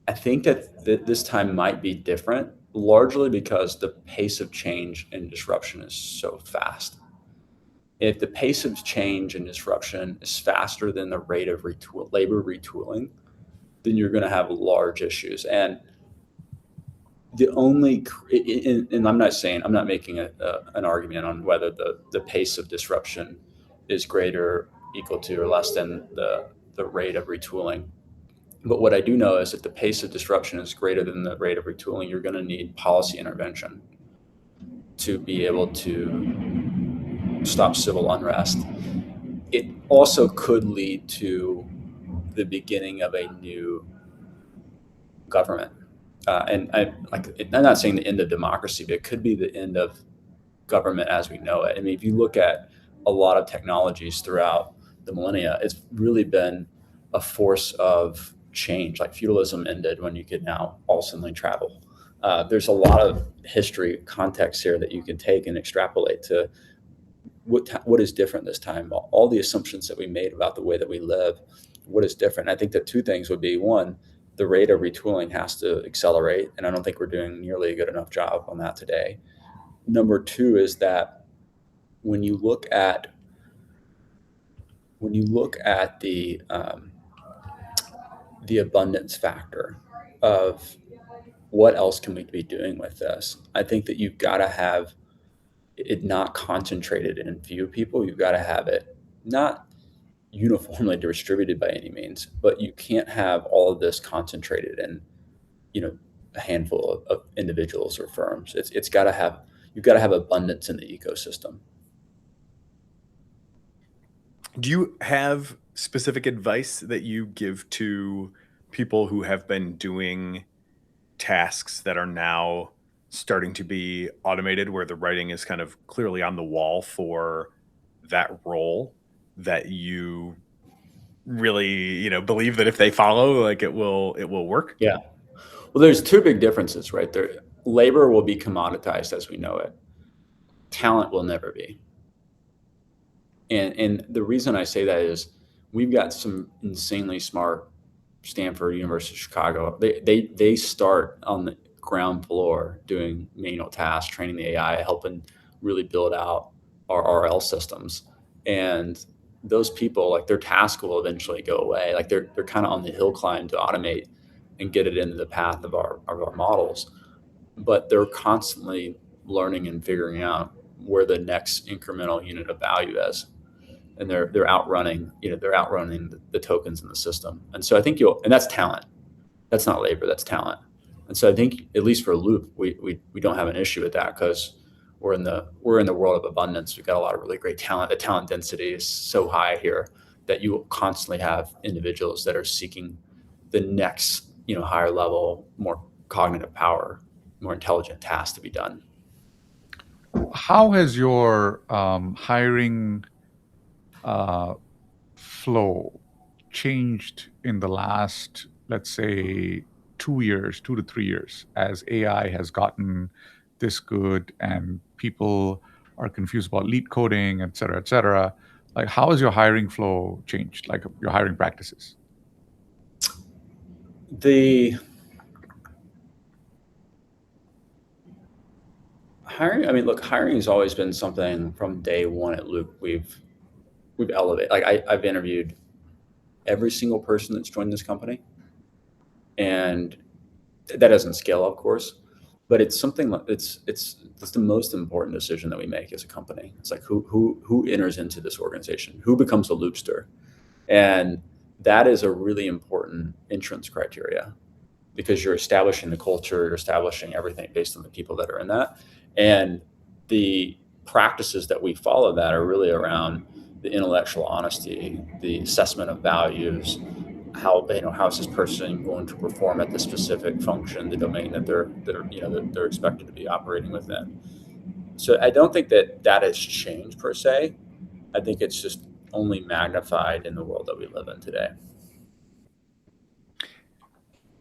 I think that this time might be different, largely because the pace of change and disruption is so fast. If the pace of change and disruption is faster than the rate of labor retooling, then you're going to have large issues. And and I'm not making an argument on whether the pace of disruption is greater, equal to, or less than the rate of retooling. But what I do know is that the pace of disruption is greater than the rate of retooling. You're going to need policy intervention to be able to stop civil unrest. It also could lead to the beginning of a new government. And I'm not saying the end of democracy, but it could be the end of government as we know it. I mean, if you look at a lot of technologies throughout the millennia, it's really been a force of change. Like feudalism ended when you could now all suddenly travel. There's a lot of history context here that you can take and extrapolate to what is different this time. All the assumptions that we made about the way that we live, what is different? I think that two things would be: one, the rate of retooling has to accelerate, and I don't think we're doing nearly a good enough job on that today. Number two is that when you look at the abundance factor of what else can we be doing with this, I think that you've got to have it not concentrated in a few people. You've got to have it not uniformly distributed by any means, but you can't have all of this concentrated in, a handful of individuals or firms. You've got to have abundance in the ecosystem. Do you have specific advice that you give to people who have been doing tasks that are now starting to be automated, where the writing is kind of clearly on the wall for that role, that you really, believe that if they follow, like, it will work? Yeah. Well, there's two big differences, right there. Labor will be commoditized as we know it. Talent will never be. And the reason I say that is we've got some insanely smart Stanford, University of Chicago, they start on the ground floor doing manual tasks, training the AI, helping really build out our RL systems. And those people, like, their task will eventually go away. Like, they're kind of on the hill climb to automate and get it into the path of our models. But they're constantly learning and figuring out where the next incremental unit of value is. And they're outrunning, the tokens in the system. And so I think and that's talent. That's not labor, that's talent. And so I think, at least for Loop, we don't have an issue with that, because we're in the world of abundance. We've got a lot of really great talent. The talent density is so high here that you will constantly have individuals that are seeking the next, higher level, more cognitive power, more intelligent tasks to be done. How has your hiring flow changed in the last, let's say, 2 to 3 years, as AI has gotten this good and people are confused about lead coding, et cetera, et cetera? Like, how has your hiring flow changed, like your hiring practices? The hiring, look, hiring has always been something from day one at Loop. We've elevated. Like, I've interviewed every single person that's joined this company, and that doesn't scale, of course, but it's something like it's the most important decision that we make as a company. It's like, who enters into this organization, who becomes a Loopster, and that is a really important entrance criteria, because you're establishing the culture, you're establishing everything based on the people that are in that, and the practices that we follow that are really around the intellectual honesty, the assessment of values, how is this person going to perform at the specific function, the domain that they're expected to be operating within. So I don't think that has changed per se. I think it's just only magnified in the world that we live in today.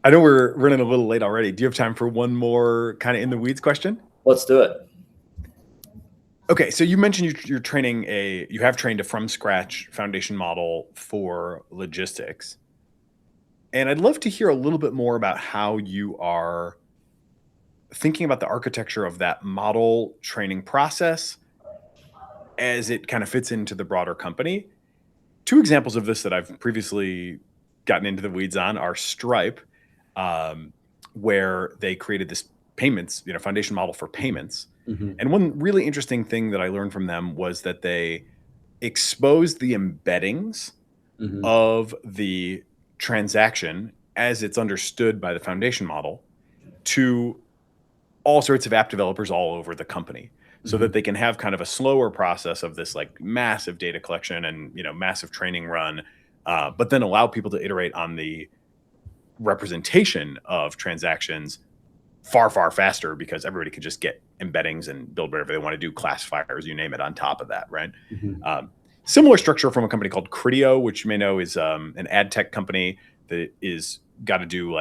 I know we're running a little late already. Do you have time for one more kind of in the weeds question? Let's do it. Okay, so you mentioned you have trained a from scratch foundation model for logistics. And I'd love to hear a little bit more about how you are thinking about the architecture of that model training process as it kind of fits into the broader company. 2 examples of this that I've previously gotten into the weeds on are Stripe, where they created this payments, foundation model for payments. Mm-hmm. And one really interesting thing that I learned from them was that they exposed the embeddings Mm-hmm. of the transaction as it's understood by the foundation model to all sorts of app developers all over the company, so that they can have kind of a slower process of this like massive data collection and massive training run, but then allow people to iterate on the representation of transactions far faster, because everybody can just get embeddings and build whatever they want to do, classifiers, you name it, on top of that, right? Mm-hmm. Similar structure from a company called Criteo, which you may know is an ad tech company that is got to do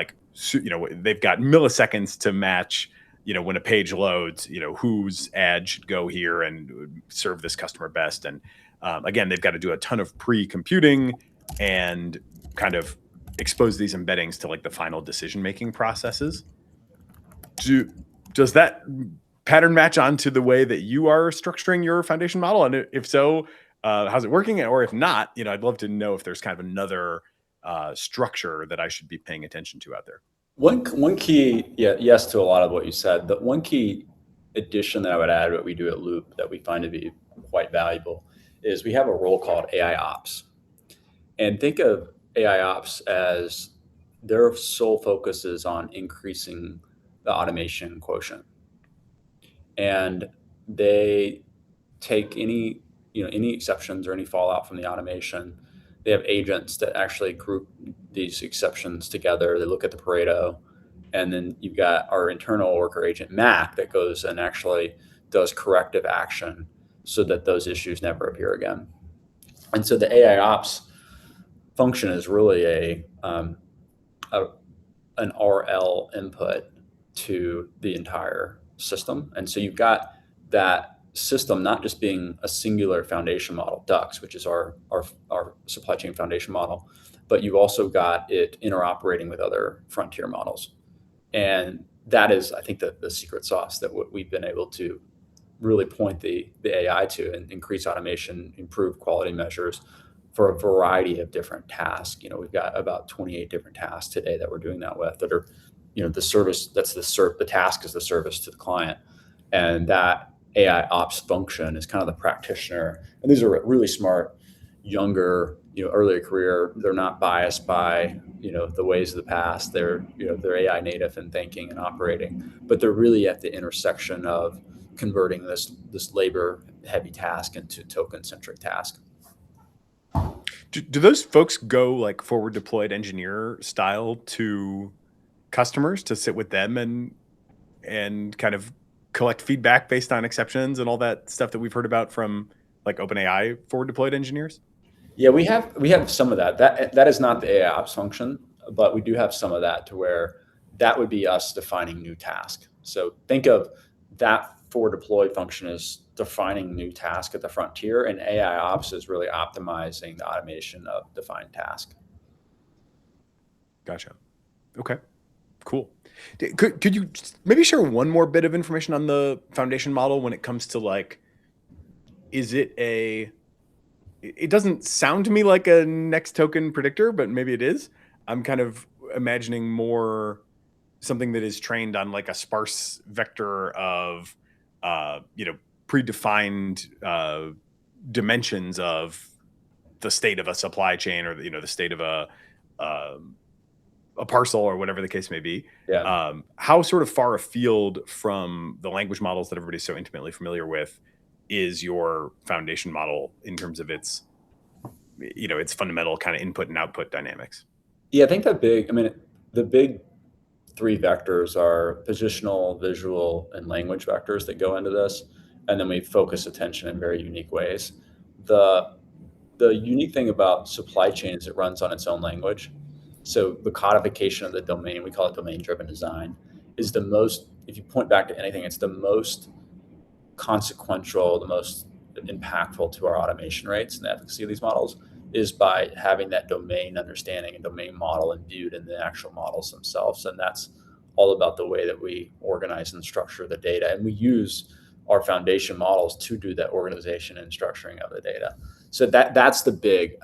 they've got milliseconds to match, when a page loads, whose ad should go here and serve this customer best. And again, they've got to do a ton of pre-computing and kind of expose these embeddings to like the final decision-making processes. Does that pattern match onto the way that you are structuring your foundation model? And if so, how's it working? Or if not, I'd love to know if there's kind of another structure that I should be paying attention to out there. One key, yes to a lot of what you said. The one key addition that I would add, what we do at Loop that we find to be quite valuable, is we have a role called AI Ops. And think of AI Ops as their sole focus is on increasing the automation quotient. And they take any exceptions or any fallout from the automation. They have agents that actually group these exceptions together. They look at the Pareto, and then you've got our internal worker agent, Mac, that goes and actually does corrective action so that those issues never appear again. And so the AI Ops function is really an RL input to the entire system. And so you've got that system not just being a singular foundation model, DUX, which is our supply chain foundation model, but you've also got it interoperating with other frontier models. And that is, I think, the secret sauce that we've been able to really point the AI to and increase automation, improve quality measures for a variety of different tasks. We've got about 28 different tasks today that we're doing that with that are, the service, the task is the service to the client. And that AI ops function is kind of the practitioner. And these are really smart, younger, earlier career. They're not biased by, the ways of the past. They're AI native in thinking and operating, but they're really at the intersection of converting this labor heavy task into token centric task. Do those folks go like forward deployed engineer style to customers to sit with them and kind of collect feedback based on exceptions and all that stuff that we've heard about from like OpenAI forward deployed engineers? Yeah, we have some of that. That is not the AI ops function, but we do have some of that to where that would be us defining new task. So think of that forward deployed function as defining new task at the frontier, and AI ops is really optimizing the automation of defined task. Gotcha. Okay, cool. Could you maybe share one more bit of information on the foundation model when it comes to like, is it it doesn't sound to me like a next token predictor, but maybe it is. I'm kind of imagining more something that is trained on like a sparse vector of, predefined dimensions of the state of a supply chain or, the state of a parcel or whatever the case may be. Yeah. How sort of far afield from the language models that everybody's so intimately familiar with is your foundation model in terms of its fundamental kind of input and output dynamics? Yeah, I think the big three vectors are positional, visual, and language vectors that go into this. And then we focus attention in very unique ways. The unique thing about supply chain is it runs on its own language. So the codification of the domain, we call it domain-driven design, is the most, if you point back to anything, it's the most consequential, the most impactful to our automation rates and the efficacy of these models is by having that domain understanding and domain model imbued in the actual models themselves. And that's all about the way that we organize and structure the data. And we use our foundation models to do that organization and structuring of the data. So that's the big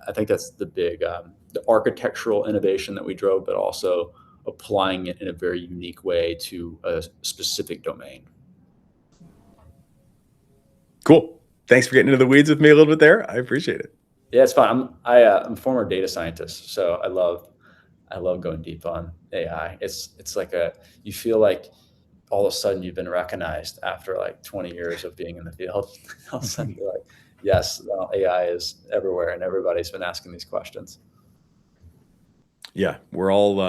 the architectural innovation that we drove, but also applying it in a very unique way to a specific domain. Cool. Thanks for getting into the weeds with me a little bit there. I appreciate it. Yeah, it's fun. I'm a former data scientist, so I love going deep on AI. It's like you feel like all of a sudden you've been recognized after like 20 years of being in the field. All of a sudden you're like, yes, AI is everywhere, and everybody's been asking these questions. Yeah, we're all.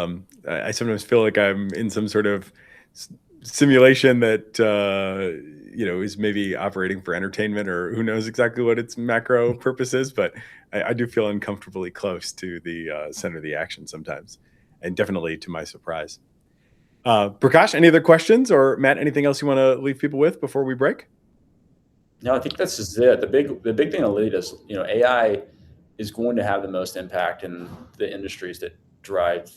I sometimes feel like I'm in some sort of simulation that is maybe operating for entertainment, or who knows exactly what its macro purpose is. But I do feel uncomfortably close to the center of the action sometimes, and definitely to my surprise. Prakash, any other questions, or Matt, anything else you want to leave people with before we break? No, I think this is it. The big thing to lead is, AI is going to have the most impact in the industries that drive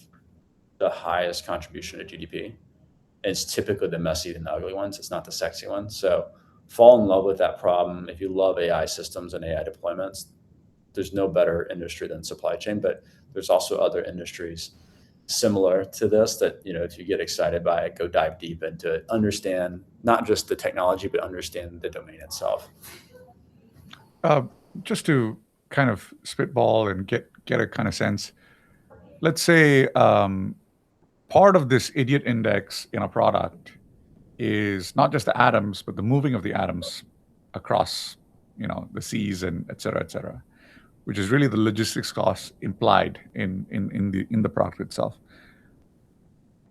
the highest contribution to GDP. And it's typically the messy and the ugly ones. It's not the sexy ones. So fall in love with that problem. If you love AI systems and AI deployments, there's no better industry than supply chain, but there's also other industries similar to this that, if you get excited by it, go dive deep into it, understand not just the technology, but understand the domain itself. Just to kind of spitball and get a kind of sense, let's say part of this idiot index in a product is not just the atoms, but the moving of the atoms across, the seas and et cetera, which is really the logistics costs implied in the product itself.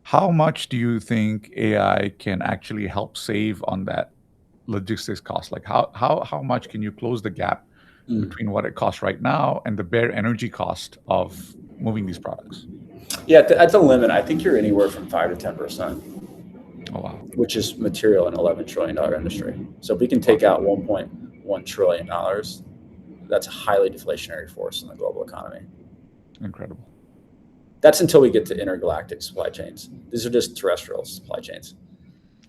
How much do you think AI can actually help save on that logistics cost? Like how much can you close the gap between what it costs right now and the bare energy cost of moving these products? Yeah, at the limit, I think you're anywhere from 5 to 10%. Oh, wow. which is material in $11 trillion industry. So if we can take out $1.1 trillion, that's a highly deflationary force in the global economy. Incredible. That's until we get to intergalactic supply chains. These are just terrestrial supply chains.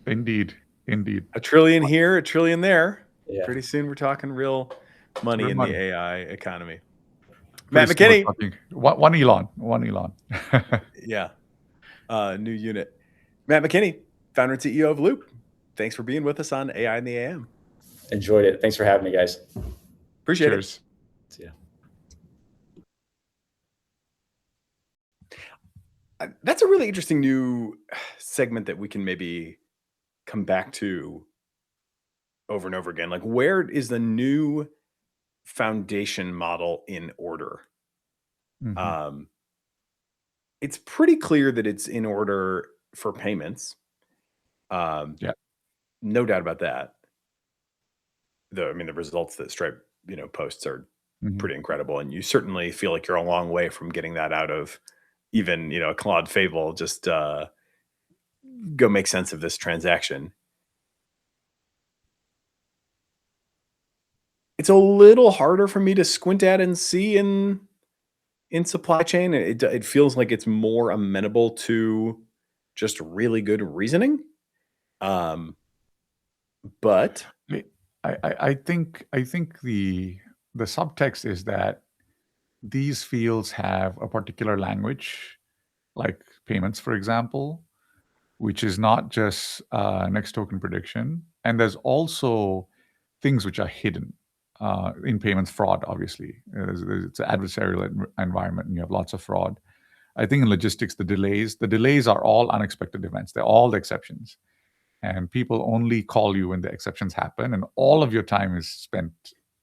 Indeed. Indeed. $1 trillion here, $1 trillion there. Yeah. Pretty soon we're talking real money Real in money. the AI economy. Pretty Matt soon we're McKinney. talking- One Elon. Yeah. New unit. Matt McKinney, founder and CEO of Loop. Thanks for being with us on AI in the AM. Enjoyed it. Thanks for having me, guys. Appreciate Cheers. See ya. it. That's a really interesting new segment that we can maybe come back to over and over again. Like, where is the new foundation model in order? Mhm. It's pretty clear that it's in order for payments. Yeah. No doubt about that. I mean, the results that Stripe, posts are Mhm. pretty incredible, and you certainly feel like you're a long way from getting that out of even a Claude Fable. Just go make sense of this transaction. It's a little harder for me to squint at and see in supply chain. It feels like it's more amenable to just really good reasoning. But I think the subtext is that these fields have a particular language, like payments, for example, which is not just next token prediction, and there's also things which are hidden in payments. Fraud, obviously, it's an adversarial environment, and you have lots of fraud. I think in logistics, the delays are all unexpected events. They're all the exceptions. And people only call you when the exceptions happen, and all of your time is spent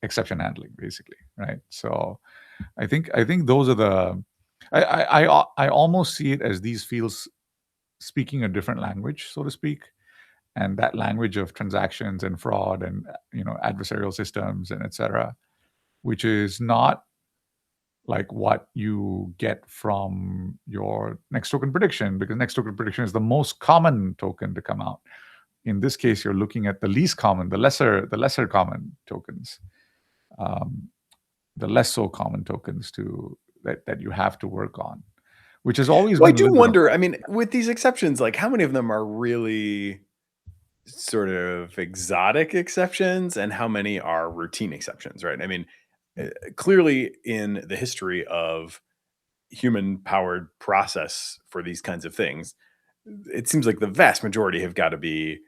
exception handling, basically, right? So, I think those are the. I almost see it as these fields speaking a different language, so to speak, and that language of transactions and fraud and adversarial systems and etc., which is not like what you get from your next token prediction, because next token prediction is the most common token to come out. In this case, you're looking at the least common, the lesser common tokens, the less so common tokens that you have to work on, which has always well, I been. do wonder. I mean, with these exceptions, like how many of them are really sort of exotic exceptions, and how many are routine exceptions, right? I mean, clearly in the history of human-powered process for these kinds of things, it seems like the vast majority have got to be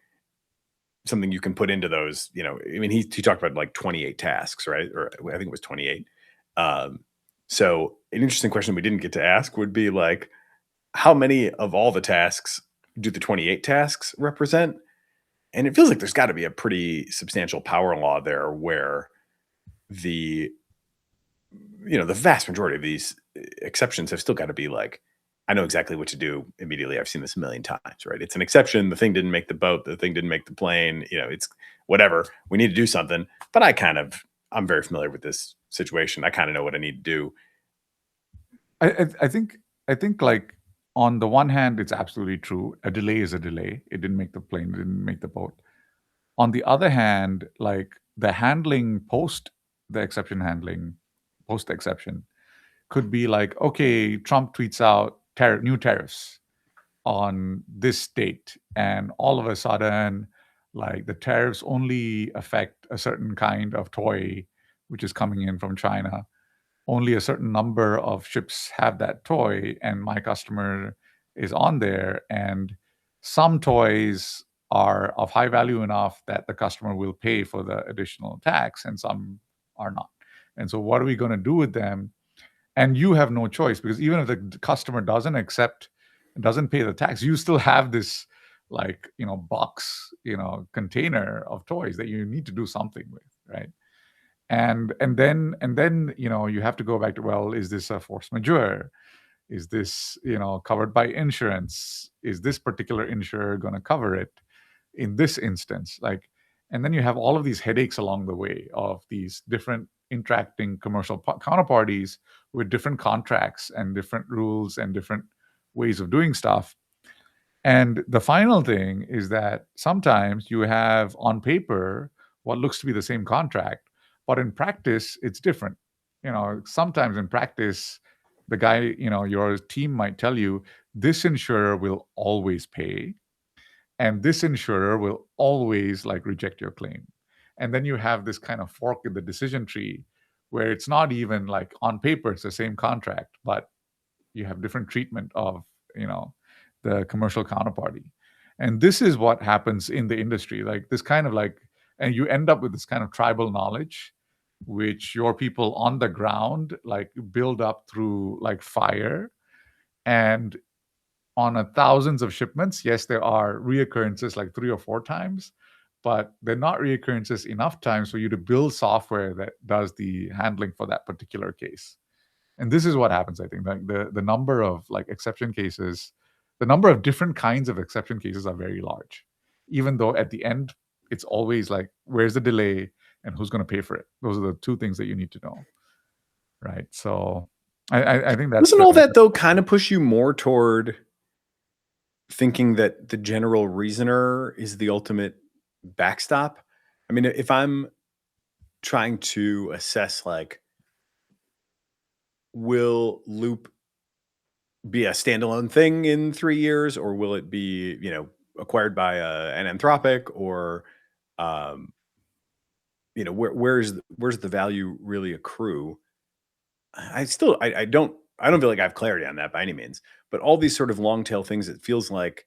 something you can put into those. I mean, he talked about like 28 tasks, right? Or I think it was 28. So an interesting question we didn't get to ask would be like, how many of all the tasks do the 28 tasks represent? And it feels like there's got to be a pretty substantial power law there where the vast majority of these exceptions have still got to be like, I know exactly what to do immediately. I've seen this a million times, right? It's an exception. The thing didn't make the boat. The thing didn't make the plane. It's whatever. We need to do something. But I'm very familiar with this situation. I kind of know what I need to do. I think like on the one hand, it's absolutely true. A delay is a delay. It didn't make the plane. It didn't make the boat. On the other hand, like the handling post the exception could be like, okay, Trump tweets out new tariffs on this date, and all of a sudden, like the tariffs only affect a certain kind of toy which is coming in from China. Only a certain number of ships have that toy, and my customer is on there, and some toys are of high value enough that the customer will pay for the additional tax, and some are not. And so what are we going to do with them? And you have no choice, because even if the customer doesn't pay the tax, you still have this box, container of toys that you need to do something with, right? And then you have to go back to, well, is this a force majeure? Is this covered by insurance? Is this particular insurer going to cover it in this instance? And then you have all of these headaches along the way of these different interacting commercial counterparties with different contracts and different rules and different ways of doing stuff. And the final thing is that sometimes you have on paper what looks to be the same contract, but in practice, it's different. Sometimes in practice, the guy, your team might tell you, this insurer will always pay, and this insurer will always reject your claim. And then you have this kind of fork in the decision tree where it's not even on paper, it's the same contract, but you have different treatment of, the commercial counterparty. And this is what happens in the industry, and you end up with this kind of tribal knowledge, which your people on the ground build up through fire. And on thousands of shipments, yes, there are reoccurrences 3 or 4 times, but they're not reoccurrences enough times for you to build software that does the handling for that particular case. And this is what happens, I think. The number of exception cases, the number of different kinds of exception cases are very large, even though at the end it's always where's the delay and who's going to pay for it. Those are the 2 things that you need to know, right? So I think that's Doesn't all that though kind of push you more toward thinking that the general reasoner is the ultimate backstop? I mean, if I'm trying to assess will Loop be a standalone thing in 3 years, or will it be, acquired by an Anthropic, or where's the value really accrue? I don't feel like I have clarity on that by any means, but all these sort of long tail things, it feels like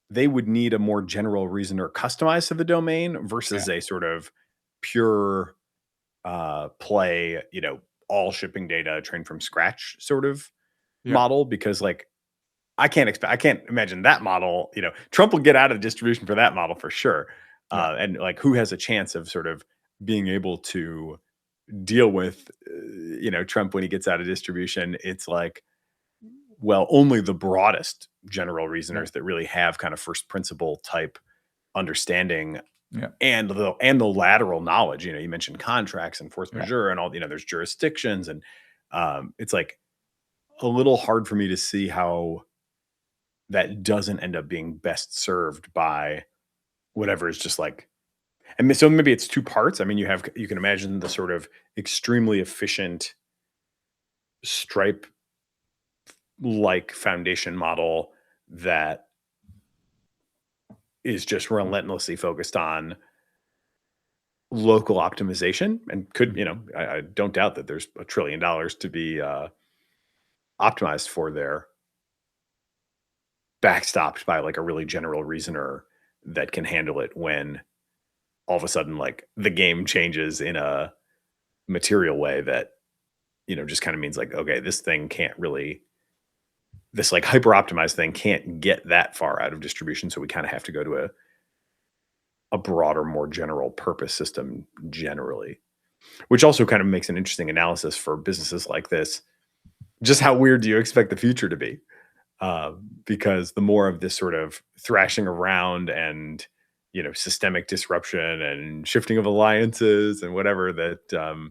they would need a more general reasoner customized to the domain versus a sort of pure play, all shipping data trained from scratch sort of model, because I can't imagine that model, Trump will get out of distribution for that model for sure. And who has a chance of sort of being able to deal with, Trump when he gets out of distribution? It's only the broadest general reasoners that really have kind of first principle type understanding and the lateral knowledge. You mentioned contracts and force majeure and all, there's jurisdictions, and it's a little hard for me to see how that doesn't end up being best served by whatever is just and so maybe it's 2 parts. I mean, you can imagine the sort of extremely efficient Stripe foundation model that is just relentlessly focused on local optimization, and could, I don't doubt that there's $1 trillion to be optimized for there, backstopped by a really general reasoner that can handle it when all of a sudden the game changes in a material way that just kind of means okay, this thing can't really, this hyper optimized thing can't get that far out of distribution, so we kind of have to go to a broader, more general purpose system generally, which also kind of makes an interesting analysis for businesses like this. Just how weird do you expect the future to be? Because the more of this sort of thrashing around and systemic disruption and shifting of alliances and whatever that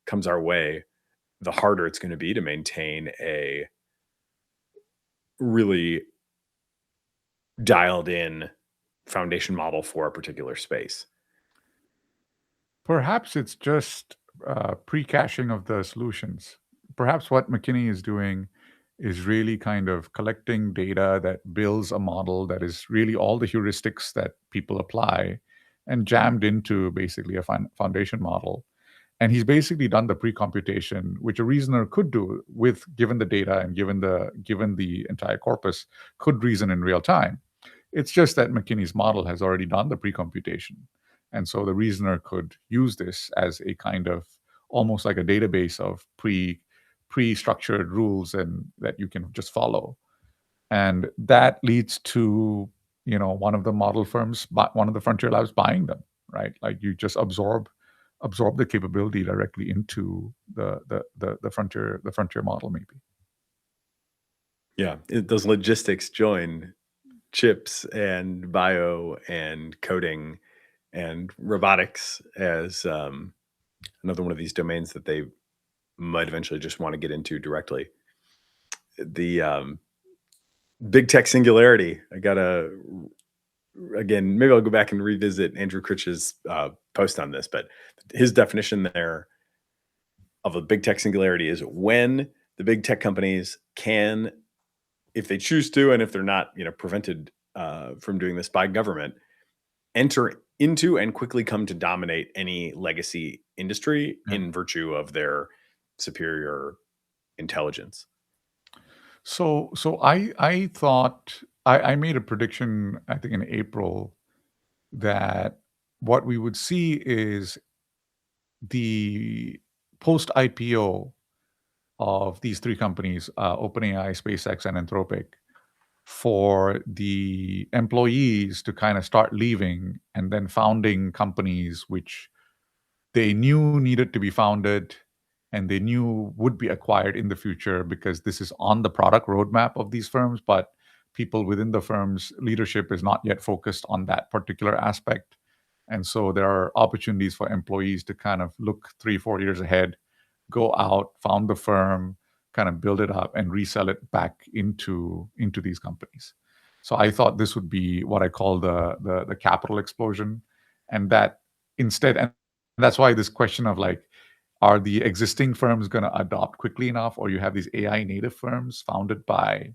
comes our way, the harder it's going to be to maintain a really dialed in foundation model for a particular space. Perhaps it's just pre-caching of the solutions. Perhaps what McKinney is doing is really kind of collecting data that builds a model that is really all the heuristics that people apply and jammed into basically a foundation model. And he's basically done the pre-computation, which a reasoner could do with given the data and given the entire corpus, could reason in real time. It's just that McKinney's model has already done the pre-computation. And so the reasoner could use this as a kind of almost like a database of pre-structured rules and that you can just follow. And that leads to, one of the model firms, one of the frontier labs buying them, right? You just absorb the capability directly into the frontier model, maybe. Yeah, those logistics join chips and bio and coding and robotics as another one of these domains that they might eventually just want to get into directly. big tech singularity. I gotta, again, maybe I'll go back and revisit Andrew Critch's post on this, but his definition there of a big tech singularity is when the big tech companies can, if they choose to, and if they're not, prevented from doing this by government, enter into and quickly come to dominate any legacy industry in virtue of their superior intelligence. So I thought I made a prediction, I think in April, that what we would see is the post IPO of these three companies, OpenAI, SpaceX, and Anthropic, for the employees to kind of start leaving and then founding companies which they knew needed to be founded and they knew would be acquired in the future because this is on the product roadmap of these firms, but people within the firm's leadership is not yet focused on that particular aspect. And so there are opportunities for employees to kind of look 3-4 years ahead, go out, found the firm, kind of build it up and resell it back into these companies. So I thought this would be what I call the capital explosion, and that instead, and that's why this question of like, are the existing firms going to adopt quickly enough, or you have these AI native firms founded by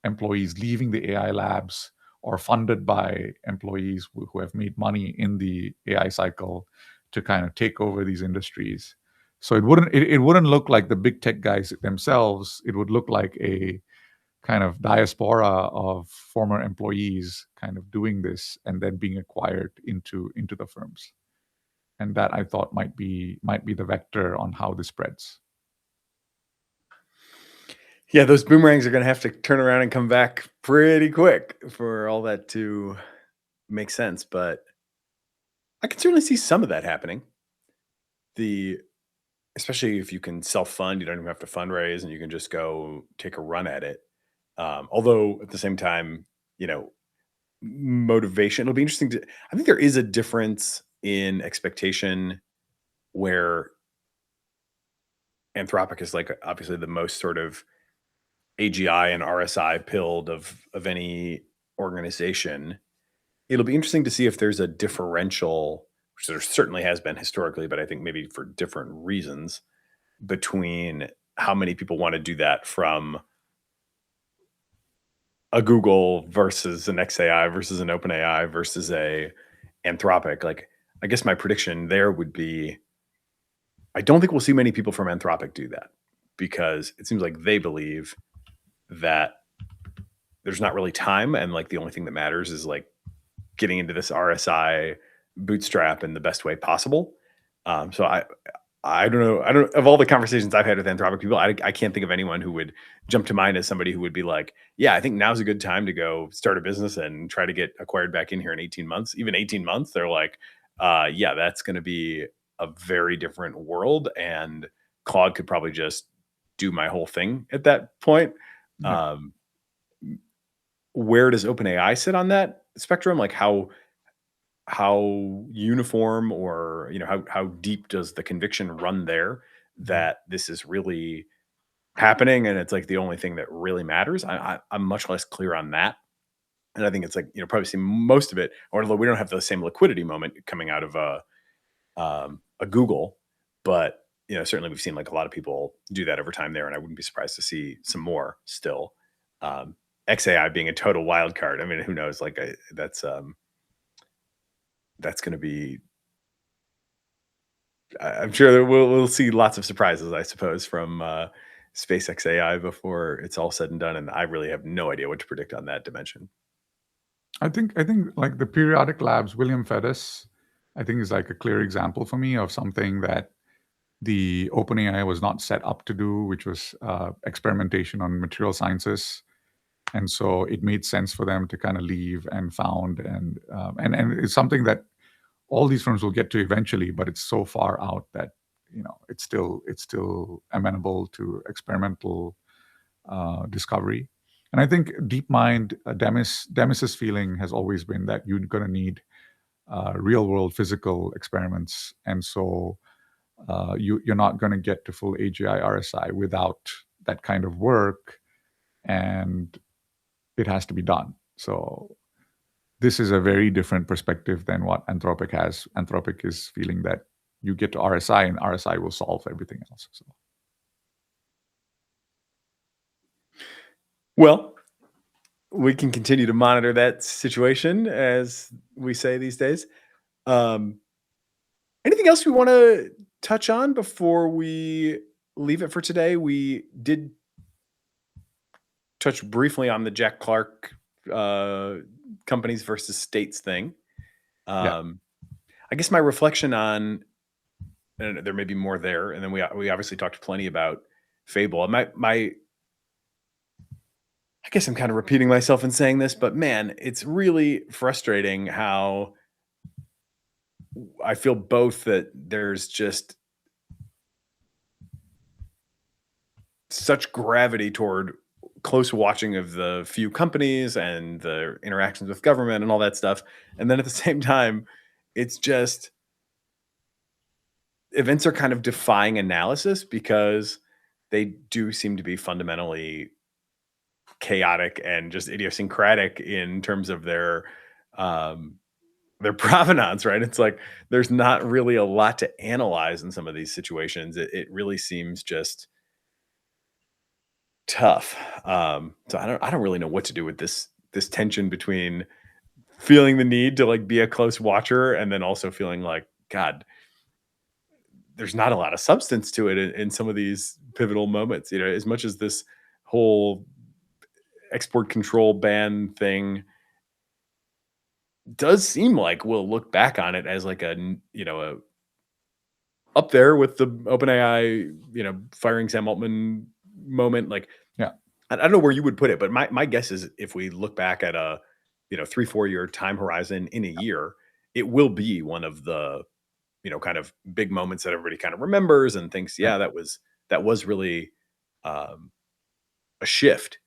employees leaving the AI labs or funded by employees who have made money in the AI cycle to kind of take over these industries. So it wouldn't look like the big tech guys themselves. It would look like a kind of diaspora of former employees kind of doing this and then being acquired into the firms. And that I thought might be the vector on how this spreads. Yeah, those boomerangs are going to have to turn around and come back pretty quick for all that to make sense. But I can certainly see some of that happening. Especially if you can self-fund, you don't even have to fundraise, and you can just go take a run at it. Although at the same time, motivation. It'll be interesting I think there is a difference in expectation where Anthropic is like obviously the most sort of AGI and RSI pilled of any organization. It'll be interesting to see if there's a differential, which there certainly has been historically, but I think maybe for different reasons, between how many people want to do that from a Google versus an XAI versus an OpenAI versus a Anthropic. Like, I guess my prediction there would be, I don't think we'll see many people from Anthropic do that, because it seems like they believe that there's not really time, and like the only thing that matters is like getting into this RSI bootstrap in the best way possible. So I don't know. Of all the conversations I've had with Anthropic people, I can't think of anyone who would jump to mind as somebody who would be like, yeah, I think now's a good time to go start a business and try to get acquired back in here in 18 months. Even 18 months, they're like, yeah, that's going to be a very different world. And Claude could probably just do my whole thing at that point. Where does OpenAI sit on that spectrum? Like how uniform, or how deep does the conviction run there that this is really happening and it's like the only thing that really matters? I'm much less clear on that, and I think it's like probably see most of it, although we don't have the same liquidity moment coming out of a Google, but certainly we've seen like a lot of people do that over time there, and I wouldn't be surprised to see some more still. XAI being a total wild card. I mean, who knows? Like that's going to be, I'm sure that we'll see lots of surprises, I suppose, from SpaceX AI before it's all said and done. And I really have no idea what to predict on that dimension. I think like the periodic labs, William Fedis, I think is like a clear example for me of something that the OpenAI was not set up to do, which was experimentation on material sciences. And so it made sense for them to kind of leave and found, and it's something that all these firms will get to eventually, but it's so far out that it's still amenable to experimental discovery. And I think DeepMind, Demis's feeling has always been that you're going to need real world physical experiments, and so you're not going to get to full AGI RSI without that kind of work. and it has to be done. So this is a very different perspective than what Anthropic has. Anthropic is feeling that you get to RSI and RSI will solve everything else. So. Well, we can continue to monitor that situation, as we say these days. Anything else we want to touch on before we leave it for today? We did touch briefly on the Jack Clark companies versus states thing. I guess my reflection on, and there may be more there, and then we obviously talked plenty about Fable. I guess I'm kind of repeating myself in saying this, but man, it's really frustrating how I feel both that there's just such gravity toward close watching of the few companies and the interactions with government and all that stuff. And then at the same time, it's just events are kind of defying analysis because they do seem to be fundamentally chaotic and just idiosyncratic in terms of their provenance, right? It's like there's not really a lot to analyze in some of these situations. It really seems just tough. So I don't really know what to do with this tension between feeling the need to like be a close watcher and then also feeling like, God, there's not a lot of substance to it in some of these pivotal moments. You know, as much as this whole export control ban thing does seem like we'll look back on it as like a up there with the OpenAI, firing Sam Altman moment. Like, yeah, I don't know where you would put it, but my guess is if we look back at a 3-4 year time horizon in a year, it will be one of the kind of big moments that everybody kind of remembers and thinks, yeah, that was really a shift.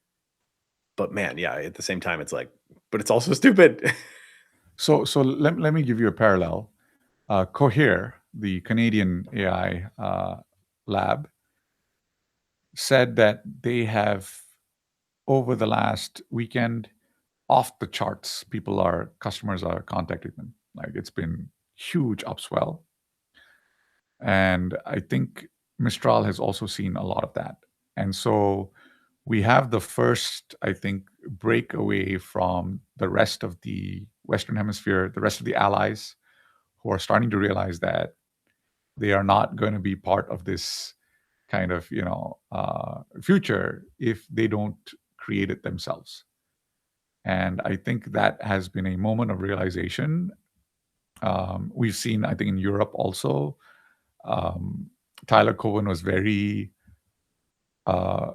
But man, yeah, at the same time, it's like, but it's also stupid. So let me give you a parallel. Cohere, the Canadian AI lab, said that they have, over the last weekend, off the charts, customers are contacting them. Like, it's been huge upswell. And I think Mistral has also seen a lot of that. And so we have the first, I think, break away from the rest of the Western Hemisphere, the rest of the allies, who are starting to realize that they are not going to be part of this kind of, future if they don't create it themselves. And I think that has been a moment of realization. We've seen, I think, in Europe also, Tyler Cowen was very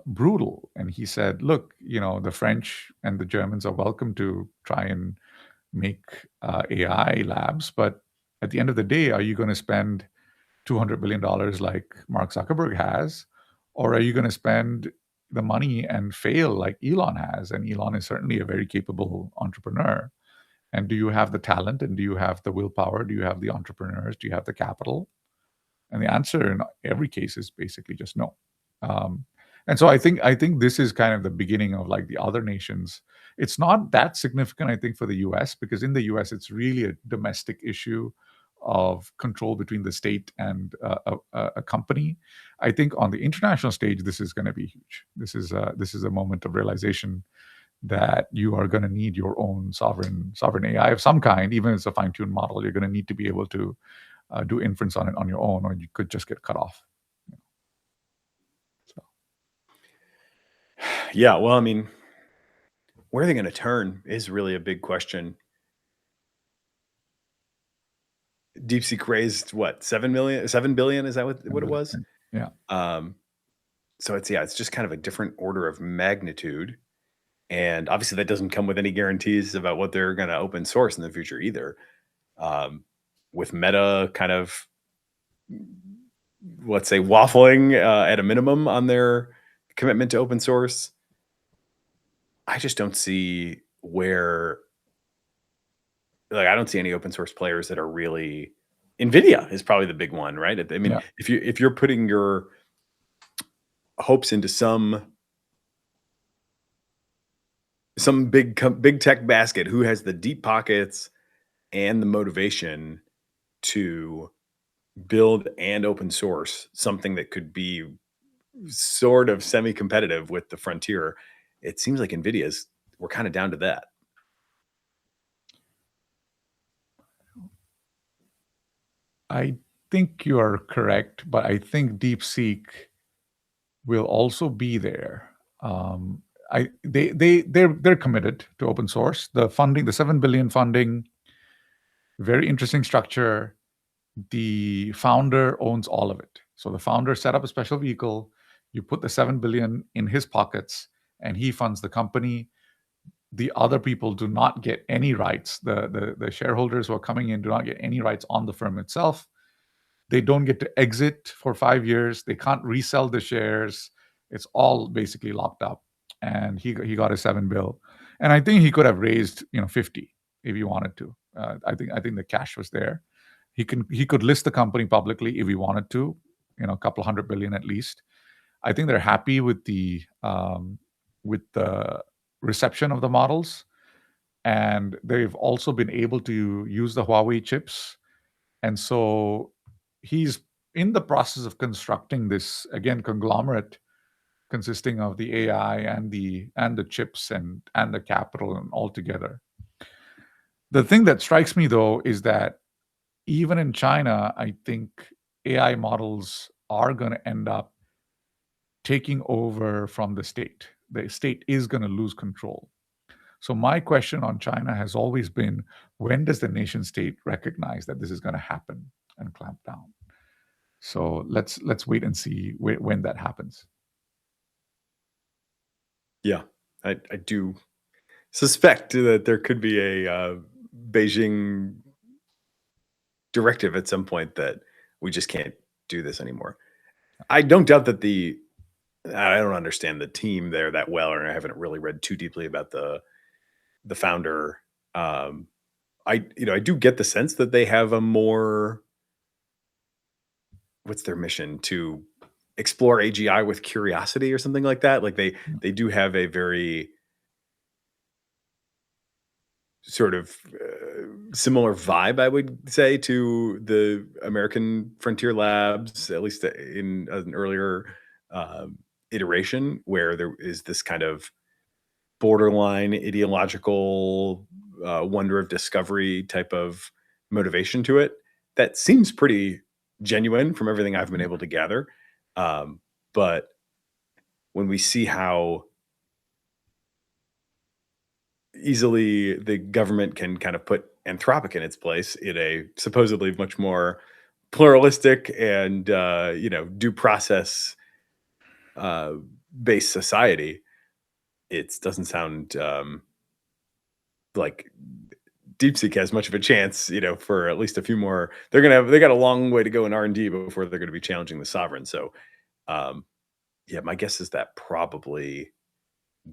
brutal. And he said, look, the French and the Germans are welcome to try and make AI labs. But at the end of the day, are you going to spend $200 billion like Mark Zuckerberg has? Or are you going to spend the money and fail like Elon has? And Elon is certainly a very capable entrepreneur. And do you have the talent? And do you have the willpower? Do you have the entrepreneurs? Do you have the capital? And the answer in every case is basically just no. And so I think this is kind of the beginning of like the other nations. It's not that significant, I think, for the US, because in the US, it's really a domestic issue of control between the state and a company. I think on the international stage, this is going to be huge. This is a moment of realization that you are going to need your own sovereign AI of some kind. Even if it's a fine-tuned model, you're going to need to be able to do inference on it on your own, or you could just get cut off. So, yeah, well, I mean, where are they going to turn is really a big question. DeepSeek raised what, 7 billion? Is that what it was? Yeah. So it's just kind of a different order of magnitude. And obviously that doesn't come with any guarantees about what they're going to open source in the future either. With Meta kind of, let's say, waffling at a minimum on their commitment to open source, I just don't see where, like, I don't see any open source players that are really. NVIDIA is probably the big one, right? I mean, if you're putting your hopes into some some big tech basket who has the deep pockets and the motivation to build and open source something that could be sort of semi-competitive with the frontier. It seems like we're kind of down to that. I think you are correct, but I think DeepSeek will also be there. They're committed to open source. The funding, the $7 billion funding, very interesting structure. The founder owns all of it. So the founder set up a special vehicle. You put the $7 billion in his pockets, and he funds the company. The other people do not get any rights. The shareholders who are coming in do not get any rights on the firm itself. They don't get to exit for 5 years. They can't resell the shares. It's all basically locked up. And he got a $7 billion, and I think he could have raised 50 if he wanted to. I think the cash was there. He could list the company publicly if he wanted to, a couple $100 billion at least. I think they're happy with the reception of the models, and they've also been able to use the Huawei chips, and so he's in the process of constructing this, again, conglomerate consisting of the AI and the chips and the capital and all together. The thing that strikes me, though, is that even in China, I think AI models are going to end up taking over from the state. The state is going to lose control. So my question on China has always been, when does the nation state recognize that this is going to happen and clamp down? So let's wait and see when that happens. Yeah, I do suspect that there could be a Beijing directive at some point that we just can't do this anymore. I don't doubt that I don't understand the team there that well, or I haven't really read too deeply about the founder. I do get the sense that they have a more, what's their mission, to explore AGI with curiosity or something like that. Like they do have a very sort of similar vibe, I would say, to the American frontier labs, at least in an earlier iteration, where there is this kind of borderline ideological wonder of discovery type of motivation to it that seems pretty genuine from everything I've been able to gather. But when we see how easily the government can kind of put Anthropic in its place in a supposedly much more pluralistic and due process based society, it doesn't sound like DeepSeek has much of a chance, for at least a few more. They got a long way to go in R&D before they're going to be challenging the sovereign. So, my guess is that probably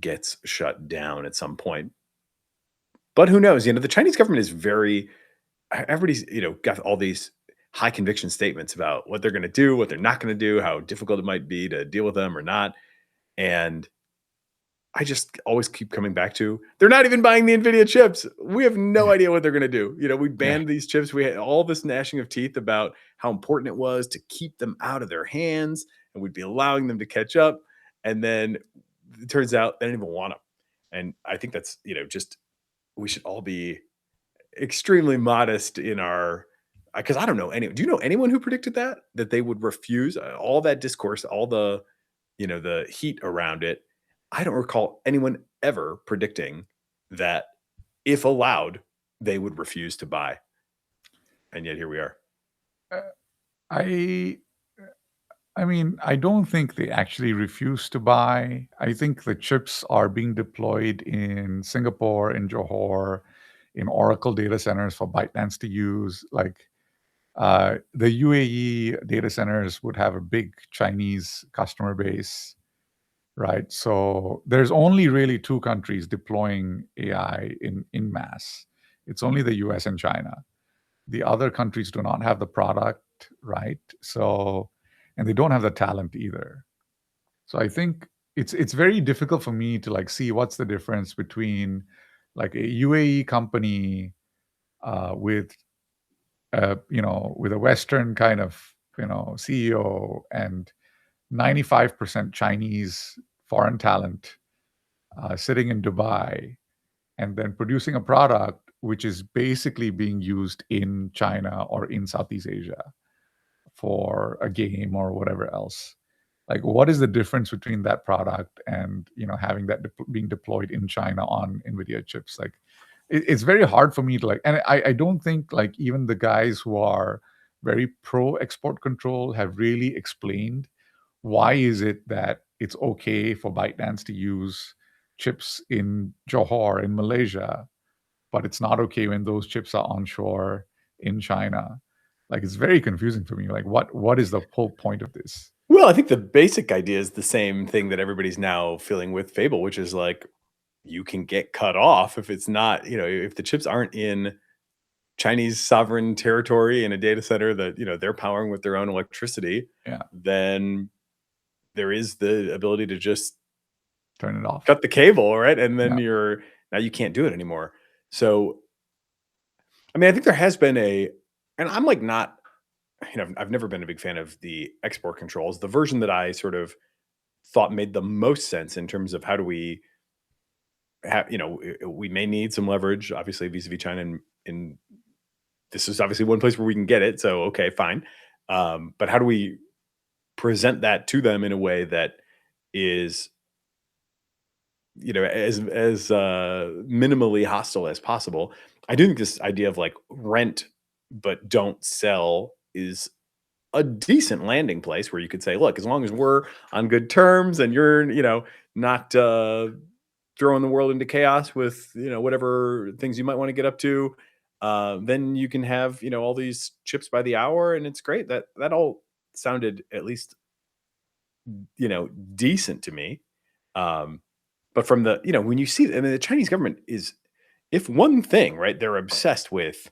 gets shut down at some point. But who knows? The Chinese government is everybody's, got all these high conviction statements about what they're going to do, what they're not going to do, how difficult it might be to deal with them or not. And I just always keep coming back to, they're not even buying the NVIDIA chips. We have no idea what they're going to do. We banned these chips. We had all this gnashing of teeth about how important it was to keep them out of their hands, and we'd be allowing them to catch up. And then it turns out they don't even want them. And I think that's, just, we should all be extremely modest in our, because I don't know do you know anyone who predicted that they would refuse all that discourse, all the, the heat around it? I don't recall anyone ever predicting that if allowed, they would refuse to buy. And yet here we are. I mean, I don't think they actually refuse to buy. I think the chips are being deployed in Singapore, in Johor, in Oracle data centers for ByteDance to use. Like the UAE data centers would have a big Chinese customer base, right? So there's only really two countries deploying AI in mass. It's only the US and China. The other countries do not have the product, right? So, and they don't have the talent either. So I think it's very difficult for me to like see what's the difference between like a UAE company with with a Western kind of CEO and 95% Chinese foreign talent sitting in Dubai, and then producing a product which is basically being used in China or in Southeast Asia for a game or whatever else. Like, what is the difference between that product and having that being deployed in China on NVIDIA chips? Like, it's very hard for me to like, and I don't think like even the guys who are very pro export control have really explained why is it that it's okay for ByteDance to use chips in Johor in Malaysia, but it's not okay when those chips are onshore in China. Like, it's very confusing for me. Like, what is the whole point of this? Well, I think the basic idea is the same thing that everybody's now feeling with Fable, which is like you can get cut off if it's not, if the chips aren't in Chinese sovereign territory in a data center that, they're powering with their own electricity, Yeah. then there is the ability to just Turn it off. cut the cable, right? And then Yeah. now you can't do it anymore. So, I mean, I think there has been and I'm like not, I've never been a big fan of the export controls. The version that I sort of thought made the most sense in terms of how do we have, we may need some leverage, obviously, vis-a-vis China, and this is obviously one place where we can get it. So, okay, fine. But how do we present that to them in a way that is, as minimally hostile as possible? I do think this idea of like rent but don't sell is a decent landing place where you could say, look, as long as we're on good terms and you're, not throwing the world into chaos with, whatever things you might want to get up to, then you can have, all these chips by the hour, and it's great. That all sounded at least, decent to me. But from the, when you see, I mean, the Chinese government is, if one thing, right, they're obsessed with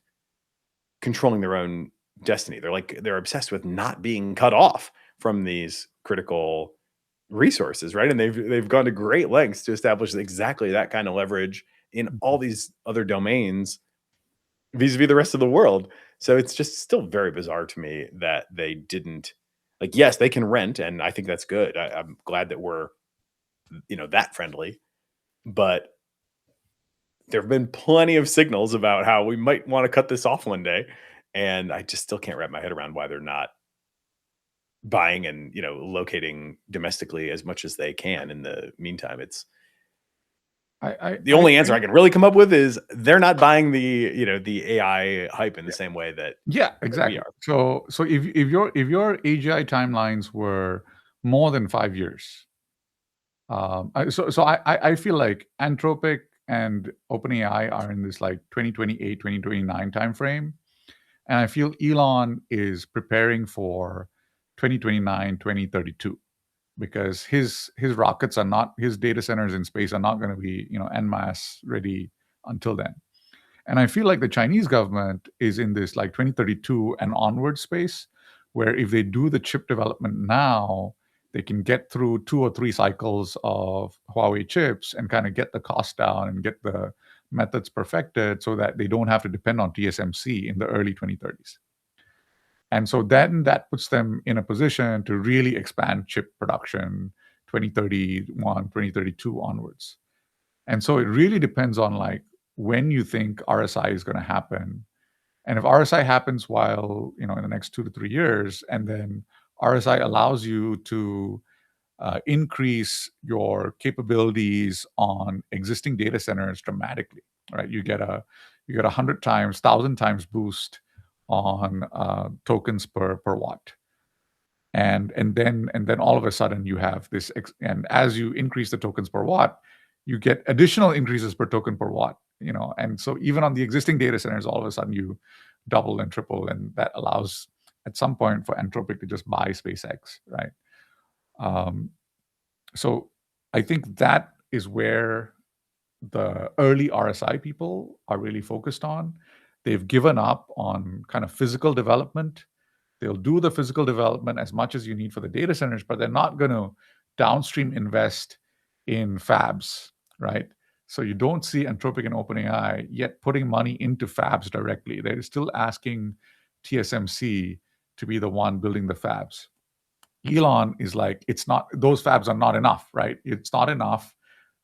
controlling their own destiny. They're obsessed with not being cut off from these critical resources, right? And they've gone to great lengths to establish exactly that kind of leverage in all these other domains vis-a-vis the rest of the world. So it's just still very bizarre to me that they didn't, like, yes, they can rent, and I think that's good. I'm glad that we're, that friendly, but there have been plenty of signals about how we might want to cut this off one day. And I just still can't wrap my head around why they're not buying and, locating domestically as much as they can in the meantime. It's the only answer I can really come up with is they're not buying the AI hype in the same way that exactly. we are. So if your AGI timelines were more than 5 years, I feel like Anthropic and OpenAI are in this like 2028, 2029 timeframe. And I feel Elon is preparing for 2029, 2032, because his rockets are not, his data centers in space are not going to be, en masse ready until then. And I feel like the Chinese government is in this like 2032 and onward space, where if they do the chip development now, they can get through 2 or 3 cycles of Huawei chips and kind of get the cost down and get the methods perfected so that they don't have to depend on TSMC in the early 2030s. And so then that puts them in a position to really expand chip production 2031, 2032 onwards. And so it really depends on like when you think RSI is going to happen. And if RSI happens while, in the next 2 to 3 years, and then RSI allows you to increase your capabilities on existing data centers dramatically, right? You get a 100 times, 1,000 times boost on tokens per watt, and then all of a sudden you have this, and as you increase the tokens per watt, you get additional increases per token per watt, and so even on the existing data centers, all of a sudden you double and triple, and that allows at some point for Anthropic to just buy SpaceX, right? So I think that is where the early RSI people are really focused on. They've given up on kind of physical development. They'll do the physical development as much as you need for the data centers, but they're not going to downstream invest in fabs, right? So you don't see Anthropic and OpenAI yet putting money into fabs directly. They're still asking TSMC to be the one building the fabs. Elon is like, it's not, those fabs are not enough, right? It's not enough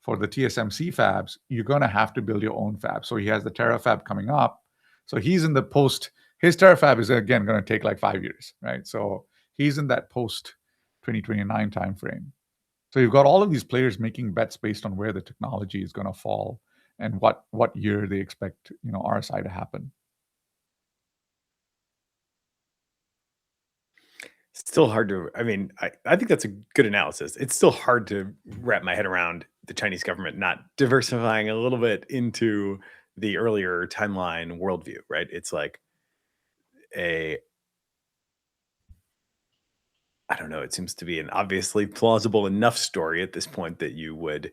for the TSMC fabs. You're going to have to build your own fab. So he has the Terafab coming up. So he's in the post, his Terafab is again going to take like 5 years, right? So he's in that post 2029 timeframe. So you've got all of these players making bets based on where the technology is going to fall and what year they expect, RSI to happen. Still hard to, I mean, I think that's a good analysis. It's still hard to wrap my head around the Chinese government not diversifying a little bit into the earlier timeline worldview, right? It's like I don't know, it seems to be an obviously plausible enough story at this point that you would,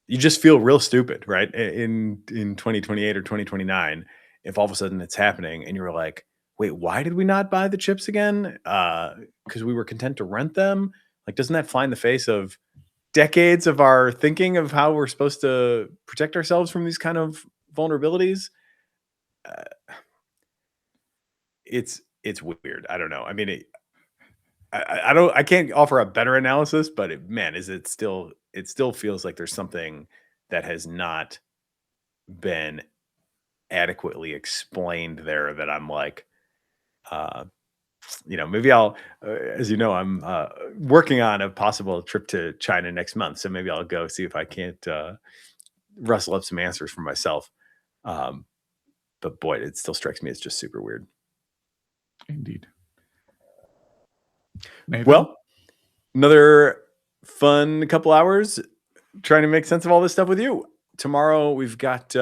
you just feel real stupid, right? In 2028 or 2029, if all of a sudden it's happening and you're like, wait, why did we not buy the chips again? Because we were content to rent them. Like, doesn't that fly in the face of decades of our thinking of how we're supposed to protect ourselves from these kind of vulnerabilities? It's weird. I don't know. I mean, I can't offer a better analysis, but it still feels like there's something that has not been adequately explained there that I'm like, maybe I'll, as you know, I'm working on a possible trip to China next month. So maybe I'll go see if I can't rustle up some answers for myself. But boy, it still strikes me as just super weird. Indeed. Nathan? Well, another fun couple hours trying to make sense of all this stuff with you. Tomorrow we've got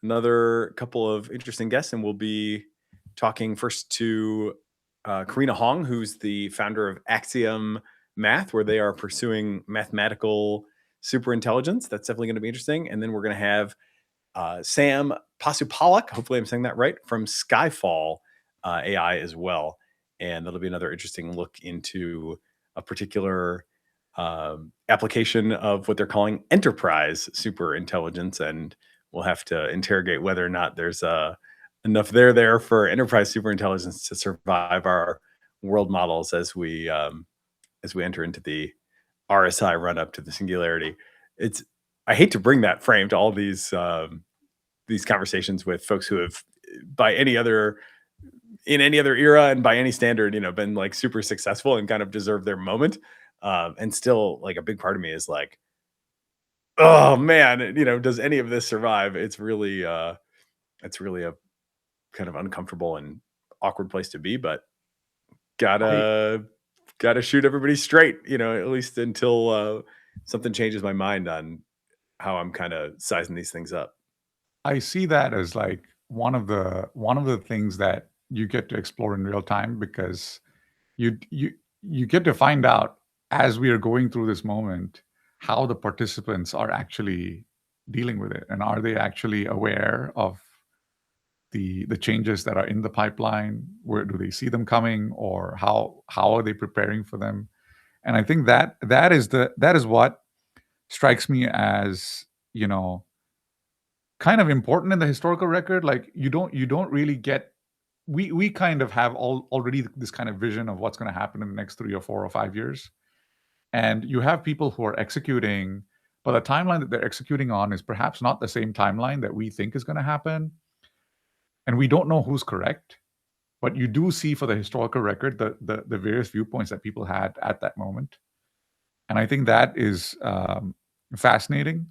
another couple of interesting guests, and we'll be talking first to Karina Hong, who's the founder of Axiom Math, where they are pursuing mathematical superintelligence. That's definitely going to be interesting. And then we're going to have Sam Pasupalak, hopefully I'm saying that right, from Skyfall AI as well. And that'll be another interesting look into a particular application of what they're calling enterprise superintelligence. And we'll have to interrogate whether or not there's enough there for enterprise superintelligence to survive our world models as we enter into the RSI run up to the singularity. I hate to bring that frame to all these conversations with folks who have, in any other era and by any standard, been like super successful and kind of deserve their moment. And still, like, a big part of me is like, oh man, does any of this survive? It's really a kind of uncomfortable and awkward place to be, but gotta shoot everybody straight, at least until something changes my mind on how I'm kind of sizing these things up. I see that as like one of the things that you get to explore in real time, because you get to find out as we are going through this moment how the participants are actually dealing with it, and are they actually aware of the changes that are in the pipeline? Where do they see them coming, or how are they preparing for them? And I think that is what strikes me as kind of important in the historical record. Like, you don't really get, we kind of have already this kind of vision of what's going to happen in the next 3 or 4 or 5 years, and you have people who are executing, but the timeline that they're executing on is perhaps not the same timeline that we think is going to happen, and we don't know who's correct. But you do see, for the historical record, the various viewpoints that people had at that moment, and I think that is fascinating.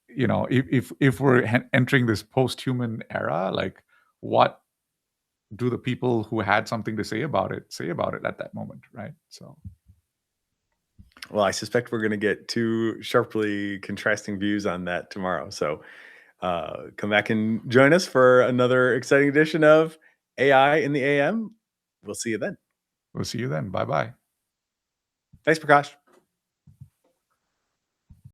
If we're entering this post-human era, like, what do the people who had something to say about it at that moment, right? So, well, I suspect we're going to get two sharply contrasting views on that tomorrow. So come back and join us for another exciting edition of AI in the AM. We'll see you then. We'll see you then. Bye-bye. Thanks, Prakash.